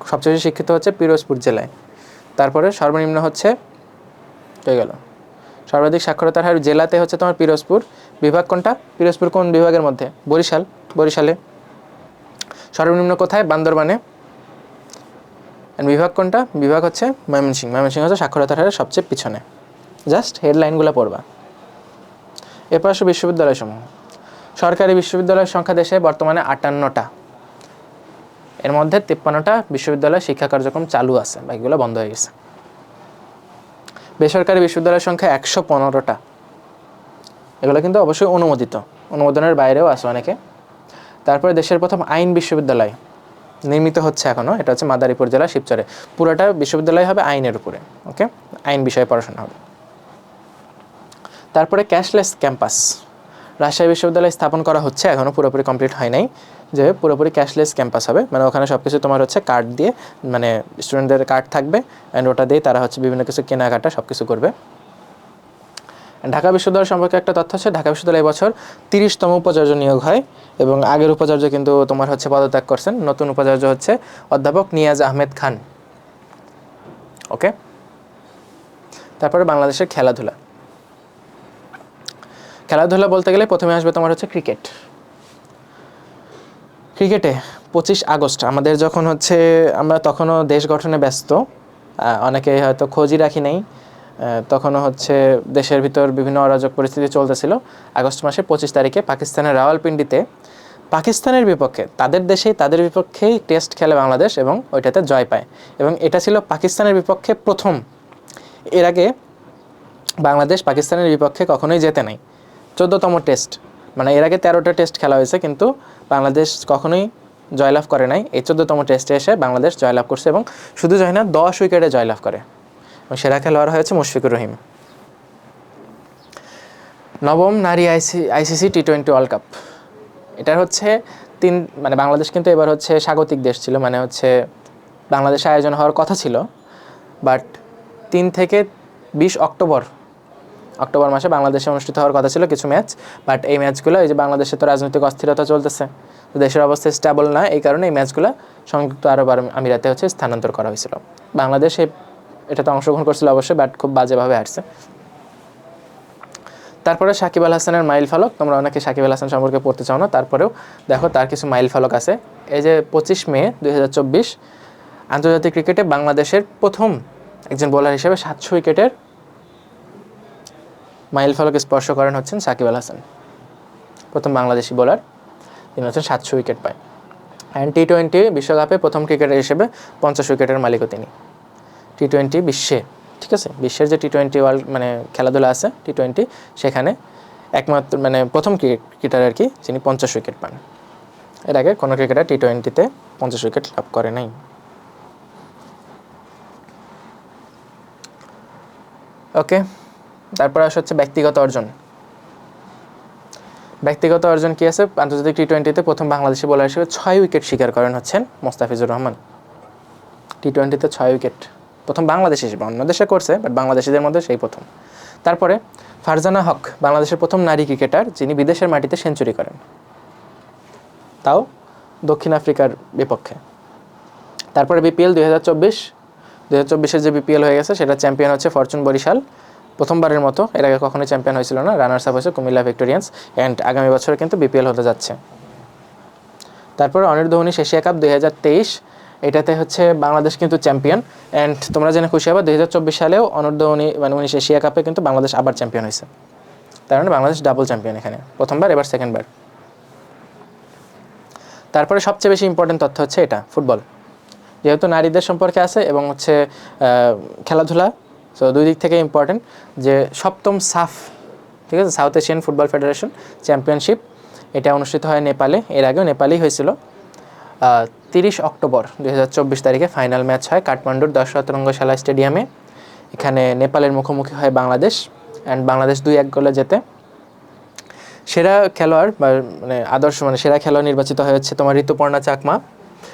সবচেয়ে বেশি শিক্ষিত হচ্ছে পিরোজপুর জেলায়। তারপরে সর্বনিম্ন হচ্ছে সর্বাধিক সাক্ষরতার হার জেলাতে হচ্ছে তোমার পিরোজপুর। বিভাগ কোনটা, পিরোজপুর কোন বিভাগের মধ্যে, বরিশালে। সর্বনিম্ন কোথায়, বান্দরবানে। বিভাগ কোনটা, বিভাগ হচ্ছে ময়মনসিংহ হচ্ছে সাক্ষরতার হারের সবচেয়ে পিছনে। জাস্ট হেডলাইনগুলো পড়বা। এরপর আসে বিশ্ববিদ্যালয়সমূহ। সরকারি বিশ্ববিদ্যালয়ের সংখ্যা দেশে বর্তমানে 58টা, এর মধ্যে 53টা বিশ্ববিদ্যালয় শিক্ষা কার্যক্রম চালু আছে, বাকিগুলো বন্ধ হয়ে গেছে। বেসরকারি বিশ্ববিদ্যালয়ের সংখ্যা 115টা, এগুলো কিন্তু অবশ্যই অনুমোদনের বাইরেও আছে অনেকে। তারপরে দেশের প্রথম আইন বিশ্ববিদ্যালয় নির্মিত হচ্ছে এখনও, এটা হচ্ছে মাদারীপুর জেলা শিবচরে। পুরোটা বিশ্ববিদ্যালয় হবে আইনের উপরে, ওকে, আইন বিষয়ে পড়াশোনা হবে। তারপরে ক্যাশলেস ক্যাম্পাস রাজশাহী বিশ্ববিদ্যালয়ে স্থাপন করা হচ্ছে, এখনও পুরোপুরি কমপ্লিট হয় নাই, যে পুরোপুরি ক্যাশলেস ক্যাম্পাস হবে, মানে ওখানে সব কিছু তোমার হচ্ছে কার্ড দিয়ে, মানে স্টুডেন্টদের কার্ড থাকবে অ্যান্ড ওটা দিয়ে তারা হচ্ছে বিভিন্ন কিছু কেনাকাটা সব কিছু করবে। ঢাকা বিশ্ববিদ্যালয় সম্পর্কে একটা তথ্য হচ্ছে, ঢাকা বিশ্ববিদ্যালয় এবছর 30তম উপাচার্য নিয়োগ হয় এবং আগের উপাচার্য কিন্তু তোমার হচ্ছে পদত্যাগ করছেন। নতুন উপাচার্য হচ্ছে অধ্যাপক নিয়াজ আহমেদ খান, ওকে। তারপরে বাংলাদেশের খেলাধুলা বলতে গেলে প্রথমে আসবে তোমার হচ্ছে ক্রিকেটে 25 আগস্ট আমাদের যখন হচ্ছে আমরা তখনও দেশ গঠনে ব্যস্ত, অনেকে হয়তো খোঁজই রাখি নাই, তখনও হচ্ছে দেশের ভিতর বিভিন্ন অরাজক পরিস্থিতি চলতেছিল। আগস্ট মাসে 25 তারিখে পাকিস্তানের রাওয়ালপিন্ডিতে পাকিস্তানের বিপক্ষে তাদের দেশেই তাদের বিপক্ষেই টেস্ট খেলে বাংলাদেশ এবং ওইটাতে জয় পায়, এবং এটা ছিল পাকিস্তানের বিপক্ষে প্রথম। এর আগে বাংলাদেশ পাকিস্তানের বিপক্ষে কখনোই জেতে নাই। 14তম টেস্ট, মানে এর আগে 13টা টেস্ট খেলা হয়েছে, কিন্তু বাংলাদেশ কখনোই জয়লাভ করে নাই। এই 14তম টেস্টে এসে বাংলাদেশ জয়লাভ করছে, এবং শুধু জয় না, 10 উইকেটে জয়লাভ করে, এবং সেরা খেলোয়াড় হয়েছে মুশফিকুর রহিম। নবম নারী আইসিসি টি-20 ওয়ার্ল্ড কাপ, এটার হচ্ছে মানে বাংলাদেশ কিন্তু এবার হচ্ছে স্বাগতিক দেশ ছিল, মানে হচ্ছে বাংলাদেশে আয়োজন হওয়ার কথা ছিল, বাট 3 থেকে 20 অক্টোবর মাসে বাংলাদেশে অনুষ্ঠিত হওয়ার কথা ছিল কিছু ম্যাচ, বাট এই ম্যাচগুলো, এই যে বাংলাদেশে তো রাজনৈতিক অস্থিরতা চলতেছে, তো দেশের অবস্থা স্টেবল না, এই কারণে এই ম্যাচগুলো সংযুক্ত আরব আমিরাতে হচ্ছে স্থানান্তর করা হয়েছিল। বাংলাদেশ এটাতে অংশগ্রহণ করছিল অবশ্যই, বাট খুব বাজেভাবে হারছে। তারপরে সাকিব আল হাসানের মাইল ফলক, তোমরা অনেকে সাকিব আল হাসান সম্পর্কে পড়তে চাও না, তারপরেও দেখো তার কিছু মাইল ফলক আছে। এই যে 25 মে 2024 আন্তর্জাতিক ক্রিকেটে বাংলাদেশের প্রথম একজন বোলার হিসেবে 700 উইকেটের মাইল ফলক স্পর্শ করেন হচ্ছেন সাকিব আল হাসান, প্রথম বাংলাদেশি বোলার, তিনি হচ্ছেন 700 উইকেট পায়। অ্যান্ড টি-20 বিশ্বকাপে প্রথম ক্রিকেটার হিসেবে 50 উইকেটের মালিকও তিনি। টি-20 বিশ্বে, ঠিক আছে, বিশ্বের যে টি-20 ওয়ার্ল্ড মানে খেলাধুলা আছে টি-20, সেখানে একমাত্র মানে প্রথম ক্রিকেটার আর কি যিনি 50 উইকেট পান। এর আগে কোনো ক্রিকেটার টি-20তে 50 উইকেট লাভ করে নাই। ওকে, তারপর আসা হচ্ছে ব্যক্তিগত অর্জন। ব্যক্তিগত অর্জন কি আছে? আন্তর্জাতিক টি-20তে প্রথম বাংলাদেশি বোলার হিসেবে 6 উইকেট শিকার করেন হচ্ছেন মোস্তাফিজুর রহমান। টি-20তে 6 উইকেট প্রথম বাংলাদেশ হিসেবে, অন্য দেশে করছে বাট বাংলাদেশিদের মধ্যে সেই প্রথম। তারপরে ফারজানা হক, বাংলাদেশের প্রথম নারী ক্রিকেটার যিনি বিদেশের মাটিতে সেঞ্চুরি করেন, তাও দক্ষিণ আফ্রিকার বিপক্ষে। তারপরে বিপিএল 2024-এর যে বিপিএল হয়ে গেছে, সেটা চ্যাম্পিয়ন হচ্ছে ফরচুন বরিশাল প্রথমবারের মতো, এর আগে কখনোই চ্যাম্পিয়ন হয়েছিল না। রানার্স আপ হয়েছে কুমিল্লা ভিক্টোরিয়ান্স, অ্যান্ড আগামী বছরে কিন্তু বিপিএল হতে যাচ্ছে। তারপরে অনির্ধ্ব 19 এশিয়া কাপ 2023, এটাতে হচ্ছে বাংলাদেশ কিন্তু চ্যাম্পিয়ন, অ্যান্ড তোমরা জেনে খুশি হবে 2024 সালেও অনূর্ধ্ব 19 এশিয়া কাপে কিন্তু বাংলাদেশ আবার চ্যাম্পিয়ন হয়েছে। তার মানে বাংলাদেশ ডাবল চ্যাম্পিয়ন, এখানে প্রথমবার, এবার সেকেন্ডবার। তারপরে সবচেয়ে বেশি ইম্পর্টেন্ট তথ্য হচ্ছে এটা ফুটবল, যেহেতু নারীদের সম্পর্কে আছে এবং হচ্ছে খেলাধুলা, সো দুই দিক থেকে ইম্পর্টেন্ট, যে সপ্তম সাফ, ঠিক আছে, south Asian football federation championship, এটা অনুষ্ঠিত হয় নেপালে, এর আগেও নেপালেই হয়েছিল। 30 অক্টোবর 2024 তারিখে ফাইনাল ম্যাচ হয় কাঠমান্ডুর 10 রঙ্গশালা স্টেডিয়ামে। এখানে নেপালের মুখোমুখি হয় বাংলাদেশ, অ্যান্ড বাংলাদেশ 2-1 গোলে জেতে। সেরা খেলোয়াড় মানে সেরা খেলোয়াড় নির্বাচিত হয়েছে তোমার ঋতুপর্ণা চাকমা,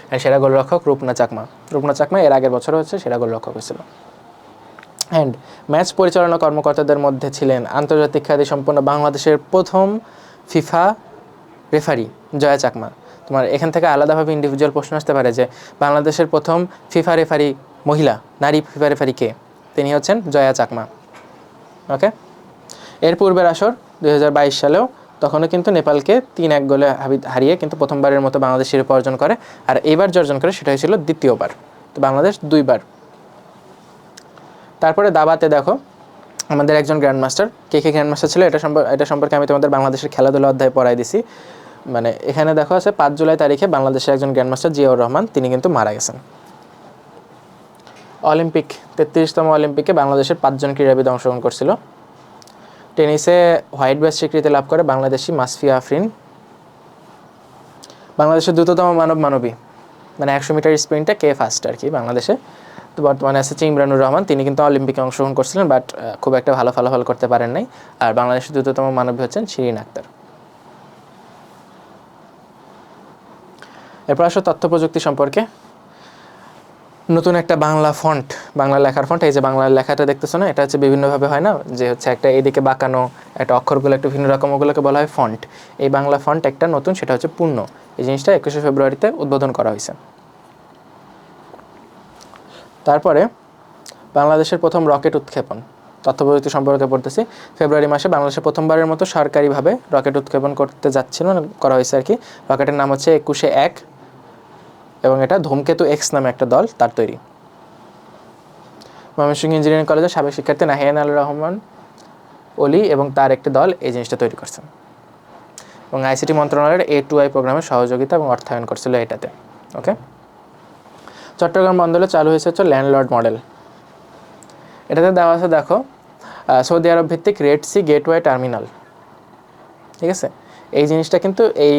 অ্যান্ড সেরা গোলরক্ষক রূপনা চাকমা এর আগের বছর হচ্ছে সেরা গোলরক্ষক হয়েছিল। অ্যান্ড ম্যাচ পরিচালনা কর্মকর্তাদের মধ্যে ছিলেন আন্তর্জাতিক খ্যাতিসম্পন্ন বাংলাদেশের প্রথম ফিফা রেফারি জয়া চাকমা। তোমার এখান থেকে আলাদাভাবে ইন্ডিভিজুয়াল প্রশ্ন আসতে পারে যে বাংলাদেশের প্রথম ফিফা রেফারি মহিলা, নারী ফিফা রেফারি কে? তিনি হচ্ছেন জয়া চাকমা। ওকে, এর পূর্বের আসর 2022 সালেও, তখনও কিন্তু নেপালকে 3-1 গোলে হারিয়ে কিন্তু প্রথমবারের মতো বাংলাদেশ শিরোপা অর্জন করে, আর এইবার যে অর্জন করে সেটা হয়েছিল দ্বিতীয়বার, তো বাংলাদেশ 2বার। তারপরে দাবাতে দেখো আমাদের একজন গ্র্যান্ডমাস্টার, কে গ্র্যান্ডমাস্টার ছিল এটা সম্পর্কে আমি তোমাদের বাংলাদেশের খেলাধুলা অধ্যায় পড়াই দিছি। মানে এখানে দেখো আছে 5 জুলাই তারিখে বাংলাদেশের একজন গ্র্যান্ডমাস্টার জিয়াউর রহমান, তিনি কিন্তু মারা গেছেন। অলিম্পিক 33তম অলিম্পিকে বাংলাদেশের 5 জন ক্রীড়াবিদ অংশগ্রহণ করছিল। টেনিসে হোয়াইট ব্যাচ স্বীকৃতি লাভ করে বাংলাদেশি মাসফিয়া আফরিন। বাংলাদেশের দ্রুততম মানবী, মানে 100 মিটার স্প্রিন্টে কে ফার্স্ট আর কি বাংলাদেশে, তো বর্তমানে আছে ইমরানুর রহমান, তিনি কিন্তু অলিম্পিকে অংশগ্রহণ করছিলেন বাট খুব একটা ভালো ফলাফল করতে পারেন নাই। আর বাংলাদেশের দ্রুততম মানবী হচ্ছেন শিরিন আক্তার। এরপর আসো তথ্য প্রযুক্তি সম্পর্কে। নতুন একটা বাংলা ফন্ট, বাংলা লেখার ফন্ট, এই যে বাংলা লেখাটা দেখতেছো না, এটা হচ্ছে বিভিন্নভাবে হয় না, যে হচ্ছে একটা এদিকে বাঁকানো, একটা অক্ষরগুলো একটু ভিন্ন রকম, ওগুলোকে বলা হয় ফন্ট। এই বাংলা ফন্ট একটা নতুন, সেটা হচ্ছে পূর্ণ। এই জিনিসটা 21শে ফেব্রুয়ারিতে উদ্বোধন করা হয়েছে। তারপরে বাংলাদেশের প্রথম রকেট উৎক্ষেপণ, তথ্য প্রযুক্তি সম্পর্কে পড়তেছি। ফেব্রুয়ারি মাসে বাংলাদেশে প্রথমবারের মতো সরকারিভাবে রকেট উৎক্ষেপণ করতে যাচ্ছিল, করা হয়েছে আর কি। রকেটের নাম হচ্ছে 21-1, এবং এটা ধূমকেতু এক্স নামে একটা দল তার তৈরি। ময়মনসিংহ ইঞ্জিনিয়ারিং কলেজের সাবেক শিক্ষার্থী নাহিয়ান আল রহমান অলি এবং তার একটি দল এই জিনিসটা তৈরি করছেন। এবং আইসিটি মন্ত্রণালয়ের A2I প্রোগ্রামের সহযোগিতা এবং অর্থায়ন করছিল এটাতে। ওকে, চট্টগ্রাম বন্দরে চালু হয়েছে হচ্ছে ল্যান্ডলর্ড মডেল। এটাতে দেওয়া আছে দেখো, সৌদি আরব ভিত্তিক রেড সি গেটওয়ে টার্মিনাল, ঠিক আছে। এই জিনিসটা কিন্তু এই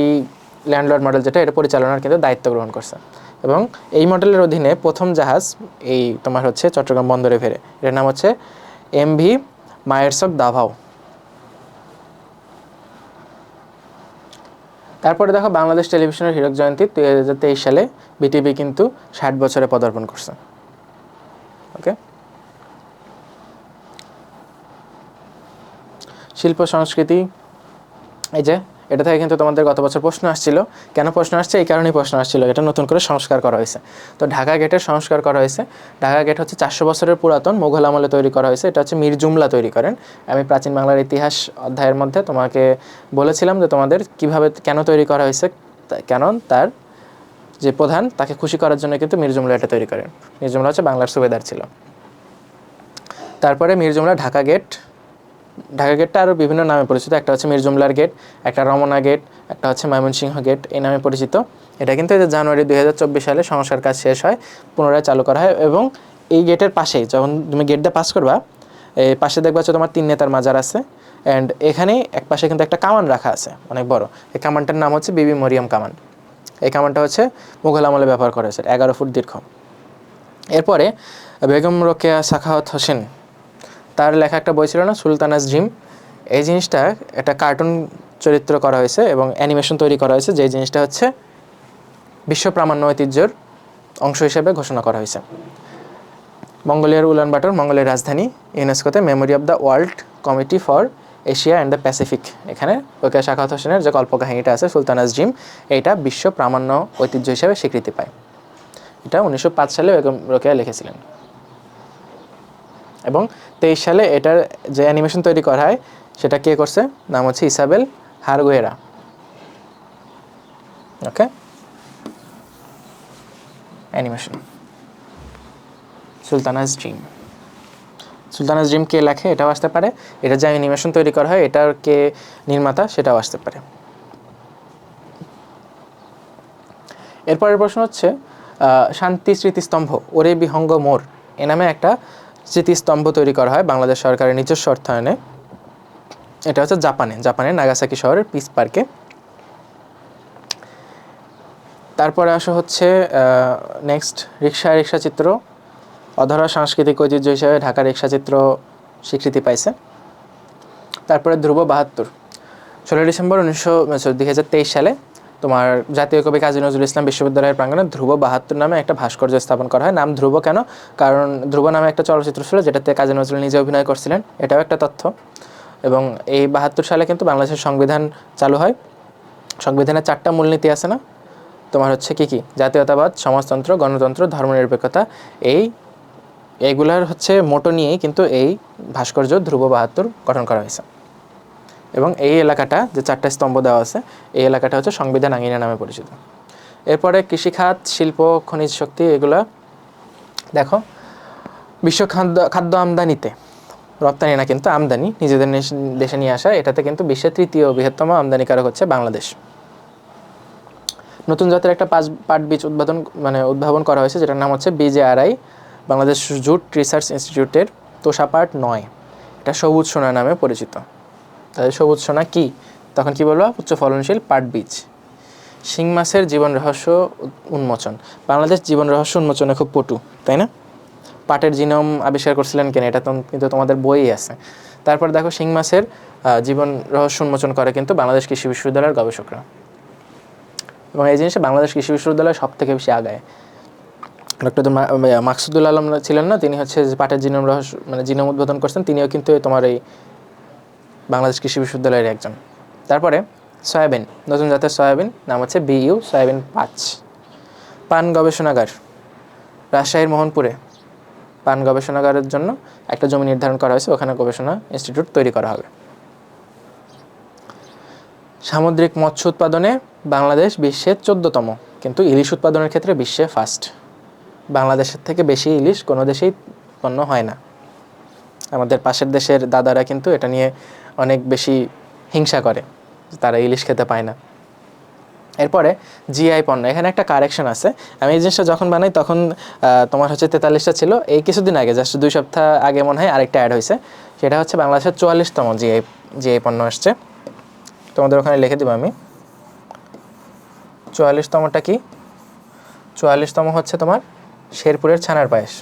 ল্যান্ডলর্ড মডেল যেটা, এটা পরিচালনার কিন্তু দায়িত্ব গ্রহণ করছে। এবং এই মডেলের অধীনে প্রথম জাহাজ এই তোমার হচ্ছে চট্টগ্রাম বন্দরে ফেরে, এর নাম হচ্ছে MV মায়েরসক দাভাও। তারপরে দেখো বাংলাদেশ টেলিভিশনের হীরক জয়ন্তী 2023 সালে বিটিভি কিন্তু 60 বছরে পদার্পণ করছে। ওকে, শিল্প সংস্কৃতি, এই যে এটা থেকে কিন্তু তোমাদের গত বছর প্রশ্ন আসছিল। কেন প্রশ্ন আসছে? এই কারণেই প্রশ্ন আসছিল, এটা নতুন করে সংস্কার করা হয়েছে। তো ঢাকা গেটের সংস্কার করা হয়েছে। ঢাকা গেট হচ্ছে 400 বছরের পুরাতন, মোগল আমলে তৈরি করা হয়েছে। এটা হচ্ছে মীর জুমলা তৈরি করেন। আমি প্রাচীন বাংলার ইতিহাস অধ্যায়ের মধ্যে তোমাকে বলেছিলাম যে তোমাদের কিভাবে কেন তৈরি করা হয়েছে, কেন তার যে প্রধান তাকে খুশি করার জন্য কিন্তু মীর জুমলা এটা তৈরি করেন। মীর জুমলা হচ্ছে বাংলার সুবেদার ছিল। তারপরে মীর জুমলা ঢাকা গেট, ঢাকা গেটটা আরও বিভিন্ন নামে পরিচিত। একটা হচ্ছে মীর জুমলার গেট, একটা রমনা গেট, একটা হচ্ছে ময়মনসিংহ গেট, এই নামে পরিচিত। এটা কিন্তু জানুয়ারি 2024 সালে সংস্কার কাজ শেষ হয়, পুনরায় চালু করা হয়। এবং এই গেটের পাশেই যখন তুমি গেটটা পাস করবা, এই পাশে দেখবা হচ্ছে তোমার 3 নেতার মাজার আছে। অ্যান্ড এখানে এক পাশে কিন্তু একটা কামান রাখা আছে অনেক বড়। এই কামানটার নাম হচ্ছে বিবি মরিয়ম কামান। এই কামানটা হচ্ছে মুঘল আমলে ব্যবহার করা হয়েছে, 11 ফুট দীর্ঘ। এরপরে বেগম রোকেয়া সাখাওয়াত হোসেন, তার লেখা একটা বই ছিল না, সুলতানাস ড্রিম। এই জিনিসটা একটা কার্টুন চরিত্র করা হয়েছে এবং অ্যানিমেশন তৈরি করা হয়েছে, যে জিনিসটা হচ্ছে বিশ্ব প্রামাণ্য ঐতিহ্যের অংশ হিসেবে ঘোষণা করা হয়েছে। মঙ্গোলিয়ার উলানবাটর, মঙ্গোলিয়ার রাজধানী, ইউনেস্কোতে memory of the world committee for Asia and the Pacific. এখানে রোকেয়া সাখাওয়াত হোসেনের যে কল্পকাহিনীটা আছে সুলতানাস ড্রিম, এইটা বিশ্ব প্রামাণ্য ঐতিহ্য হিসেবে স্বীকৃতি পায়। এটা 1905 সালে বেগম রোকেয়া লিখেছিলেন। এবং 23 সালে এটার যে অ্যানিমেশন তৈরি করা হয় সেটা কে করছে, নাম হচ্ছে Isabel Herguera. Okay, animation Sultana's dream. Sultana's dream কে লেখে এটাও আসতে পারে, এটা যে অ্যানিমেশন তৈরি করা হয় এটার কে নির্মাতা সেটাও আসতে পারে। এরপরের প্রশ্ন হচ্ছে শান্তি স্মৃতিস্তম্ভ ওরে বিহঙ্গ মোর, এ নামে একটা স্মৃতিস্তম্ভ তৈরি করা হয় বাংলাদেশ সরকারের নিজস্ব অর্থায়নে। এটা হচ্ছে জাপানের নাগাসাকি শহরের পিস পার্কে। তারপরে আসা হচ্ছে নেক্সট রিক্সা চিত্র, অধরা সাংস্কৃতিক ঐতিহ্য হিসেবে ঢাকা রিক্সা চিত্র স্বীকৃতি পাইছে। তারপরে ধ্রুব 72, 16 ডিসেম্বর 2023 সালে তোমার জাতীয় কবি কাজী নজরুল ইসলাম বিশ্ববিদ্যালয়ের প্রাঙ্গণে ধ্রুব 72 নামে একটা ভাস্কর্য স্থাপন করা হয়। নাম ধ্রুব কেন? কারণ ধ্রুব নামে একটা চলচ্চিত্র ছিল যেটাতে কাজী নজরুল নিজে অভিনয় করছিলেন, এটাও একটা তথ্য। এবং এই 72 সালে কিন্তু বাংলাদেশের সংবিধান চালু হয়। সংবিধানের 4টা মূলনীতি আছে না, তোমার হচ্ছে কী জাতীয়তাবাদ, সমাজতন্ত্র, গণতন্ত্র, ধর্মনিরপেক্ষতা, এইগুলার হচ্ছে মোটো নিয়েই কিন্তু এই ভাস্কর্য ধ্রুব 72 গঠন করা হয়েছে। এবং এই এলাকাটা যে 4টা স্তম্ভ দেওয়া আছে, এই এলাকাটা হচ্ছে সংবিধান আঙিনা নামে পরিচিত। এরপরে কৃষিখাত, শিল্প, খনিজ শক্তি, এগুলা দেখো বিশ্ব খাদ্য আমদানিতে, রপ্তানি না কিন্তু আমদানি, নিজেদের দেশে নিয়ে আসা, এটাতে কিন্তু বিশ্বের 3য় বৃহত্তম আমদানিকারক হচ্ছে বাংলাদেশ। নতুন জাতের একটা পাট বীজ উদ্ভাবন করা হয়েছে, যেটার নাম হচ্ছে BJRI, বাংলাদেশ জুট রিসার্চ ইনস্টিটিউটের তোষাপাট 9। এটা সবুজ সোনা নামে পরিচিত। তাহলে সবুজ সোনা কি, তখন কি বলবো? উচ্চ ফলনশীল পাট বীজ। শিং মাছের জীবন রহস্য উন্মোচন, বাংলাদেশ জীবন রহস্য উন্মোচনে খুব পটু, তাই না? পাটের জিনোম আবিষ্কার করছিলেন কেন, এটা তো কিন্তু তোমাদের বইই আছে। তারপর দেখো শিং মাছের জীবন রহস্য উন্মোচন করে কিন্তু বাংলাদেশ কৃষি বিশ্ববিদ্যালয়ের গবেষকরা। এবং এই জিনিসে বাংলাদেশ কৃষি বিশ্ববিদ্যালয় সব থেকে বেশি আগায়। ডক্টর মাকসুদুল আলম ছিলেন না, তিনি হচ্ছে পাটের জিনোম রহস্য জিনোম উদ্বোধন করছেন, তিনিও কিন্তু তোমার এই বাংলাদেশ কৃষি বিশ্ববিদ্যালয়ের একজন। তারপরে সয়াবিন, নতুন জাতের সয়াবিন, নাম হচ্ছে BU সয়াবিন 5। পান গবেষণাগার, রাজশাহীর মোহনপুরে পান গবেষণাগারের জন্য একটা জমি নির্ধারণ করা হয়েছে, ওখানে গবেষণা ইনস্টিটিউট তৈরি করা হবে। সামুদ্রিক মৎস্য উৎপাদনে বাংলাদেশ বিশ্বের 14তম, কিন্তু ইলিশ উৎপাদনের ক্ষেত্রে বিশ্বে ফার্স্ট। বাংলাদেশের থেকে বেশি ইলিশ কোনো দেশেই উৎপন্ন হয় না। আমাদের পাশের দেশের দাদারা কিন্তু এটা নিয়ে অনেক বেশি হিংসা করে তারা ইলিশ খেতে পায় না। এরপরে জিআই পণ্য, এখানে একটা কারেকশন আছে। আমি এই জিনিসটা যখন বানাই তখন তোমার হচ্ছে 43টা ছিল, এই কিছুদিন আগে জাস্ট 2 সপ্তাহ আগে মনে হয় আরেকটা অ্যাড হয়েছে, সেটা হচ্ছে বাংলাদেশের 44তম জিআই পণ্য আসছে। তোমাদের ওখানে লিখে দেবো আমি। 44তমটা কি? 44তম হচ্ছে তোমার শেরপুরের ছানার পায়েস।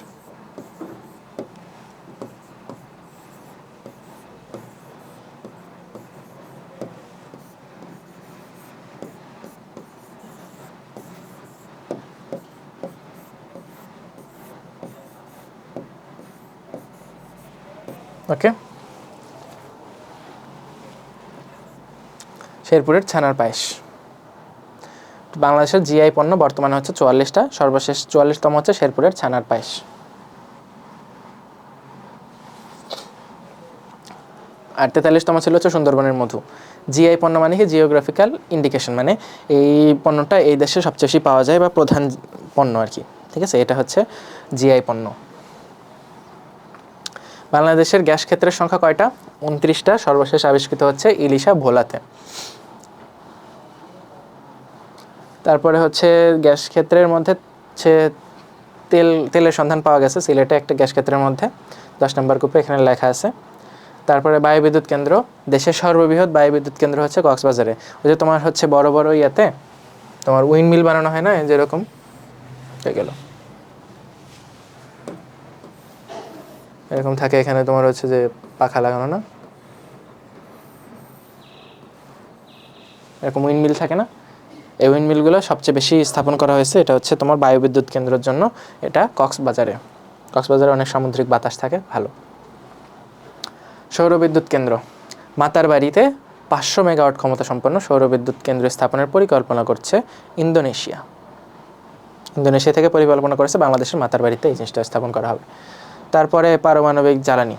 ওকে, শেরপুরের ছানার পায়েস বাংলাদেশের জিআই পণ্য বর্তমানে হচ্ছে 44টা, সর্বশেষ 44তম হচ্ছে শেরপুরের ছানার পায়েস। আর 43তম ছিল হচ্ছে সুন্দরবনের মধু। জিআই পণ্য মানে কি? জিওগ্রাফিক্যাল ইন্ডিকেশন, মানে এই পণ্যটা এই দেশে সবচেয়ে বেশি পাওয়া যায় বা প্রধান পণ্য আর কি, ঠিক আছে? এটা হচ্ছে জিআই পণ্য। বাংলাদেশের গ্যাস ক্ষেত্রের সংখ্যা কয়টা? 29টা, সর্বশেষ আবিষ্কৃত হচ্ছে ইলিশা ভোলাতে। তারপরে হচ্ছে গ্যাস ক্ষেত্রের মধ্যে হচ্ছে তেলের সন্ধান পাওয়া গেছে সিলেটে একটা গ্যাস ক্ষেত্রের মধ্যে, 10 নম্বর গ্রুপে এখানে লেখা আছে। তারপরে বায়ুবিদ্যুৎ কেন্দ্র, দেশের সর্ববৃহৎ বায়ুবিদ্যুৎ কেন্দ্র হচ্ছে কক্সবাজারে। ওই যে তোমার হচ্ছে বড় বড় ইয়াতে তোমার উইন্ড মিল বানানো হয় না, যেরকম হয়ে গেল এরকম থাকে, এখানে তোমার হচ্ছে যে পাখা লাগানো না, এরকম উইন্ড মিল থাকে না, এই উইন্ড মিলগুলো সবচেয়ে বেশি স্থাপন করা হয়েছে, এটা হচ্ছে তোমার বায়ুবিদ্যুৎ কেন্দ্রের জন্য। এটা কক্সবাজারে অনেক সামুদ্রিক বাতাস থাকে ভালো। সৌরবিদ্যুৎ কেন্দ্র, মাতারবাড়িতে 500 মেগাওয়াট ক্ষমতা সম্পন্ন সৌরবিদ্যুৎ কেন্দ্র স্থাপনের পরিকল্পনা করছে ইন্দোনেশিয়া থেকে পরিকল্পনা করেছে বাংলাদেশের মাতারবাড়িতে এই জিনিসটা স্থাপন করা হবে। তারপরে পারমাণবিক জ্বালানি,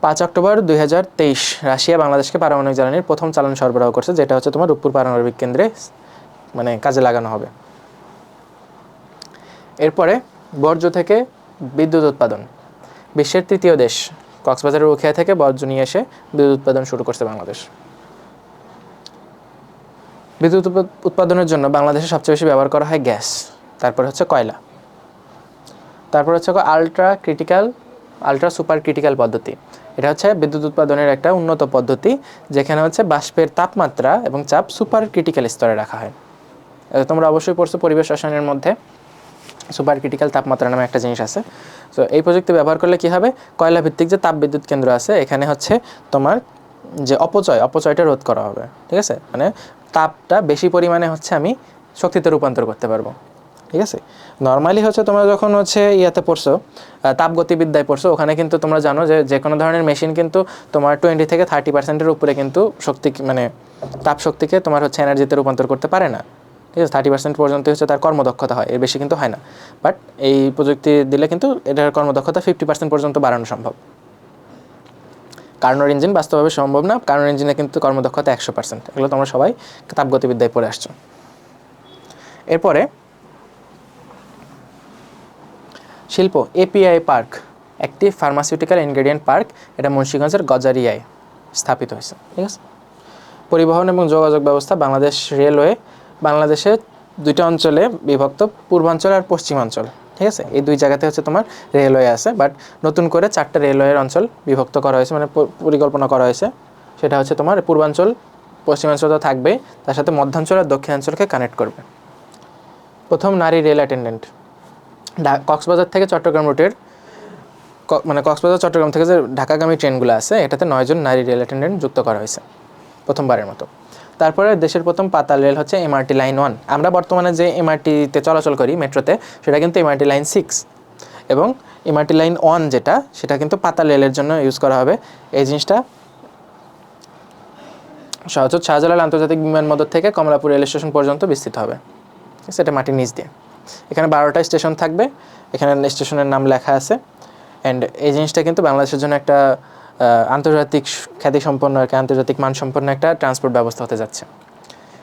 5 অক্টোবর 2023 রাশিয়া বাংলাদেশকে পারমাণবিক জ্বালানির প্রথম চালান সরবরাহ করছে, যেটা হচ্ছে তোমার রূপপুর পারমাণবিক কেন্দ্রে মানে কাজে লাগানো হবে। এরপরে বর্জ্য থেকে বিদ্যুৎ উৎপাদন, বিশ্বের 3য় দেশ কক্সবাজারের উখিয়া থেকে বর্জ্য নিয়ে এসে বিদ্যুৎ উৎপাদন শুরু করছে বাংলাদেশ। বিদ্যুৎ উৎপাদনের জন্য বাংলাদেশে সবচেয়ে বেশি ব্যবহার করা হয় গ্যাস, তারপর হচ্ছে কয়লা, তারপর হচ্ছে আলট্রা সুপার ক্রিটিক্যাল পদ্ধতি। এটা হচ্ছে বিদ্যুৎ উৎপাদনের একটা উন্নত পদ্ধতি, যেখানে হচ্ছে বাষ্পের তাপমাত্রা এবং চাপ সুপার ক্রিটিক্যাল স্তরে রাখা হয়। তোমরা অবশ্যই পড়ছো পরিবেশ রসায়নের মধ্যে, সুপার ক্রিটিক্যাল তাপমাত্রা নামে একটা জিনিস আছে। তো এই প্রযুক্তি ব্যবহার করলে কী হবে, কয়লা ভিত্তিক যে তাপ বিদ্যুৎ কেন্দ্র আছে এখানে হচ্ছে তোমার যে অপচয়টা রোধ করা হবে, ঠিক আছে? মানে তাপটা বেশি পরিমাণে হচ্ছে আমি শক্তিতে রূপান্তর করতে পারবো, ঠিক আছে? নর্মালি হচ্ছে তোমরা যখন হচ্ছে ইয়াতে পড়ছো, তাপগতিবিদ্যায় পড়ছো, ওখানে কিন্তু তোমরা জানো যে কোনো ধরনের মেশিন কিন্তু তোমার 20 থেকে 30% উপরে কিন্তু শক্তি মানে তাপ শক্তিকে তোমার হচ্ছে এনার্জিতে রূপান্তর করতে পারে না, ঠিক আছে? 30% পর্যন্ত হচ্ছে তার কর্মদক্ষতা হয়, এর বেশি কিন্তু হয় না। বাট এই প্রযুক্তি দিলে কিন্তু এটার কর্মদক্ষতা 50% পর্যন্ত বাড়ানো সম্ভব। কার্নোর ইঞ্জিন বাস্তবে সম্ভব না, কার্নোর ইঞ্জিনে কিন্তু কর্মদক্ষতা 100%। এগুলো তোমরা সবাই তাপগতিবিদ্যায় পড়ে আসছো। এরপরে শিল্প, এপিআই পার্ক, একটি ফার্মাসিউটিক্যাল ইনগ্রেডিয়েন্ট পার্ক, এটা মুন্সিগঞ্জের গজারিয়ায় স্থাপিত হয়েছে, ঠিক আছে? পরিবহন এবং যোগাযোগ ব্যবস্থা, বাংলাদেশ রেলওয়ে বাংলাদেশে 2টা অঞ্চলে বিভক্ত, পূর্বাঞ্চল আর পশ্চিমাঞ্চল, ঠিক আছে? এই 2 জায়গাতে হচ্ছে তোমার রেলওয়ে আছে, বাট নতুন করে 4টা রেলওয়ের অঞ্চল বিভক্ত করা হয়েছে, মানে পরিকল্পনা করা হয়েছে। সেটা হচ্ছে তোমার পূর্বাঞ্চল, পশ্চিমাঞ্চল তো থাকবেই, তার সাথে মধ্যাঞ্চল আর দক্ষিণাঞ্চলকে কানেক্ট করবে। প্রথম নারী রেল অ্যাটেন্ডেন্ট, কক্সবাজার থেকে চট্টগ্রাম রুটের মানে কক্সবাজার চট্টগ্রাম থেকে যে ঢাকাগামী ট্রেনগুলো আছে এটাতে 9 জন নারী রেল অ্যাটেন্ডেন্ট যুক্ত করা হয়েছে প্রথমবারের মতো। তারপরে দেশের প্রথম পাতাল রেল হচ্ছে এমআরটি লাইন 1। আমরা বর্তমানে যে এমআরটিতে চলাচল করি মেট্রোতে, সেটা কিন্তু এমআরটি লাইন 6, এবং এমআরটি লাইন 1 যেটা, সেটা কিন্তু পাতাল রেলের জন্য ইউজ করা হবে। এই জিনিসটা শাহজালাল আন্তর্জাতিক বিমানবন্দর থেকে কমলাপুর রেল স্টেশন পর্যন্ত বিস্তৃত হবে, সেটা মাটির নিচ দিয়ে। এখানে 12টা স্টেশন থাকবে, এখানে স্টেশনের নাম লেখা আছে। অ্যান্ড এই জিনিসটা কিন্তু বাংলাদেশের জন্য একটা আন্তর্জাতিক খ্যাতিসম্পন্ন আর কি, আন্তর্জাতিক মানসম্পন্ন একটা ট্রান্সপোর্ট ব্যবস্থা হতে যাচ্ছে।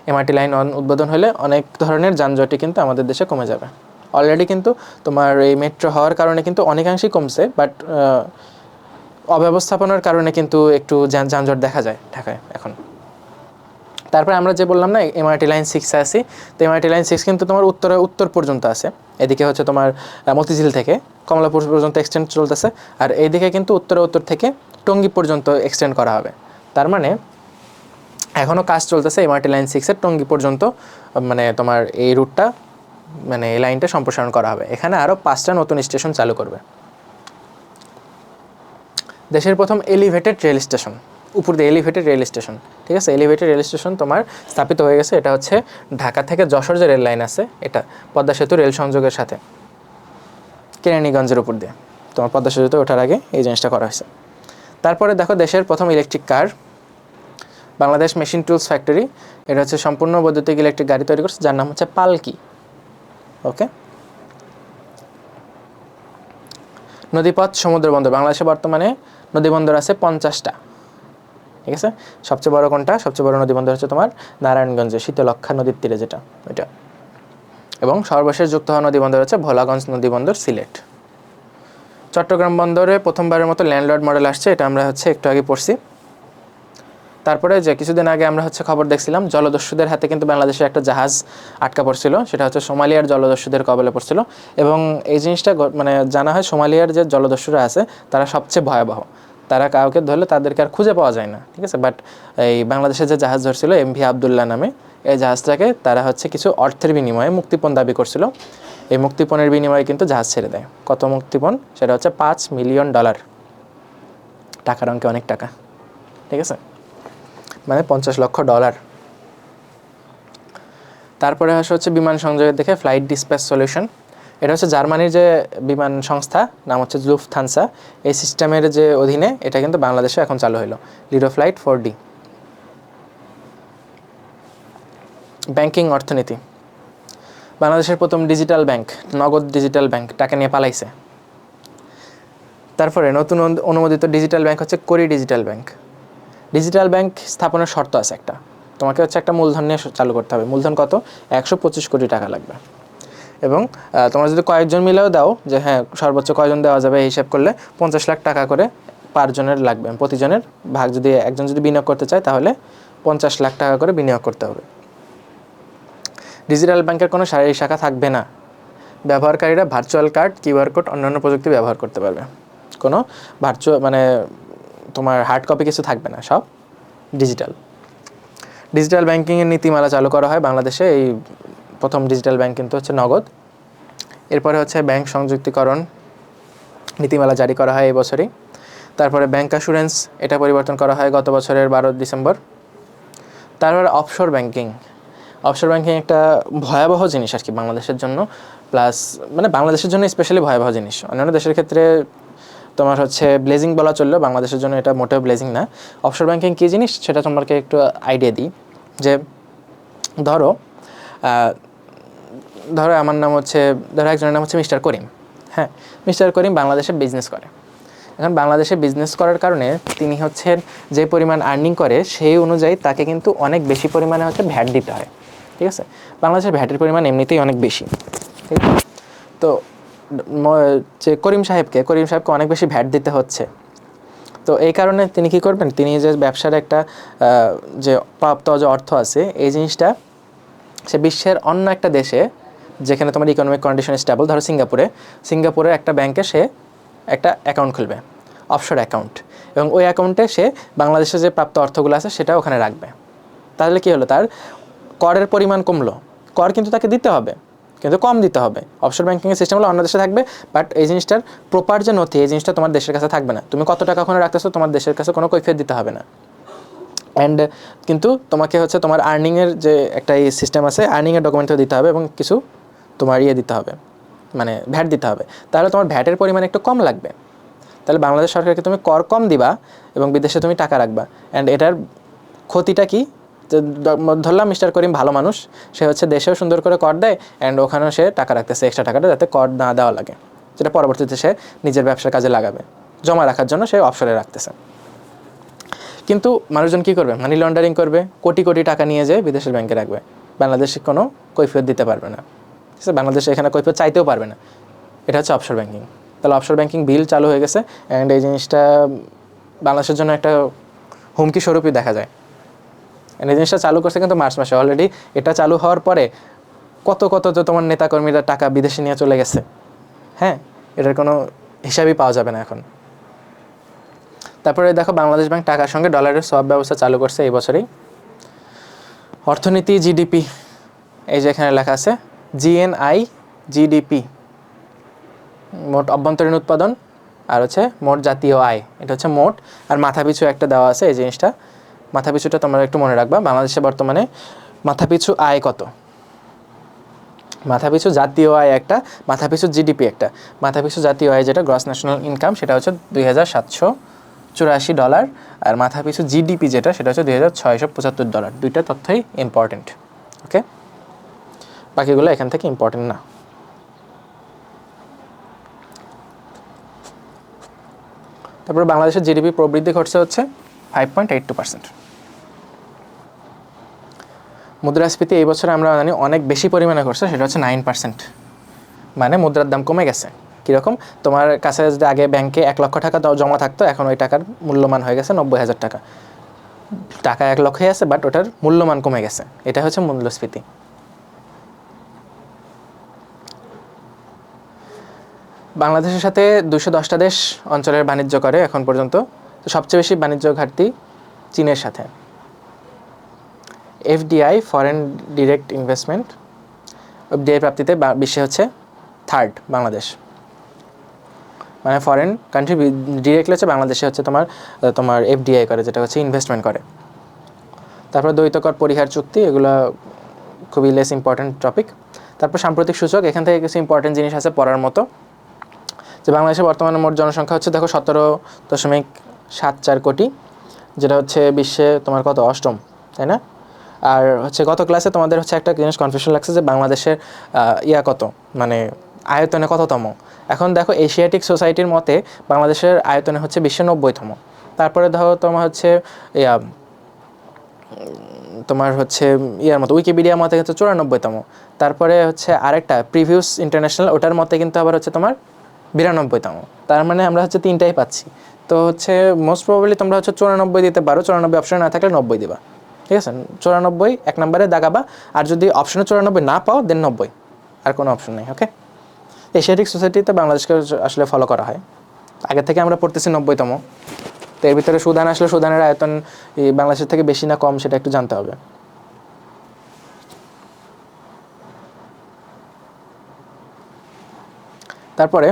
এমআরটি লাইন 1 উদ্বোধন হলে অনেক ধরনের যানজটই কিন্তু আমাদের দেশে কমে যাবে। অলরেডি কিন্তু তোমার এই মেট্রো হওয়ার কারণে কিন্তু অনেকাংশেই কমছে, বাট অব্যবস্থাপনার কারণে কিন্তু একটু যানজট দেখা যায় ঢাকায় এখন। তারপরে আমরা যে বললাম না এমআরটি লাইন 6 আসি, তো এমআরটি লাইন 6 কিন্তু তোমার উত্তর পর্যন্ত আছে। এদিকে হচ্ছে তোমার মতিঝিল থেকে কমলাপুর পর্যন্ত এক্সটেন্ড চলতেছে, আর এইদিকে কিন্তু উত্তর থেকে টঙ্গী পর্যন্ত এক্সটেন্ড করা হবে। তার মানে এখনও কাজ চলতেছে এমআরটি লাইন 6-এর টঙ্গী পর্যন্ত, মানে তোমার এই রুটটা মানে এই লাইনটা সম্প্রসারণ করা হবে। এখানে আরও 5টা নতুন স্টেশন চালু করবে। দেশের প্রথম এলিভেটেড রেল স্টেশন, উপর দিয়ে এলিভেটেড রেল স্টেশন, ঠিক আছে, এলিভেটেড রেল স্টেশন তোমার স্থাপিত হয়ে গেছে। এটা হচ্ছে ঢাকা থেকে যশোর যে রেল লাইন আছে, এটা পদ্মা সেতু রেল সংযোগের সাথে কেরানীগঞ্জের উপর দিয়ে তোমার পদ্মা সেতুতে ওঠার আগে এই জিনিসটা করা হয়েছে। তারপরে দেখো দেশের প্রথম ইলেকট্রিক কার, বাংলাদেশ মেশিন টুলস ফ্যাক্টরি, এটা হচ্ছে সম্পূর্ণ বৈদ্যুতিক ইলেকট্রিক গাড়ি তৈরি করছে, যার নাম হচ্ছে পালকি। ওকে, নদীপথ সমুদ্র বন্দর, বাংলাদেশে বর্তমানে নদী বন্দর আছে 50টা, ঠিক আছে। সবচেয়ে বড় কোনটা? সবচেয়ে বড় নদী বন্দর হচ্ছে তোমার নারায়ণগঞ্জে শীতলক্ষ্যা নদীর তীরে যেটা, ওইটা। এবং সর্বশেষ যুক্ত হওয়া নদী বন্দর হচ্ছে ভোলাগঞ্জ নদী বন্দর, সিলেট। চট্টগ্রাম বন্দরে প্রথমবারের মতো ল্যান্ডলর্ড মডেল আসছে, এটা আমরা হচ্ছে একটু আগে পড়ছি। তারপরে যে কিছুদিন আগে আমরা হচ্ছে খবর দেখছিলাম জলদস্যুদের হাতে কিন্তু বাংলাদেশের একটা জাহাজ আটকা পড়ছিল, সেটা হচ্ছে সোমালিয়ার জলদস্যুদের কবলে পড়ছিল। এবং এই জিনিসটা মানে জানা হয় সোমালিয়ার যে জলদস্যুরা আছে তারা সবচেয়ে ভয়াবহ, তারা কাউকে ধরলে তাদেরকে আর খুঁজে পাওয়া যায় না, ঠিক আছে। বাট এই বাংলাদেশের যে জাহাজ ধরছিল এমভি আবদুল্লাহ নামে, এই জাহাজটাকে তারা হচ্ছে কিছু অর্থের বিনিময়ে মুক্তিপণ দাবি করছিল। এই মুক্তিপণের বিনিময়ে কিন্তু জাহাজ ছেড়ে দেয়। কত মুক্তিপণ? সেটা হচ্ছে $5 মিলিয়ন, টাকার অঙ্কে অনেক টাকা, ঠিক আছে, মানে $50 লক্ষ। তারপরে হচ্ছে বিমান সংযোগের দেখে ফ্লাইট ডিসপ্যাচ সলিউশন, এটা হচ্ছে জার্মানির যে বিমান সংস্থা, নাম হচ্ছে লুফথানসা, এই সিস্টেমের যে অধীনে এটা কিন্তু বাংলাদেশে এখন চালু হলো, লিডো ফ্লাইট 4D। ব্যাংকিং অর্থনীতি, বাংলাদেশের প্রথম ডিজিটাল ব্যাংক, নগদ ডিজিটাল ব্যাংক, টাকা নিয়ে পালাইছে। তারপরে নতুন অনুমোদিত ডিজিটাল ব্যাংক হচ্ছে কোরি ডিজিটাল ব্যাংক। ডিজিটাল ব্যাংক স্থাপনের শর্ত আছে একটা, তোমাকে হচ্ছে একটা মূলধন নিয়ে চালু করতে হবে। মূলধন কত? 125 কোটি টাকা লাগবে। এবং তোমরা যদি কয়েকজন মিলেও দাও, যে হ্যাঁ সর্বোচ্চ কয়জন দেওয়া যাবে হিসাব করলে 50 লাখ টাকা করে 5 জনের লাগবে। প্রতিজনের ভাগ যদি একজন যদি বিনিয়োগ করতে চায় তাহলে 50 লাখ টাকা করে বিনিয়োগ করতে হবে। ডিজিটাল ব্যাংকের কোনো শারীরিক শাখা থাকবে না, ব্যবহারকারীরা ভার্চুয়াল কার্ড, কিউআর কোড, অন্যান্য প্রযুক্তি ব্যবহার করতে পারবে। কোনো মানে তোমার হার্ড কপি কিছু থাকবে না, সব ডিজিটাল। ডিজিটাল ব্যাংকিংয়ের নীতিমালা চালু করা হয় বাংলাদেশে, এই প্রথম ডিজিটাল ব্যাংক কিন্তু হচ্ছে নগদ। এরপরে হচ্ছে ব্যাংক সংযুক্তিকরণ নীতিমালা জারি করা হয় এই বছরই। তারপরে ব্যাংক অ্যাসুরেন্স, এটা পরিবর্তন করা হয় গত বছরের 12 ডিসেম্বর। তারপরে অফশোর ব্যাংকিং, অফশোর ব্যাংকিং একটা ভয়াবহ জিনিস আর কি বাংলাদেশের জন্য, প্লাস মানে বাংলাদেশের জন্য স্পেশালি ভয়াবহ জিনিস। অন্যান্য দেশের ক্ষেত্রে তোমার হচ্ছে ব্লেজিং বলা চললেও বাংলাদেশের জন্য এটা মোটেও ব্লেজিং না। অফশোর ব্যাংকিং কী জিনিস সেটা তোমাকে একটু আইডিয়া দিই। যে ধরো আমার নাম হচ্ছে, একজনের নাম হচ্ছে মিস্টার করিম। হ্যাঁ, মিস্টার করিম বাংলাদেশে বিজনেস করে। এখন বাংলাদেশে বিজনেস করার কারণে তিনি হচ্ছে যে পরিমাণ আর্নিং করে সেই অনুযায়ী তাকে কিন্তু অনেক বেশি পরিমাণে হচ্ছে ভ্যাট দিতে হয়, ঠিক আছে। বাংলাদেশের ভ্যাটের পরিমাণ এমনিতেই অনেক বেশি, ঠিক আছে। তো যে করিম সাহেবকে অনেক বেশি ভ্যাট দিতে হচ্ছে। তো এই কারণে তিনি কী করবেন, তিনি যে ব্যবসার একটা যে প্রাপ্ত যে অর্থ আছে এই জিনিসটা সে বিশ্বের অন্য একটা দেশে যেখানে তোমার ইকোনমিক কন্ডিশন স্টেবল, ধরো সিঙ্গাপুরের একটা ব্যাংকে সে একটা অ্যাকাউন্ট খুলবে, অফশোর অ্যাকাউন্ট, এবং ওই অ্যাকাউন্টে সে বাংলাদেশে যে প্রাপ্ত অর্থগুলো আছে সেটা ওখানে রাখবে। তাহলে কী হলো, তার করের পরিমাণ কমলো। কর কিন্তু তাকে দিতে হবে, কিন্তু কম দিতে হবে। অফশোর ব্যাংকিংয়ের সিস্টেমগুলো অন্য দেশে থাকবে, বাট এই জিনিসটার প্রপার যে নথি এই জিনিসটা তোমার দেশের কাছে থাকবে না। তুমি কত টাকা ওখানে রাখতেছো তোমার দেশের কাছে কোনো কৈফিয়ত দিতে হবে না। অ্যান্ড কিন্তু তোমাকে হচ্ছে তোমার আর্নিংয়ের যে একটা এই সিস্টেম আছে, আর্নিংয়ের ডকুমেন্টও দিতে হবে এবং কিছু তোমার দিতে হবে, মানে ভ্যাট দিতে হবে। তাহলে তোমার ভ্যাটের পরিমাণ একটু কম লাগবে। তাহলে বাংলাদেশ সরকারকে তুমি কর কম দিবা এবং বিদেশে তুমি টাকা রাখবা। অ্যান্ড এটার ক্ষতিটা কি, ধরলাম মিস্টার করিম ভালো মানুষ, সে হচ্ছে দেশেও সুন্দর করে কর দেয় অ্যান্ড ওখানেও সে টাকা রাখতেছে, এক্সট্রা টাকাটা যাতে কর না দেওয়া লাগে, যেটা পরবর্তীতে সে নিজের ব্যবসার কাজে লাগাবে, জমা রাখার জন্য সে অফশোরে রাখতেছে। কিন্তু মানুষজন কী করবে, মানি লন্ডারিং করবে, কোটি কোটি টাকা নিয়ে যেয়ে বিদেশের ব্যাংকে রাখবে, বাংলাদেশে কোনো কৈফিয়ত দিতে পারবে না, ঠিক আছে। বাংলাদেশে এখানে কৈফিয়ত চাইতেও পারবে না। এটা হচ্ছে অফশোর ব্যাংকিং। তাহলে অফশোর ব্যাংকিং বিল চালু হয়ে গেছে অ্যান্ড এই জিনিসটা বাংলাদেশের জন্য একটা হুমকি স্বরূপই দেখা যায়। এই জিনিসটা চালু করছে কিন্তু মার্চ মাসে। অলরেডি এটা চালু হওয়ার পরে কত কত তো তোমার নেতাকর্মীরা টাকা বিদেশে নিয়ে চলে গেছে। হ্যাঁ, এটার কোনো হিসাবই পাওয়া যাবে না এখন। তারপরে দেখো বাংলাদেশ ব্যাংক টাকার সঙ্গে ডলারের সোয়াপ ব্যবস্থা চালু করছে এই বছরেই। অর্থনীতি জিডিপি, এই যে এখানে লেখা আছে জিএনআই জিডিপি, মোট অভ্যন্তরীণ উৎপাদন আর হচ্ছে মোট জাতীয় আয়, এটা হচ্ছে মোট। আর মাথাপিছু একটা দেওয়া আছে, এই জিনিসটা মাথাপিছুটা তোমরা একটু মনে রাখবা। বাংলাদেশে বর্তমানে মাথাপিছু আয় কত, মাথাপিছু জাতীয় আয় একটা, মাথাপিছু জিডিপি একটা। মাথাপিছু জাতীয় আয় যেটা গ্রস ন্যাশনাল ইনকাম সেটা হচ্ছে $2784, আর মাথাপিছু জিডিপি যেটা সেটা হচ্ছে $2675। দুইটা তথ্যই ইম্পর্টেন্ট। ওকে, বাকিগুলো এখান থেকে ইম্পর্টেন্ট না। তারপরে বাংলাদেশের জিডিপি প্রবৃদ্ধি ঘটছে হচ্ছে 5.82%। মুদ্রাস্ফীতি এই বছর আমরা জানি অনেক বেশি পরিমাণে ঘটছে, সেটা হচ্ছে 9%। মানে মুদ্রার দাম কমে গেছে। কীরকম, তোমার কাছে যদি আগে ব্যাংকে 1 লক্ষ টাকা জমা থাকতো, এখন ওই টাকার মূল্যমান হয়ে গেছে 90,000 টাকা। টাকা 1 লক্ষই আছে, বাট ওটার মূল্যমান কমে গেছে। এটা হচ্ছে মূল্যস্ফীতি। বাংলাদেশের সাথে 210টা দেশ অঞ্চলের বাণিজ্য করে এখন পর্যন্ত। তো সবচেয়ে বেশি বাণিজ্য ঘাটতি চীনের সাথে। FDI, foreign direct investment, FDI প্রাপ্তিতে বিশ্বে হচ্ছে 3rd বাংলাদেশ। মানে ফরেন কান্ট্রি ডিরেক্টলি হচ্ছে বাংলাদেশে হচ্ছে তোমার এফডিআই করে, যেটা হচ্ছে ইনভেস্টমেন্ট করে। তারপর দ্বৈত কর পরিহার চুক্তি, এগুলো খুবই লেস ইম্পর্টেন্ট টপিক। তারপর সাম্প্রতিক সূচক, এখান থেকে কিছু ইম্পর্টেন্ট জিনিস আছে পড়ার মতো। যে বাংলাদেশে বর্তমানে মোট জনসংখ্যা হচ্ছে দেখো 17.74 কোটি, যেটা হচ্ছে বিশ্বে তোমার কত, 8ম, তাই না? আর হচ্ছে গত ক্লাসে তোমাদের হচ্ছে একটা জিনিস কনফিউশন লাগছে যে বাংলাদেশের কত, মানে আয়তনে কততম। এখন দেখো এশিয়াটিক সোসাইটির মতে বাংলাদেশের আয়তনে হচ্ছে বিশ্বে 90তম। তারপরে ধরো তোমার হচ্ছে মতো উইকিপিডিয়ার মতে হচ্ছে 94তম। তারপরে হচ্ছে আরেকটা প্রিভিউস ইন্টারন্যাশনাল, ওটার মতে কিন্তু আবার হচ্ছে তোমার 92তম। তার মানে আমরা হচ্ছে 3টাই পাচ্ছি। তো হচ্ছে মোস্ট প্রবাবলি তোমরা হচ্ছে 94 দিতে পারো, 94 অপশনে না থাকলে 90 দিবা। ঠিক আছে, 94 1 নম্বরে দাগাবা। আর যদি অপশনে 94 না পাও দেন 90, আর কোনো অপশন নেই। ওকে, এশিয়াটিক সোসাইটিতে বাংলাদেশকে আসলে ফলো করা হয়। আগে থেকে আমরা পড়তেছি 90তম। তো এর ভিতরে সুদান আসলে সুদানের আয়তন বাংলাদেশের থেকে বেশি না কম সেটা একটু জানতে হবে। তারপরে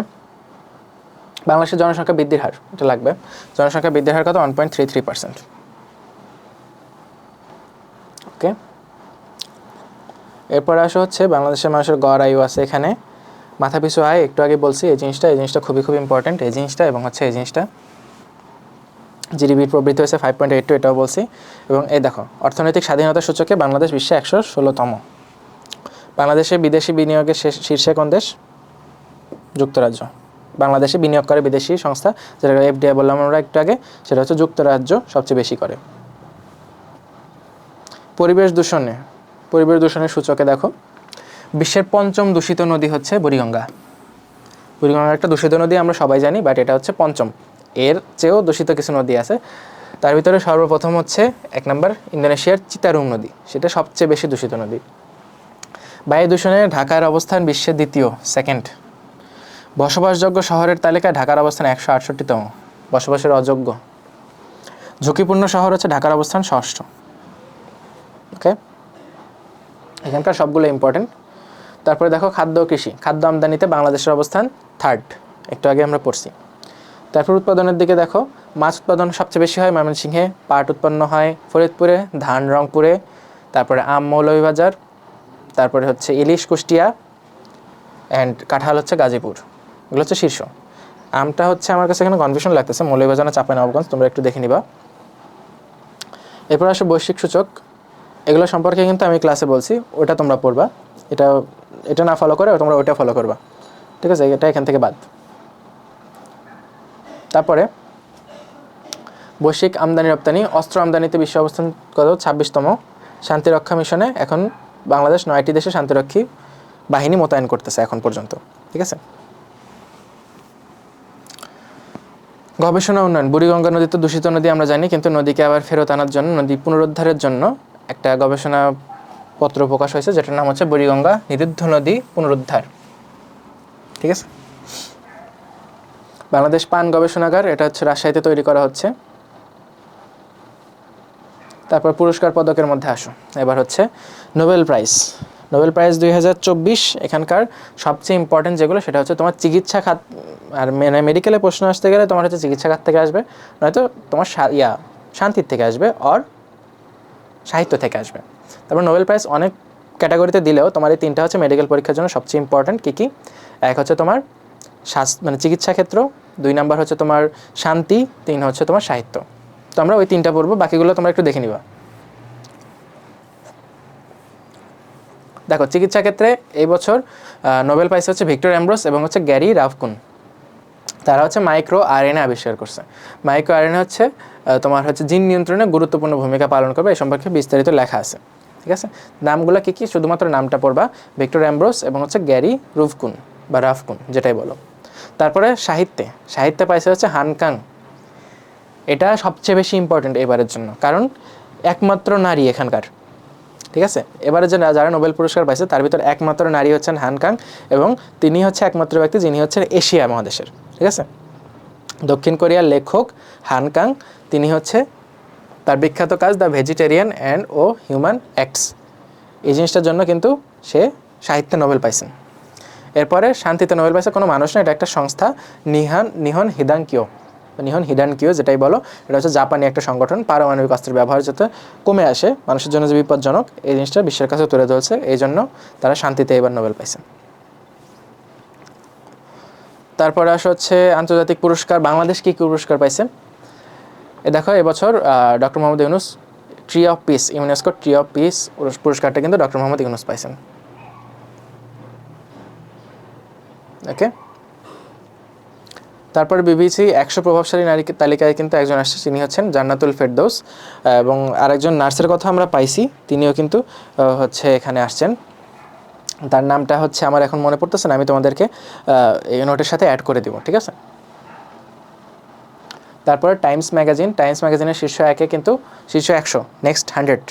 বাংলাদেশের জনসংখ্যা বৃদ্ধির হার, এটা লাগবে। জনসংখ্যা বৃদ্ধির হার কত, 1.33%। ওকে, এরপরে আসা হচ্ছে বাংলাদেশের মানুষের গড় আয়ু আছে এখানে। মাথাপিছু আয় একটু আগে বলছি, এই জিনিসটা খুবই ইম্পর্টেন্ট, এই জিনিসটা এবং হচ্ছে এই জিনিসটা। জিডিপি প্রবৃদ্ধি হয়েছে 5.82, এটাও বলছি। এবং এই দেখো অর্থনৈতিক স্বাধীনতা সূচকে বাংলাদেশ বিশ্বে 116তম। বাংলাদেশে বিদেশি বিনিয়োগের শীর্ষে কোন দেশ? যুক্তরাজ্য। বাংলাদেশে বিনিয়োগ করে বিদেশি সংস্থা, যেটা এফডিআই বললাম আমরা একটু আগে, সেটা হচ্ছে যুক্তরাজ্য সবচেয়ে বেশি করে। পরিবেশ দূষণের সূচকে দেখো বিশ্বের 5ম দূষিত নদী হচ্ছে বুড়িগঙ্গা। বুড়িগঙ্গা একটা দূষিত নদী আমরা সবাই জানি, বাট এটা হচ্ছে 5ম। এর চেয়েও দূষিত কিছু নদী আছে। তার ভিতরে সর্বপ্রথম হচ্ছে 1 নম্বর ইন্দোনেশিয়ার চিতারুং নদী, সেটা সবচেয়ে বেশি দূষিত নদী। বায়ু দূষণে ঢাকার অবস্থান বিশ্বের 2য়, 2nd। বসবাসযোগ্য শহরের তালিকায় ঢাকার অবস্থান 168তম, বসবাসের অযোগ্য। ঝুঁকিপূর্ণ শহর হচ্ছে ঢাকার অবস্থান 6ষ্ঠ। ওকে, এখানকার সবগুলো ইম্পর্টেন্ট। তারপরে দেখো খাদ্য কৃষি, খাদ্য আমদানিতে বাংলাদেশের অবস্থান 3rd, একটু আগে আমরা পড়ছি। তারপর উৎপাদনের দিকে দেখো মাছ উৎপাদন সবচেয়ে বেশি হয় ময়মনসিংহে, পাট উৎপন্ন হয় ফরিদপুরে, ধান রংপুরে, তারপরে আম মৌলভীবাজার, তারপরে হচ্ছে ইলিশ কুষ্টিয়া, অ্যান্ড কাঁঠাল হচ্ছে গাজীপুর। এগুলো হচ্ছে শীর্ষ। আমটা হচ্ছে আমার কাছে এখানে কনফিউশন লাগতেছে, মৌলভীবাজার না চাঁপাইনবাবগঞ্জ, তোমরা একটু দেখে নিবা। এরপর আসে বৈশ্বিক সূচক, এগুলো সম্পর্কে কিন্তু আমি ক্লাসে বলছি, ওটা তোমরা পড়বা। এটা না ফলো করে তোমরা ওটা ফলো করবা, ঠিক আছে? এটা এখান থেকে বাদ। তারপরে বৈশ্বিক আমদানি রপ্তানি, অস্ত্র আমদানিতে বিশ্ব অবস্থান কত, 26তম। শান্তিরক্ষা মিশনে এখন বাংলাদেশ 9টি দেশে শান্তিরক্ষী বাহিনী মোতায়েন করতেছে এখন পর্যন্ত, ঠিক আছে? গবেষণা উন্নয়ন, বুড়িগঙ্গা নদী তো দূষিত নদী আমরা জানি, কিন্তু নদীকে আবার ফেরত আনার জন্য, নদী পুনরুদ্ধারের জন্য একটা গবেষণা পত্র প্রকাশ হয়েছে যেটার নাম হচ্ছে বুড়িগঙ্গা নিরুদ্ধ নদী পুনরুদ্ধার। ঠিক আছে, বাংলাদেশ পান গবেষণাগার, এটা হচ্ছে রাজশাহীতে তৈরি করা হচ্ছে। তারপর পুরস্কার পদকের মধ্যে আসো, এবার হচ্ছে নোবেল প্রাইজ। নোবেল প্রাইজ 2024 এখানকার সবচেয়ে ইম্পর্টেন্ট যেগুলো সেটা হচ্ছে তোমার চিকিৎসা খাত, আর মেডিকেলে প্রশ্ন আসতে গেলে তোমার হচ্ছে চিকিৎসা খাত থেকে আসবে, নয়তো তোমার শান্তির থেকে আসবে, আর সাহিত্য থেকে আসবে। তারপর নোবেল প্রাইজ অনেক ক্যাটাগরিতে দিলেও তোমার এই তিনটা হচ্ছে মেডিকেল পরীক্ষার জন্য সবচেয়ে ইম্পর্টেন্ট। কী কী? এক হচ্ছে তোমার মানে চিকিৎসা ক্ষেত্র, 2 নাম্বার হচ্ছে তোমার শান্তি, 3 হচ্ছে তোমার সাহিত্য। তো আমরা ওই তিনটা পড়বো, বাকিগুলো তোমরা একটু দেখে নিবা। দেখো চিকিৎসা ক্ষেত্রে এই বছর নোবেল প্রাইজ হচ্ছে ভিক্টর অ্যামব্রোস এবং হচ্ছে গ্যারি রাফকুন। তারা হচ্ছে মাইক্রো আরএনএ আবিষ্কার করছে। মাইক্রো আরএনএ হচ্ছে তোমার হচ্ছে জিন নিয়ন্ত্রণে গুরুত্বপূর্ণ ভূমিকা পালন করবে, এই সম্পর্কে বিস্তারিত লেখা আছে। ঠিক আছে, নামগুলো কী কী শুধুমাত্র নামটা পড়বা, ভিক্টর অ্যামব্রোস এবং হচ্ছে গ্যারি রুফকুন বা রাফকুন যেটাই বলো। তারপরে সাহিত্যে পাইছে হচ্ছে হানকাং। এটা সবচেয়ে বেশি ইম্পর্টেন্ট এবারের জন্য, কারণ একমাত্র নারী এখানকার। ঠিক আছে, এবারে যে যারা নোবেল পুরস্কার পাইছে তার ভিতর একমাত্র নারী হচ্ছেন হানকাং, এবং তিনি হচ্ছে একমাত্র ব্যক্তি যিনি হচ্ছেন এশিয়া মহাদেশের। ঠিক আছে, দক্ষিণ কোরিয়ার লেখক হানকাং, তিনি হচ্ছে তার বিখ্যাত কাজ দ্য ভেজিটেরিয়ান অ্যান্ড ও হিউম্যান অ্যাক্টস, এই জিনিসটার জন্য কিন্তু সে সাহিত্যে নোবেল পাইছেন। এরপরে শান্তিতে নোবেল পাইছে কোনো মানুষ না, এটা একটা সংস্থা, নিহন হিডানকিও যেটাই বলো, এটা হচ্ছে জাপানি একটা সংগঠন। পারমাণবিক অস্ত্রের ব্যবহার যাতে কমে আসে, মানুষের জন্য যে বিপজ্জনক, এই জিনিসটা বিশ্বের কাছে তুলে ধরছে, এই জন্য তারা শান্তিতে এবার নোবেল পাইছে। তারপরে আসা হচ্ছে আন্তর্জাতিক পুরস্কার। বাংলাদেশ কী পুরস্কার পাইছে এ দেখো, এবছর doctor Mohammad Yunus tree of piece, UNESCO tree of piece পুরস্কারটা কিন্তু ডক্টর মোহাম্মদ ইউনূস পাইছেন। ওকে, তারপরে বিবিসি 100 প্রভাবশালী নারী তালিকায় কিন্তু একজন আসছে, তিনি হচ্ছেন জান্নাতুল ফেরদৌস, এবং আরেকজন নার্সের কথা আমরা পাইছি, তিনিও কিন্তু হচ্ছে এখানে আসছেন। তার নামটা হচ্ছে আমার এখন মনে পড়তেছে না, আমি তোমাদেরকে এই নোটের সাথে অ্যাড করে দিব। ঠিক আছে, তারপরে টাইমস ম্যাগাজিনের শীর্ষ 100 কিন্তু শীর্ষ 100 নেক্সট 100,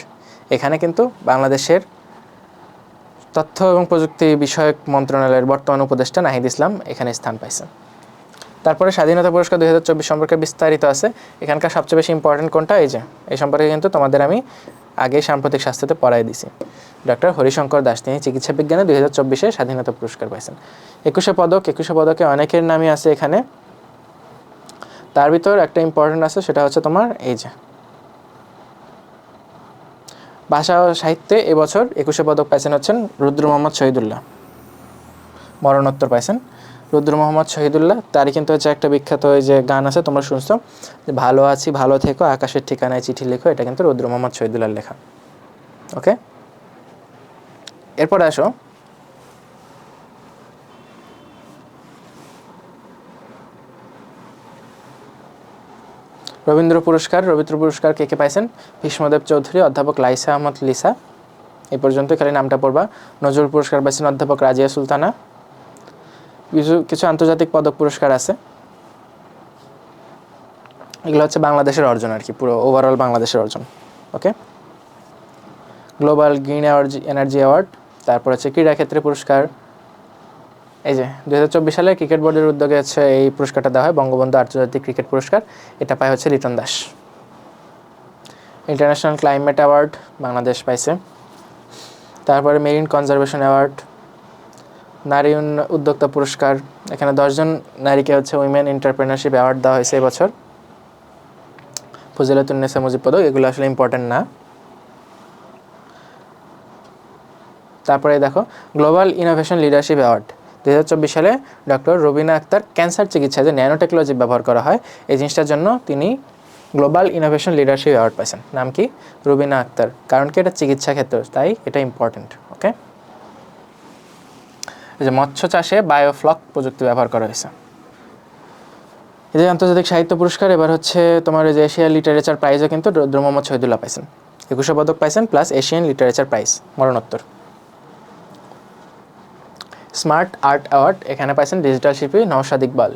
এখানে কিন্তু বাংলাদেশের তথ্য এবং প্রযুক্তি বিষয়ক মন্ত্রণালয়ের বর্তমান উপদেষ্টা নাহিদ ইসলাম এখানে স্থান পাইছেন। তারপরে স্বাধীনতা পুরস্কার 2024 সম্পর্কে বিস্তারিত আছে। এখানকার সবচেয়ে বেশি ইম্পর্টেন্ট কোনটা, এই সম্পর্কে কিন্তু তোমাদের আমি আগেই সাম্প্রতিক স্বাস্থ্যতে পড়াই দিছি। ডক্টর হরিশঙ্কর দাস, তিনি চিকিৎসা বিজ্ঞানে 2024 স্বাধীনতা পুরস্কার পাইছেন। 21 পদকে অনেকের নামই আছে এখানে, তার ভিতর একটা ইম্পর্টেন্ট আছে, সেটা হচ্ছে তোমার ভাষা ও সাহিত্যে এবছর 21 পদক পাইছেন হচ্ছেন রুদ্র মোহাম্মদ শহীদুল্লাহ, মরণোত্তর পাইছেন রুদ্র মোহাম্মদ শহীদুল্লাহ। তারই কিন্তু হচ্ছে একটা বিখ্যাত যে গান আছে, তোমরা শুনছো, যে ভালো আছি ভালো থেকো আকাশের ঠিকানায় চিঠি লেখো, এটা কিন্তু রুদ্র মোহাম্মদ শহীদুল্লাহর লেখা। ওকে, এরপরে আসো রবীন্দ্র পুরস্কার কে কে পাইছেন? ভীষ্মদেব চৌধুরী, অধ্যাপক লাইসা আহমদ লিসা, এই পর্যন্ত খালি নামটা পড়বা। নজরুল পুরস্কার পাইছেন অধ্যাপক রাজিয়া সুলতানা। কিছু আন্তর্জাতিক পদক পুরস্কার আছে, এগুলো হচ্ছে বাংলাদেশের অর্জন আর কি, পুরো ওভারঅল বাংলাদেশের অর্জন। ওকে, গ্লোবাল গ্রিন এনার্জি অ্যাওয়ার্ড, তারপর হচ্ছে ক্রীড়াক্ষেত্রে পুরস্কার, এই যে 2024 সালে ক্রিকেট বোর্ডের উদ্যোগে হচ্ছে এই পুরস্কারটা দেওয়া হয়, বঙ্গবন্ধু আন্তর্জাতিক ক্রিকেট পুরস্কার, এটা পায় হচ্ছে Liton Das. International climate award Bangladesh পাইছে। তারপরে মেরিন কনজারভেশন অ্যাওয়ার্ড, নারী উদ্যোক্তা পুরস্কার, এখানে 10 জন নারীকে হচ্ছে উইমেন এন্টারপ্রেনারশিপ অ্যাওয়ার্ড দেওয়া হয়েছে এবছর। ফজিলাতুন্নেসা মুজিব পদক, এগুলো আসলে ইম্পর্টেন্ট না। তারপরে দেখো গ্লোবাল ইনোভেশন লিডারশিপ অ্যাওয়ার্ড 2024 সালে ডক্টর রবিনা আক্তার ক্যান্সার চিকিৎসায় যে ন্যানো টেকনোলজি ব্যবহার করা হয়, এই জিনিসটার জন্য তিনি গ্লোবাল ইনোভেশন লিডারশিপ অ্যাওয়ার্ড পাইছেন। নাম কি? রুবিনা আক্তার। কারণ কি, এটা চিকিৎসা ক্ষেত্র, তাই এটা ইম্পর্টেন্ট। ওকে, এই যে মৎস্য চাষে বায়োফ্লক প্রযুক্তি ব্যবহার করা হয়েছে। এই যে আন্তর্জাতিক সাহিত্য পুরস্কার, এবার হচ্ছে তোমার এই যে এশিয়ান লিটারেচার প্রাইজও কিন্তু রুদ্র মোহাম্মদ শহীদুল্লাহ পাইছেন, 21 পদক পাইছেন, প্লাস এশিয়ান লিটারেচার প্রাইজ মরণোত্তর। স্মার্ট আর্ট অ্যাওয়ার্ড, এখানে পাইছেন ডিজিটাল শিল্পী নওশাদ ইকবাল।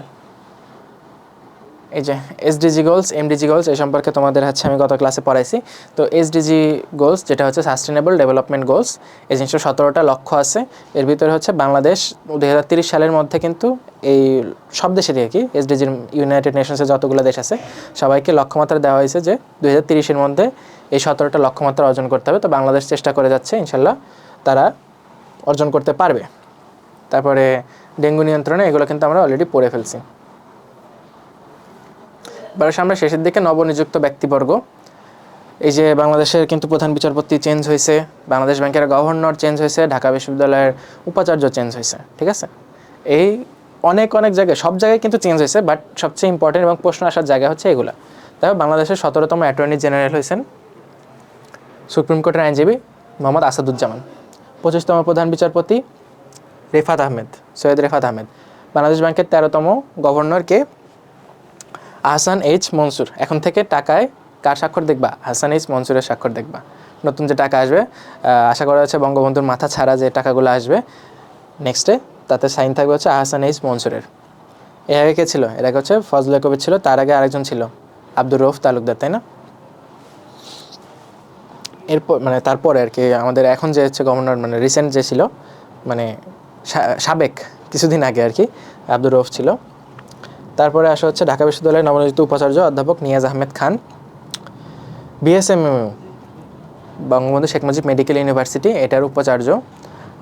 এই যে এসডিজি গোলস, এমডিজি গোলস এই সম্পর্কে তোমাদের হচ্ছে আমি গত ক্লাসে পড়াইছি। তো এসডিজি গোলস যেটা হচ্ছে সাস্টেনেবল ডেভেলপমেন্ট গোলস, এই জিনিসটা 17টা লক্ষ্য আছে। এর ভিতরে হচ্ছে বাংলাদেশ 2030 সালের মধ্যে কিন্তু এই সব দেশেরই আর কি এসডিজির ইউনাইটেড নেশনসের যতগুলো দেশ আছে সবাইকে লক্ষ্যমাত্রা দেওয়া হয়েছে যে 2030-এর মধ্যে এই 17টা লক্ষ্যমাত্রা অর্জন করতে হবে। তো বাংলাদেশ চেষ্টা করে যাচ্ছে, ইনশাল্লাহ তারা অর্জন করতে পারবে। তারপরে ডেঙ্গু নিয়ন্ত্রণে এগুলো কিন্তু আমরা অলরেডি পড়ে ফেলছি। এবার আমরা শেষের দিকে নবনিযুক্ত ব্যক্তিবর্গ। এই যে বাংলাদেশের কিন্তু প্রধান বিচারপতি চেঞ্জ হয়েছে, বাংলাদেশ ব্যাংকের গভর্নর চেঞ্জ হয়েছে, ঢাকা বিশ্ববিদ্যালয়ের উপাচার্য চেঞ্জ হয়েছে, ঠিক আছে। এই অনেক অনেক জায়গায়, সব জায়গায় কিন্তু চেঞ্জ হয়েছে, বাট সবচেয়ে ইম্পর্টেন্ট এবং প্রশ্ন আসার জায়গা হচ্ছে এগুলা। তাই বাংলাদেশের 17তম অ্যাটর্নি জেনারেল হয়েছেন সুপ্রিম কোর্টের আইনজীবী মোহাম্মদ আসাদুজ্জামান। 25তম প্রধান বিচারপতি রেফাত আহমেদ, সৈয়দ রেফাত আহমেদ। বাংলাদেশ ব্যাংকের 13তম গভর্নর কে? আহসান এইচ মনসুর। এখন থেকে টাকায় কার স্বাক্ষর দেখবা? আহসান এইচ মনসুরের স্বাক্ষর দেখবা। নতুন যে টাকা আসবে, আশা করা হচ্ছে বঙ্গবন্ধুর মাথা ছাড়া যে টাকাগুলো আসবে নেক্সটে, তাতে সাইন থাকবে হচ্ছে আহসান এইচ মনসুরের। এর আগে কে ছিল? এর আগে হচ্ছে ফজলে কবির ছিল, তার আগে আরেকজন ছিল আব্দুর রউফ তালুকদার, তাই না? এরপর মানে তারপরে আর কি আমাদের এখন যে হচ্ছে গভর্নর, মানে রিসেন্ট যে ছিল, মানে সাবেক কিছুদিন আগে আর কি আব্দুর রউফ ছিল। তারপরে আসা হচ্ছে ঢাকা বিশ্ববিদ্যালয়ের নবনিযুক্ত উপাচার্য অধ্যাপক Niaz Ahmed Khan. BSMU Bangabandhu Sheikh Mujib medical university, এটার উপাচার্য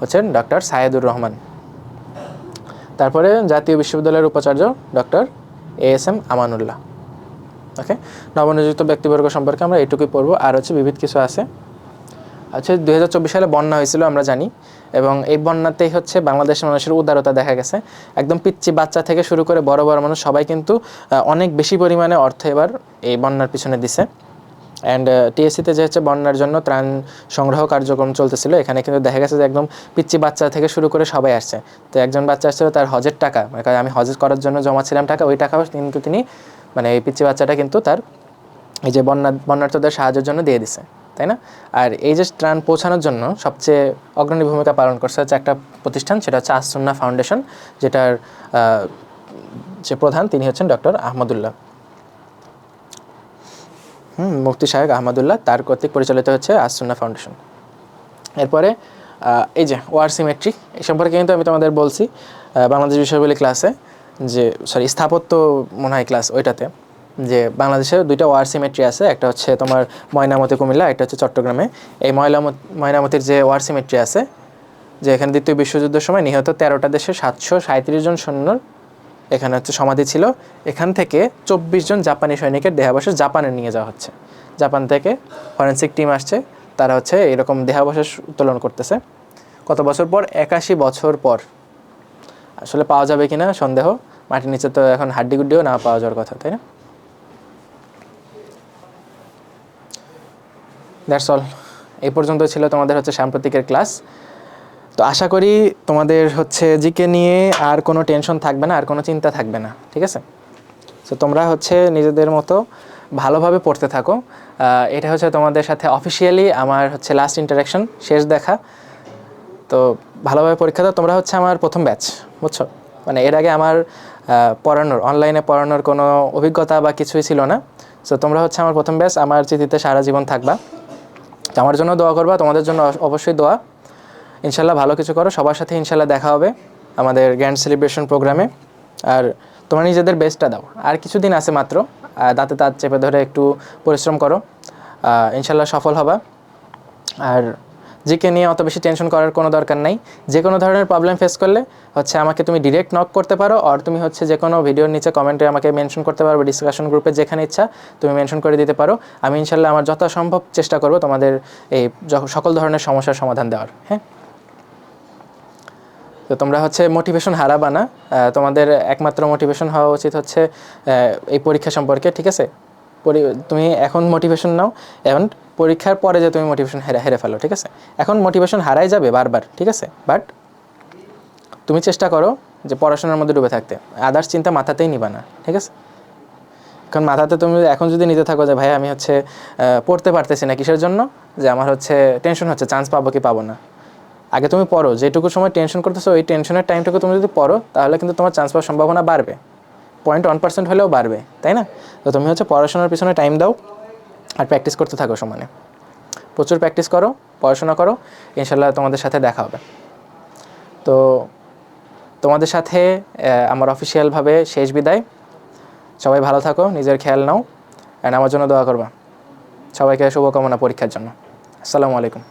হচ্ছেন ডক্টর সায়েদুর রহমান। তারপরে জাতীয় বিশ্ববিদ্যালয়ের উপাচার্য ডক্টর ASM আমানুল্লাহ। ওকে, নবনিযুক্ত ব্যক্তিবর্গ সম্পর্কে আমরা এইটুকুই পড়বো। আর হচ্ছে বিবিধ কিছু আছে। আচ্ছা, 2024 সালে বন্যা হয়েছিল আমরা জানি, এবং এই বন্যাতেই হচ্ছে বাংলাদেশের মানুষের উদারতা দেখা গেছে। একদম পিচ্চি বাচ্চা থেকে শুরু করে বড় বড় মানুষ সবাই কিন্তু অনেক বেশি পরিমাণে অর্থ এবার এই বন্যার পিছনে দিছে। অ্যান্ড টিএসসিতে যে হচ্ছে বন্যার জন্য ত্রাণ সংগ্রহ কার্যক্রম চলতেছিল, এখানে কিন্তু দেখা গেছে যে একদম পিচ্চি বাচ্চা থেকে শুরু করে সবাই আসছে। তো একজন বাচ্চা আসছিল, তার হজের টাকা, মানে আমি হজ করার জন্য জমাচ্ছিলাম টাকা, ওই টাকাও কিন্তু তিনি, মানে এই পিচ্চি বাচ্চাটা কিন্তু তার এই যে বন্যার্থদের সাহায্যের জন্য দিয়ে দিছে, তাই না? আর এই যে ত্রাণ পৌঁছানোর জন্য সবচেয়ে অগ্রণী ভূমিকা পালন করছে হচ্ছে একটা প্রতিষ্ঠান, সেটা হচ্ছে আস-সুন্নাহ ফাউন্ডেশন, যেটার যে প্রধান তিনি হচ্ছেন ডক্টর আহমদুল্লাহ, মুফতি সাহেব আহমদুল্লাহ, তার কর্তৃক পরিচালিত হচ্ছে আস-সুন্নাহ ফাউন্ডেশন। এরপরে এই যে ওয়ার সিমেট্রি, এই সম্পর্কে কিন্তু আমি তোমাদের বলছি বাংলাদেশ বিষয়গুলি ক্লাসে, যে স্থাপত্য মনে হয় ক্লাস, ওইটাতে, যে বাংলাদেশের দুইটা ওয়ার সিমেট্রি আছে। একটা হচ্ছে তোমার ময়নামতি কুমিল্লা, একটা হচ্ছে চট্টগ্রামে। এই ময়নামতির যে ওয়ার সিমেট্রি আছে, যে এখানে দ্বিতীয় বিশ্বযুদ্ধের সময় নিহত 13টা দেশের 737 জন সৈন্যর এখানে হচ্ছে সমাধি ছিল। এখান থেকে 24 জন জাপানি সৈনিকের দেহাবশেষ জাপানে নিয়ে যাওয়া হচ্ছে। জাপান থেকে ফরেন্সিক টিম আসছে, তারা হচ্ছে এরকম দেহাবশেষ উত্তোলন করতেছে। কত বছর পর? 81 বছর পর। আসলে পাওয়া যাবে কিনা সন্দেহ, মাটির নিচে তো এখন হাড্ডিগুড্ডিও না পাওয়া যাওয়ার কথা, তাই না? That's all. এই পর্যন্ত ছিল তোমাদের হচ্ছে সাম্প্রতিকের ক্লাস। তো আশা করি তোমাদের হচ্ছে জিকে নিয়ে আর কোনো টেনশন থাকবে না, আর কোনো চিন্তা থাকবে না, ঠিক আছে? তো তোমরা হচ্ছে নিজেদের মতো ভালোভাবে পড়তে থাকো। এটা হচ্ছে তোমাদের সাথে অফিসিয়ালি আমার হচ্ছে লাস্ট ইন্টারাকশন, শেষ দেখা। তো ভালোভাবে পরীক্ষা দাও। তোমরা হচ্ছে আমার প্রথম ব্যাচ, বুঝছো? মানে এর আগে আমার পড়ানোর, অনলাইনে পড়ানোর কোনো অভিজ্ঞতা বা কিছুই ছিল না। সো তোমরা হচ্ছে আমার প্রথম ব্যাচ, আমার চিঠিতে সারা জীবন থাকবা। তো আমার জন্য দোয়া করবা, তোমাদের জন্য অবশ্যই দোয়া। ইনশাল্লাহ ভালো কিছু করো, সবার সাথে ইনশাল্লাহ দেখা হবে আমাদের গ্র্যান্ড সেলিব্রেশন প্রোগ্রামে। আর তোমরা নিজেদের বেস্টটা দাও, আর কিছুদিন আছে মাত্র, দাঁতে দাঁত চেপে ধরে একটু পরিশ্রম করো, ইনশাল্লাহ সফল হবা। আর জিকে নিয়ে অত বেশি টেনশন করার কোনো দরকার নাই। যে কোনো ধরনের প্রবলেম ফেস করলে হচ্ছে আমাকে তুমি ডিরেক্ট নক করতে পারো, আর তুমি হচ্ছে যে কোনো ভিডিওর নিচে কমেন্টে আমাকে মেনশন করতে পারো, ডিসকাশন গ্রুপে যেখানে ইচ্ছা তুমি মেনশন করে দিতে পারো। আমি ইনশাল্লাহ আমার যথাসম্ভব চেষ্টা করব তোমাদের এই সকল ধরনের সমস্যার সমাধান দেওয়ার। হ্যাঁ, তো তোমরা হচ্ছে মোটিভেশন হারাবা না। তোমাদের একমাত্র মোটিভেশন হওয়া উচিত হচ্ছে এই পরীক্ষা সম্পর্কে, ঠিক আছে? তুমি এখন মোটিভেশন নাও, এখন পরীক্ষার পরে যে তুমি মোটিভেশন হেরে ফেলো, ঠিক আছে? এখন মোটিভেশন হারাই যাবে বারবার, ঠিক আছে? বাট তুমি চেষ্টা করো যে পড়াশোনার মধ্যে ডুবে থাকতে, আদার্স চিন্তা মাথাতেই নিবা না, ঠিক আছে? কারণ মাথাতে তুমি এখন যদি নিতে থাকো যে ভাই আমি হচ্ছে পড়তে পারতেছি না, কিসের জন্য? যে আমার হচ্ছে টেনশন হচ্ছে চান্স পাবো কি পাবো না। আগে তুমি পড়ো, যেটুকু সময় টেনশন করতেছো ওই টেনশনের টাইমটুকু তুমি যদি পড়ো, তাহলে কিন্তু তোমার চান্স পাওয়ার সম্ভাবনা বাড়বে, 0.1% হলেও বাড়বে, তাই না? তো তুমি হচ্ছে পড়াশোনার পিছনে টাইম দাও আর প্র্যাকটিস করতে থাকো সমানে, প্রচুর প্র্যাকটিস করো, পড়াশোনা করো, ইনশাল্লাহ তোমাদের সাথে দেখা হবে। তো তোমাদের সাথে আমার অফিসিয়ালভাবে শেষ বিদায়। সবাই ভালো থাকো, নিজের খেয়াল নাও, অ্যান্ড আমার জন্য দোয়া করবা। সবাইকে শুভকামনা পরীক্ষার জন্য। আসসালামু আলাইকুম।